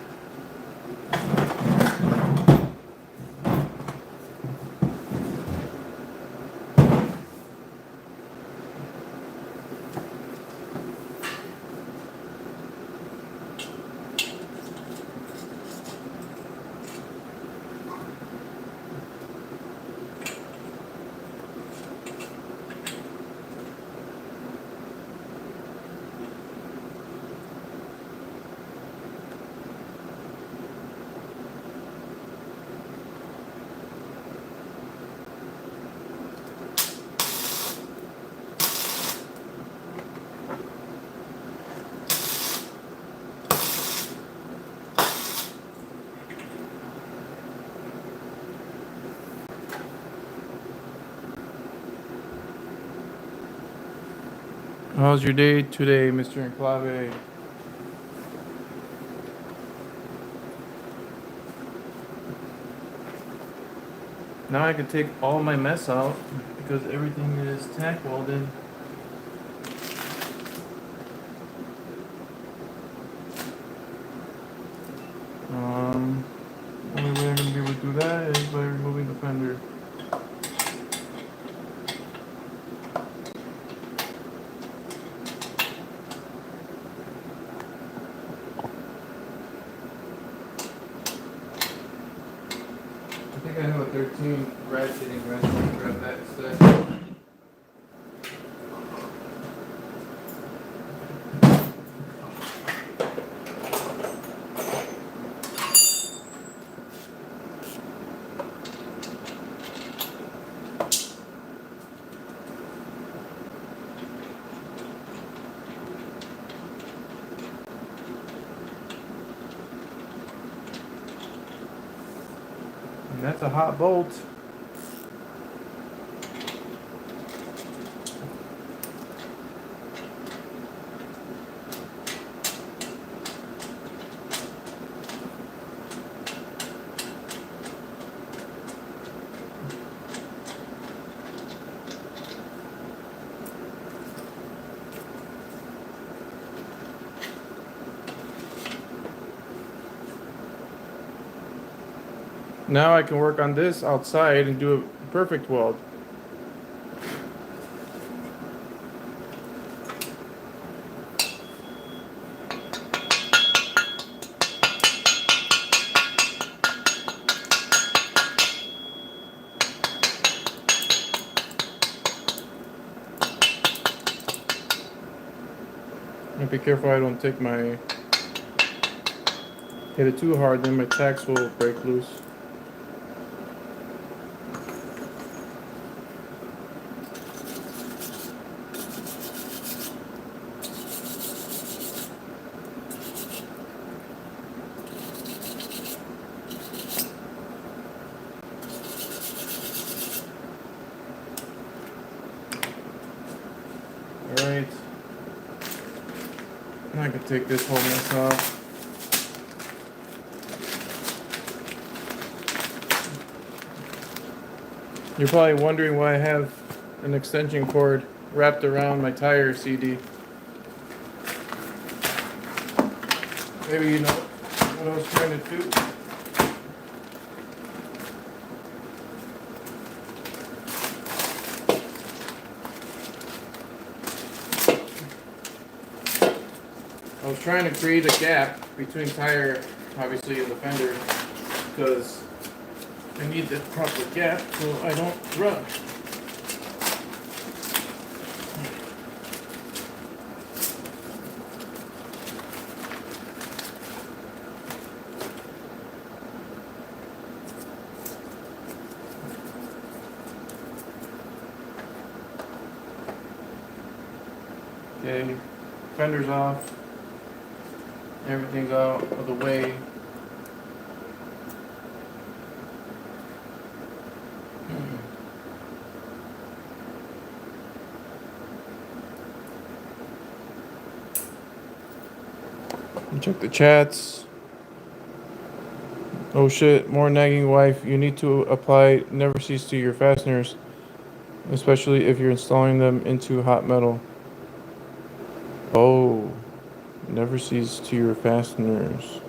How's your day today, Mr. Enclave? Now I can take all my mess out because everything is tack welded. Only way I'm gonna be able to do that is by removing the fender. I think I have a 13 ratcheting wrench. I'm gonna grab that instead. And that's a hot bolt. Now I can work on this outside and do a perfect weld. And be careful I don't take my hit it too hard, then my tacks will break loose. Alright. Now I can take this whole mess off. You're probably wondering why I have an extension cord wrapped around my tire CD. Maybe you know what I was trying to do. I was trying to create a gap between tire, obviously, and the fender, because I need the proper gap so I don't run. Okay, fender's off. Everything's out of the way. Check the chats. Oh shit, more nagging wife. You need to apply never cease to your fasteners, especially if you're installing them into hot metal. Oh, never cease to your fasteners.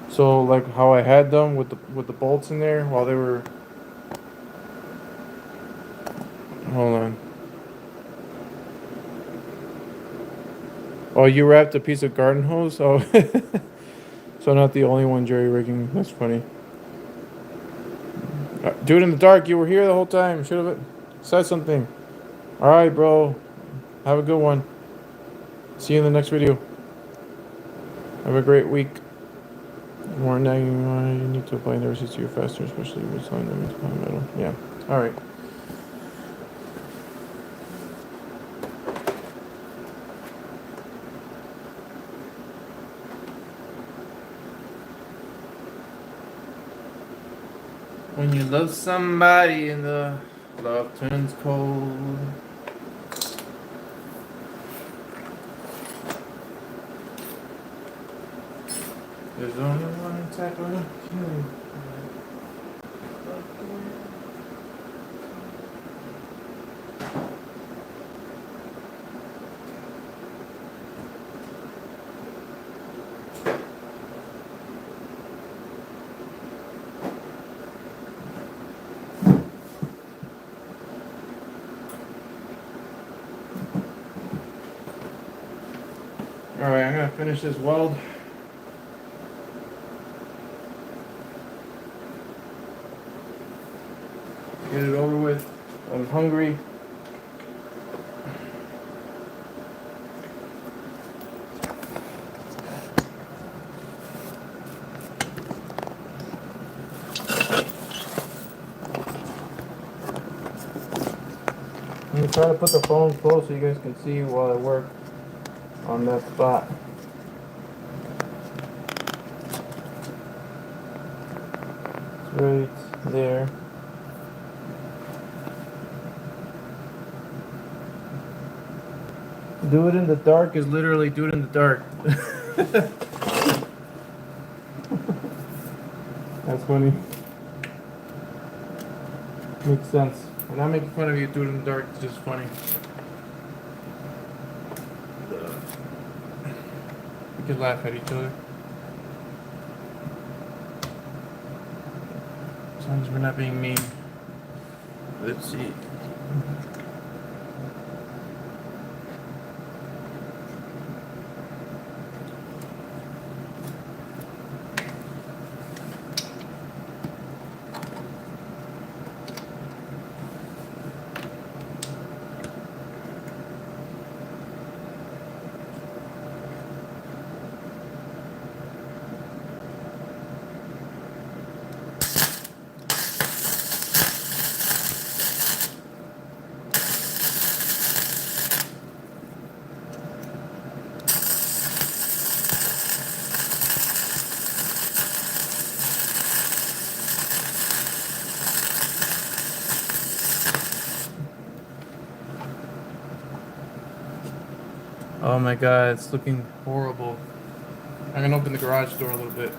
So like how I had them with the bolts in there while they were. Hold on. Oh, you wrapped a piece of garden hose? Oh, so not the only one jerry rigging. That's funny. Dude in the dark, you were here the whole time. Should have said something. All right, bro. Have a good one. See you in the next video. Have a great week. More nagging. You need to apply never cease to your fastener, especially if you're selling them into hot metal. Yeah. All right. When you love somebody and the love turns cold. There's only one type of killing. Alright, I'm gonna finish this weld. Get it over with. I'm hungry. I'm gonna try to put the phone close so you guys can see while I work on that spot. It's right there. Do it in the dark is literally do it in the dark. That's funny. Makes sense. I'm not making fun of you, do it in the dark, it's just funny. We can laugh at each other. As long as we're not being mean. Let's see. Oh my god, it's looking horrible. I'm gonna open the garage door a little bit.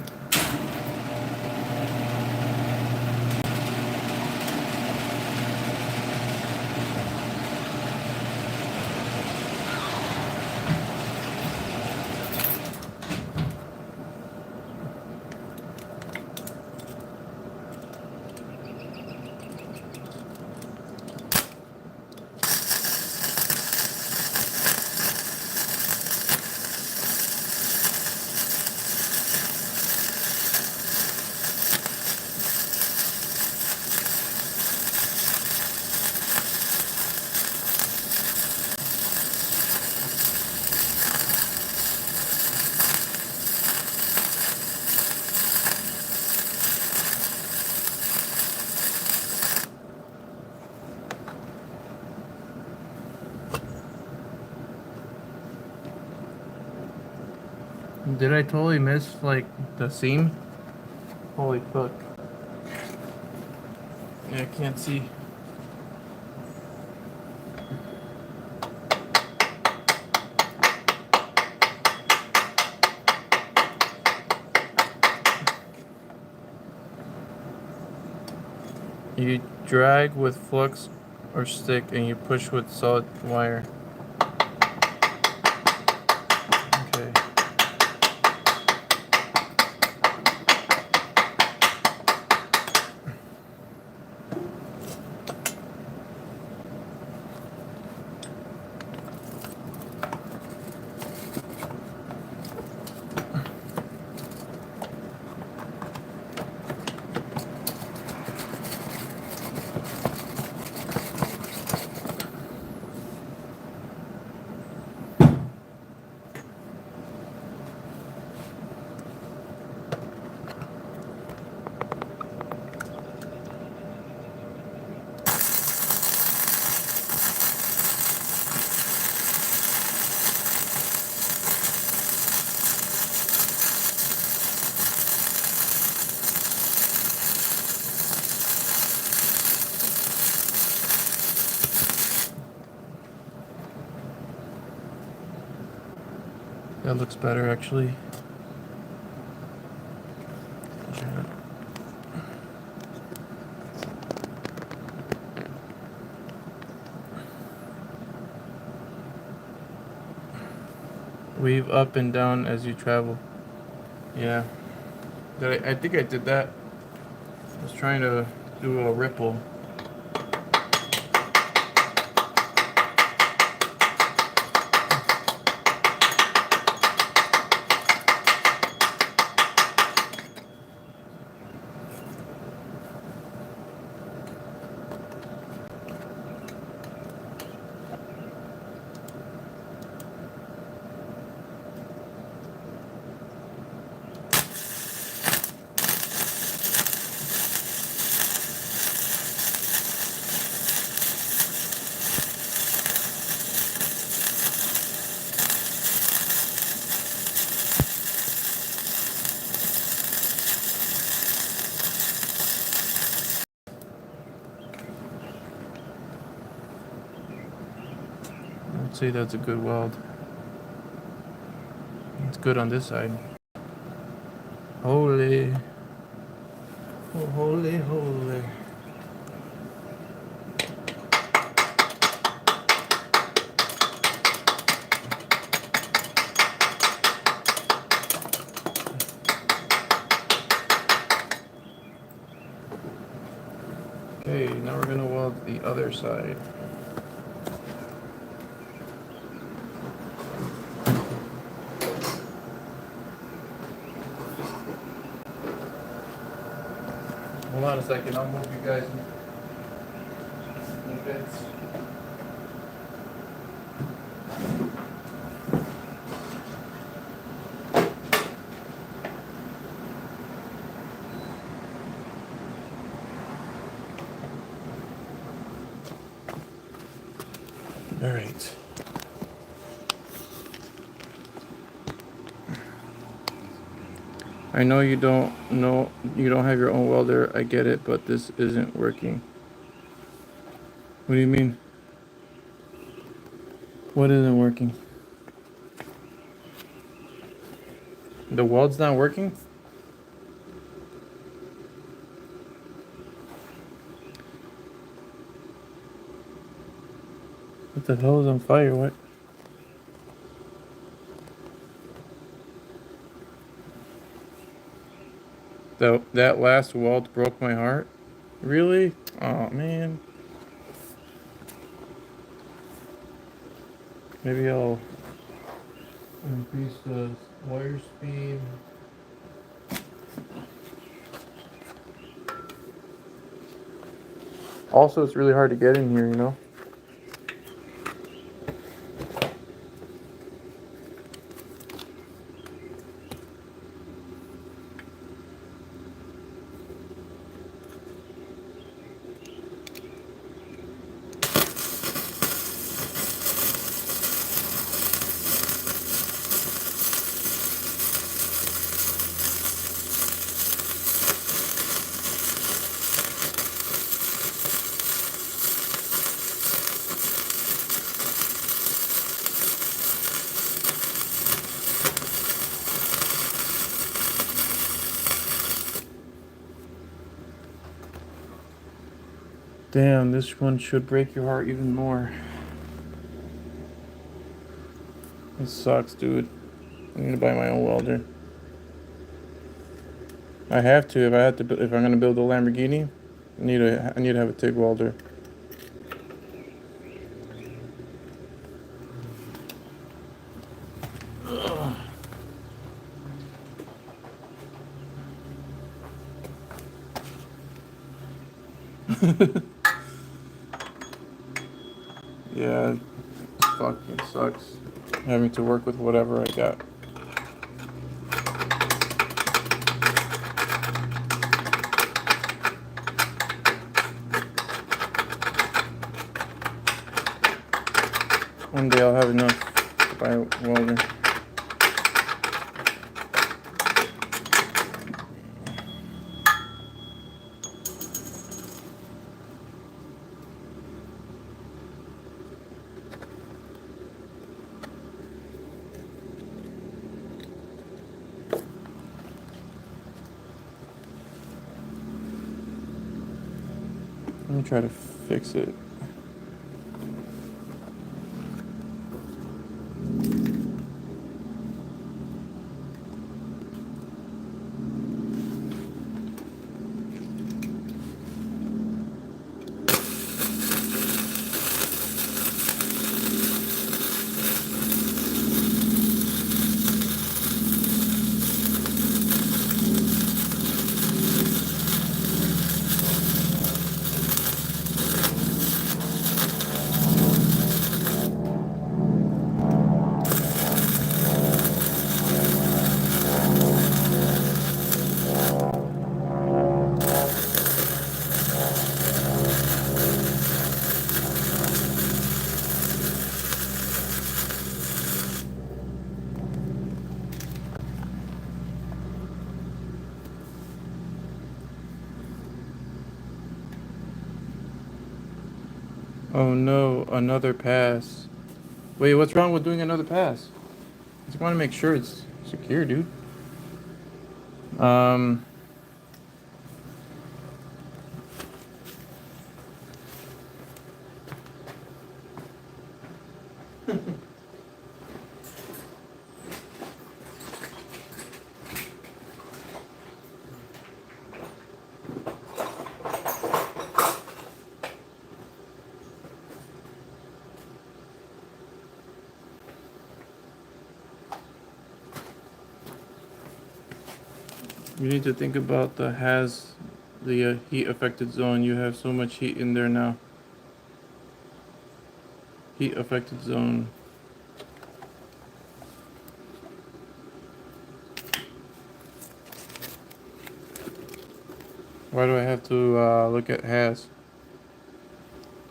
Did I totally miss like the seam? Holy fuck. Yeah, I can't see. You drag with flux or stick and you push with solid wire. Okay. That looks better actually. Weave up and down as you travel. Yeah. I think I did that. I was trying to do a ripple. I'd say that's a good weld. It's good on this side. Holy. Oh, holy, holy. Okay, now we're gonna weld the other side. Hold on a second, I'll move you guys in bits. All right. I know you don't have your own welder, I get it, but this isn't working. What do you mean? What isn't working? The weld's not working? What the hell is on fire? What? That last weld broke my heart? Really? Oh man. Maybe I'll increase the wire speed. Also, it's really hard to get in here, you know? Damn, this one should break your heart even more. It sucks, dude. I need to buy my own welder. I have to if I'm gonna build a Lamborghini. I need to have a TIG welder. Yeah, it fucking sucks having to work with whatever I got. One day I'll have enough to buy a welder. Let me try to fix it. Oh no, another pass. Wait, what's wrong with doing another pass? I just want to make sure it's secure, dude. Um, you need to think about the heat affected zone. You have so much heat in there now. Heat affected zone. Why do I have to look at has?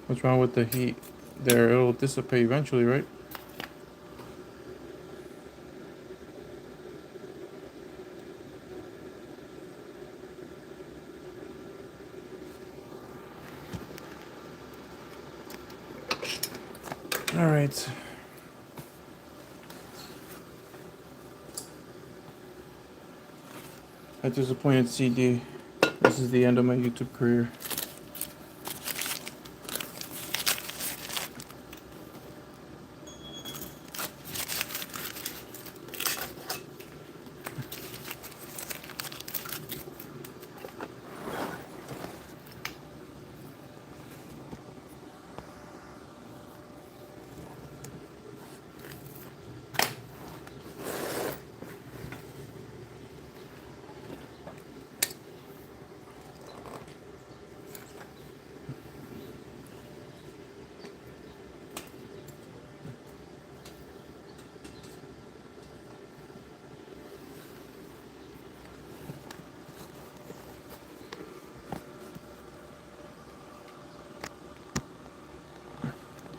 What's wrong with the heat there? It'll dissipate eventually, right? All right. A disappointed CD. This is the end of my YouTube career.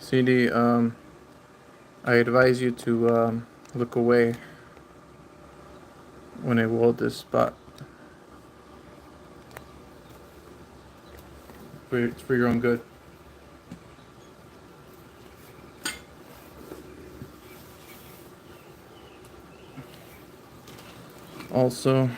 CD, I advise you to look away when I weld this spot. It's for your own good. Also,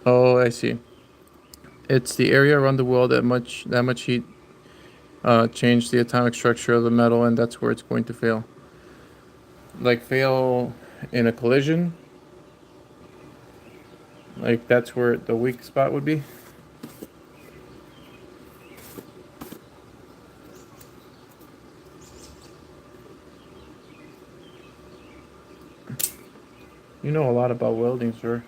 oh, I see. It's the area around the weld that much heat changed the atomic structure of the metal, and that's where it's going to fail. Like fail in a collision. Like that's where the weak spot would be. You know a lot about welding, sir.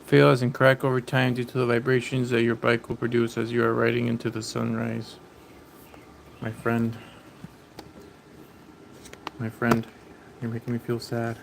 Fail as in crack over time due to the vibrations that your bike will produce as you are riding into the sunrise. My friend, you're making me feel sad.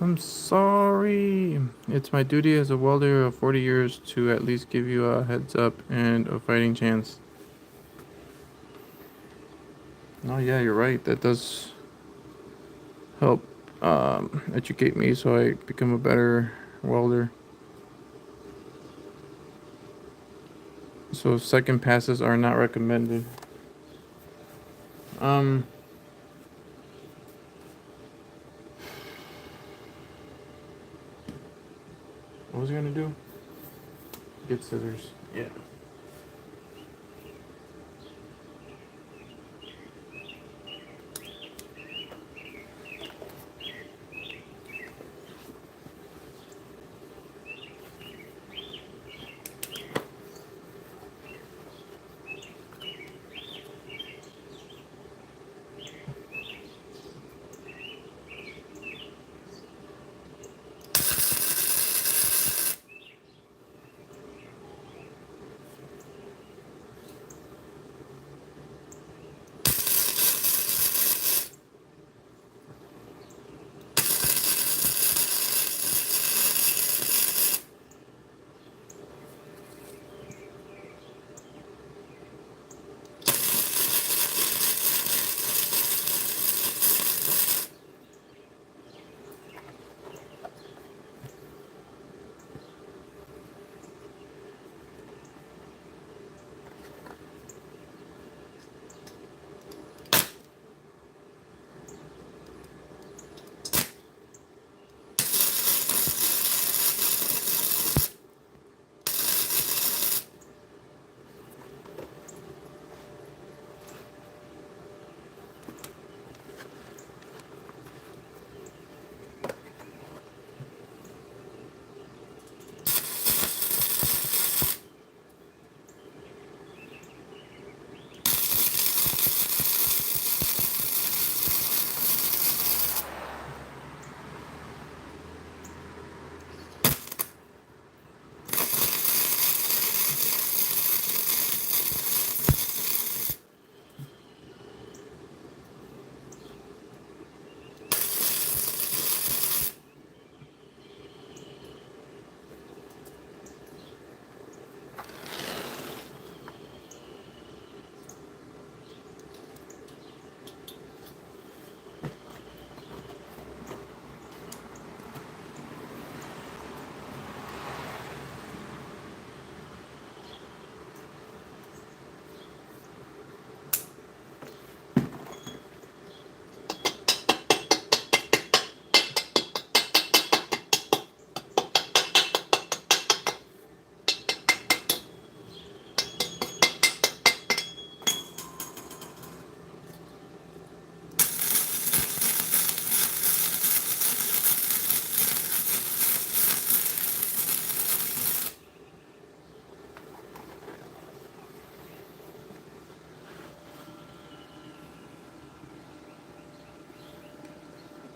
I'm sorry. It's my duty as a welder of 40 years to at least give you a heads up and a fighting chance. Oh yeah, you're right. That does help educate me so I become a better welder. So second passes are not recommended. What was I gonna do? Get scissors. Yeah.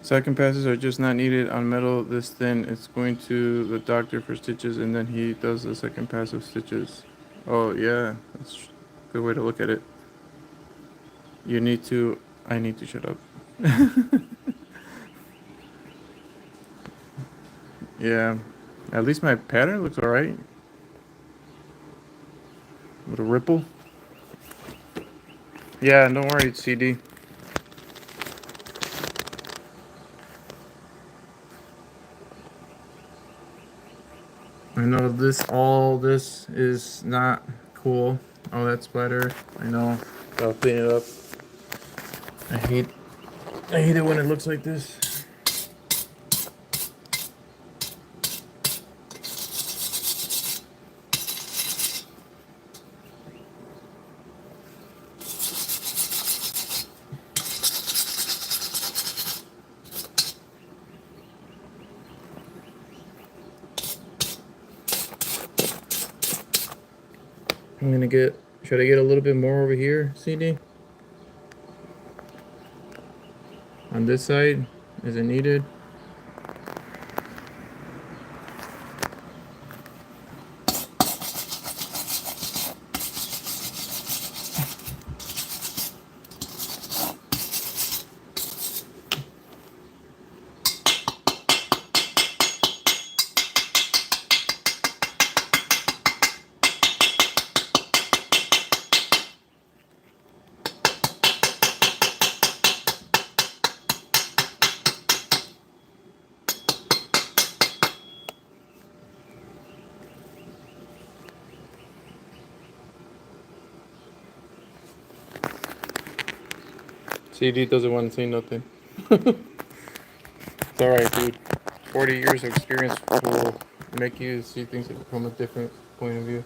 Second passes are just not needed on metal this thin. It's going to the doctor for stitches, and then he does the second pass of stitches. Oh yeah, that's a good way to look at it. You need to. I need to shut up. Yeah, at least my pattern looks alright. With a ripple. Yeah, don't worry, it's CD. I know all this is not cool. Oh, that splatter. I know. I'll clean it up. I hate it when it looks like this. I'm gonna get, should I get a little bit more over here, CD? On this side, is it needed? CD doesn't want to say nothing. It's alright, dude. 40 years of experience will make you see things from a different point of view.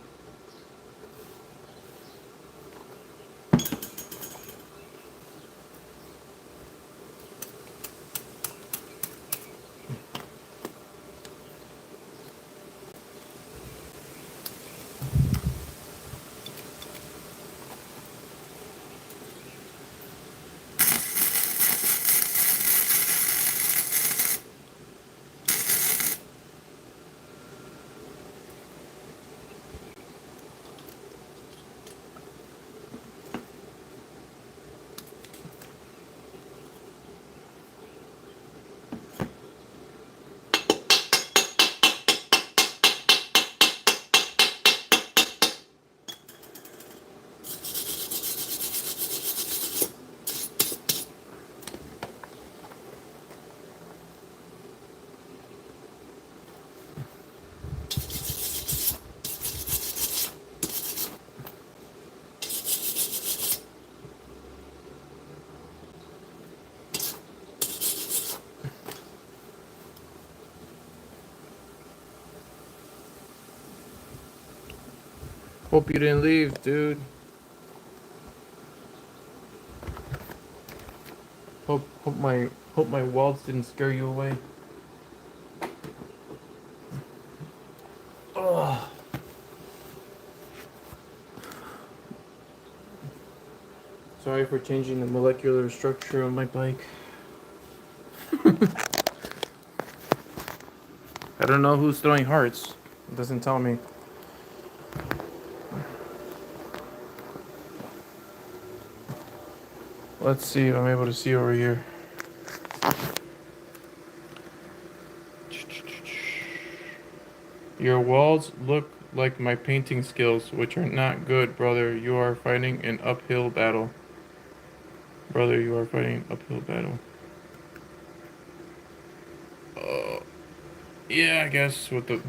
Hope you didn't leave, dude. Hope my welds didn't scare you away. Ugh. Sorry for changing the molecular structure of my bike. I don't know who's throwing hearts. It doesn't tell me. Let's see if I'm able to see over here. Your walls look like my painting skills, which are not good, brother. You are fighting an uphill battle. Brother, you are fighting an uphill battle. Yeah, I guess with the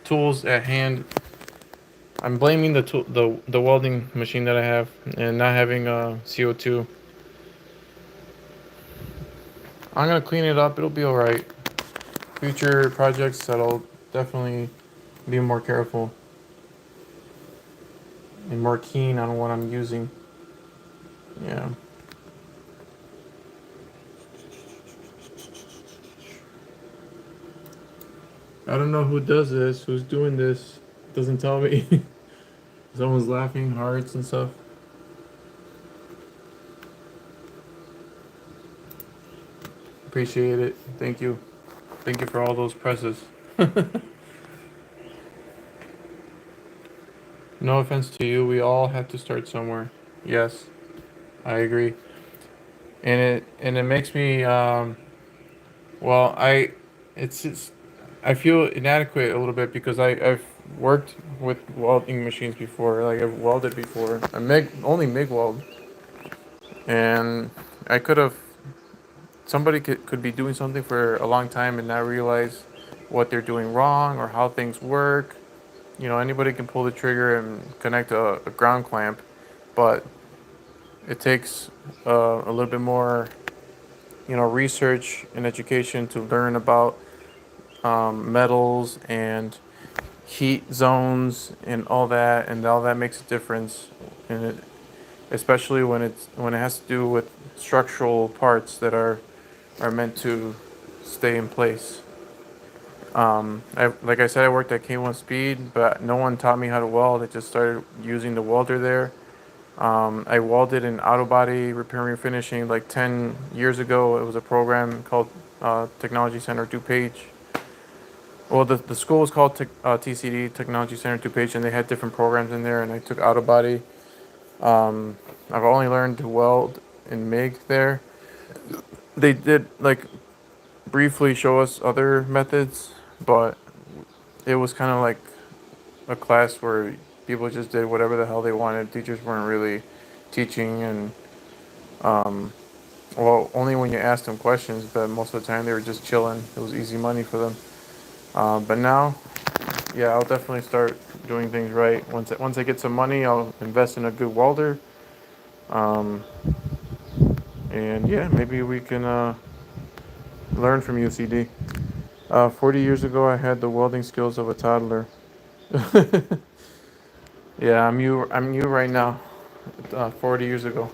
tools at hand, I'm blaming the welding machine that I have and not having CO2. I'm gonna clean it up. It'll be all right. Future projects that'll definitely be more careful and more keen on what I'm using. Yeah. I don't know who does this, who's doing this. Doesn't tell me. Someone's laughing, hearts and stuff. Appreciate it. Thank you. Thank you for all those presses. No offense to you, we all have to start somewhere. Yes, I agree. And it makes me well, it's I feel inadequate a little bit because I've worked with welding machines before. Like I've welded before. I only MIG weld, and I could have somebody could be doing something for a long time and not realize what they're doing wrong or how things work. You know, anybody can pull the trigger and connect a ground clamp, but it takes a little bit more, research and education to learn about metals and heat zones and all that makes a difference, and especially when it has to do with structural parts that are meant to stay in place. Like I said, I worked at K1 Speed, but no one taught me how to weld. I just started using the welder there. I welded in auto body repair and refinishing like 10 years ago. It was a program called Technology Center DuPage. Well, the school was called TCD, Technology Center DuPage, and they had different programs in there, and I took auto body. I've only learned to weld in MIG there. They did like briefly show us other methods, but it was kind of like a class where people just did whatever the hell they wanted. Teachers weren't really teaching, and well, only when you asked them questions, but most of the time they were just chilling. It was easy money for them. But now, yeah, I'll definitely start doing things right. Once I get some money, I'll invest in a good welder. Um, And yeah, maybe we can learn from you, CD. 40 years ago, I had the welding skills of a toddler. Yeah, I'm you right now. 40 years ago.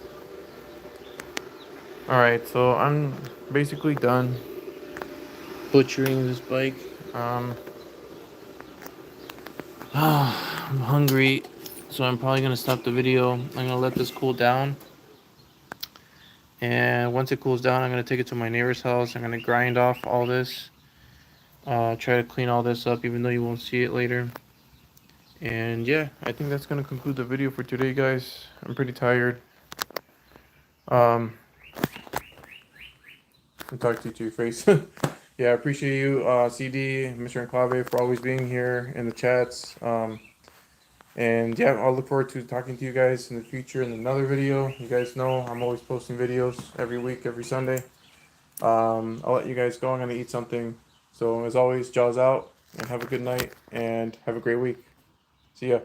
All right, so I'm basically done butchering this bike. Um, I'm hungry, so I'm probably gonna stop the video. I'm gonna let this cool down, and once it cools down, I'm gonna take it to my neighbor's house. I'm gonna grind off all this. Try to clean all this up, even though you won't see it later. And yeah, I think that's gonna conclude the video for today, guys. I'm pretty tired. Um, I'll talk to you to your face. Yeah, I appreciate you, CD, Mr. Enclave, for always being here in the chats. And yeah, I'll look forward to talking to you guys in the future in another video. You guys know I'm always posting videos every week, every Sunday. I'll let you guys go. I'm gonna eat something. So as always, jaws out, and have a good night, and have a great week. See ya.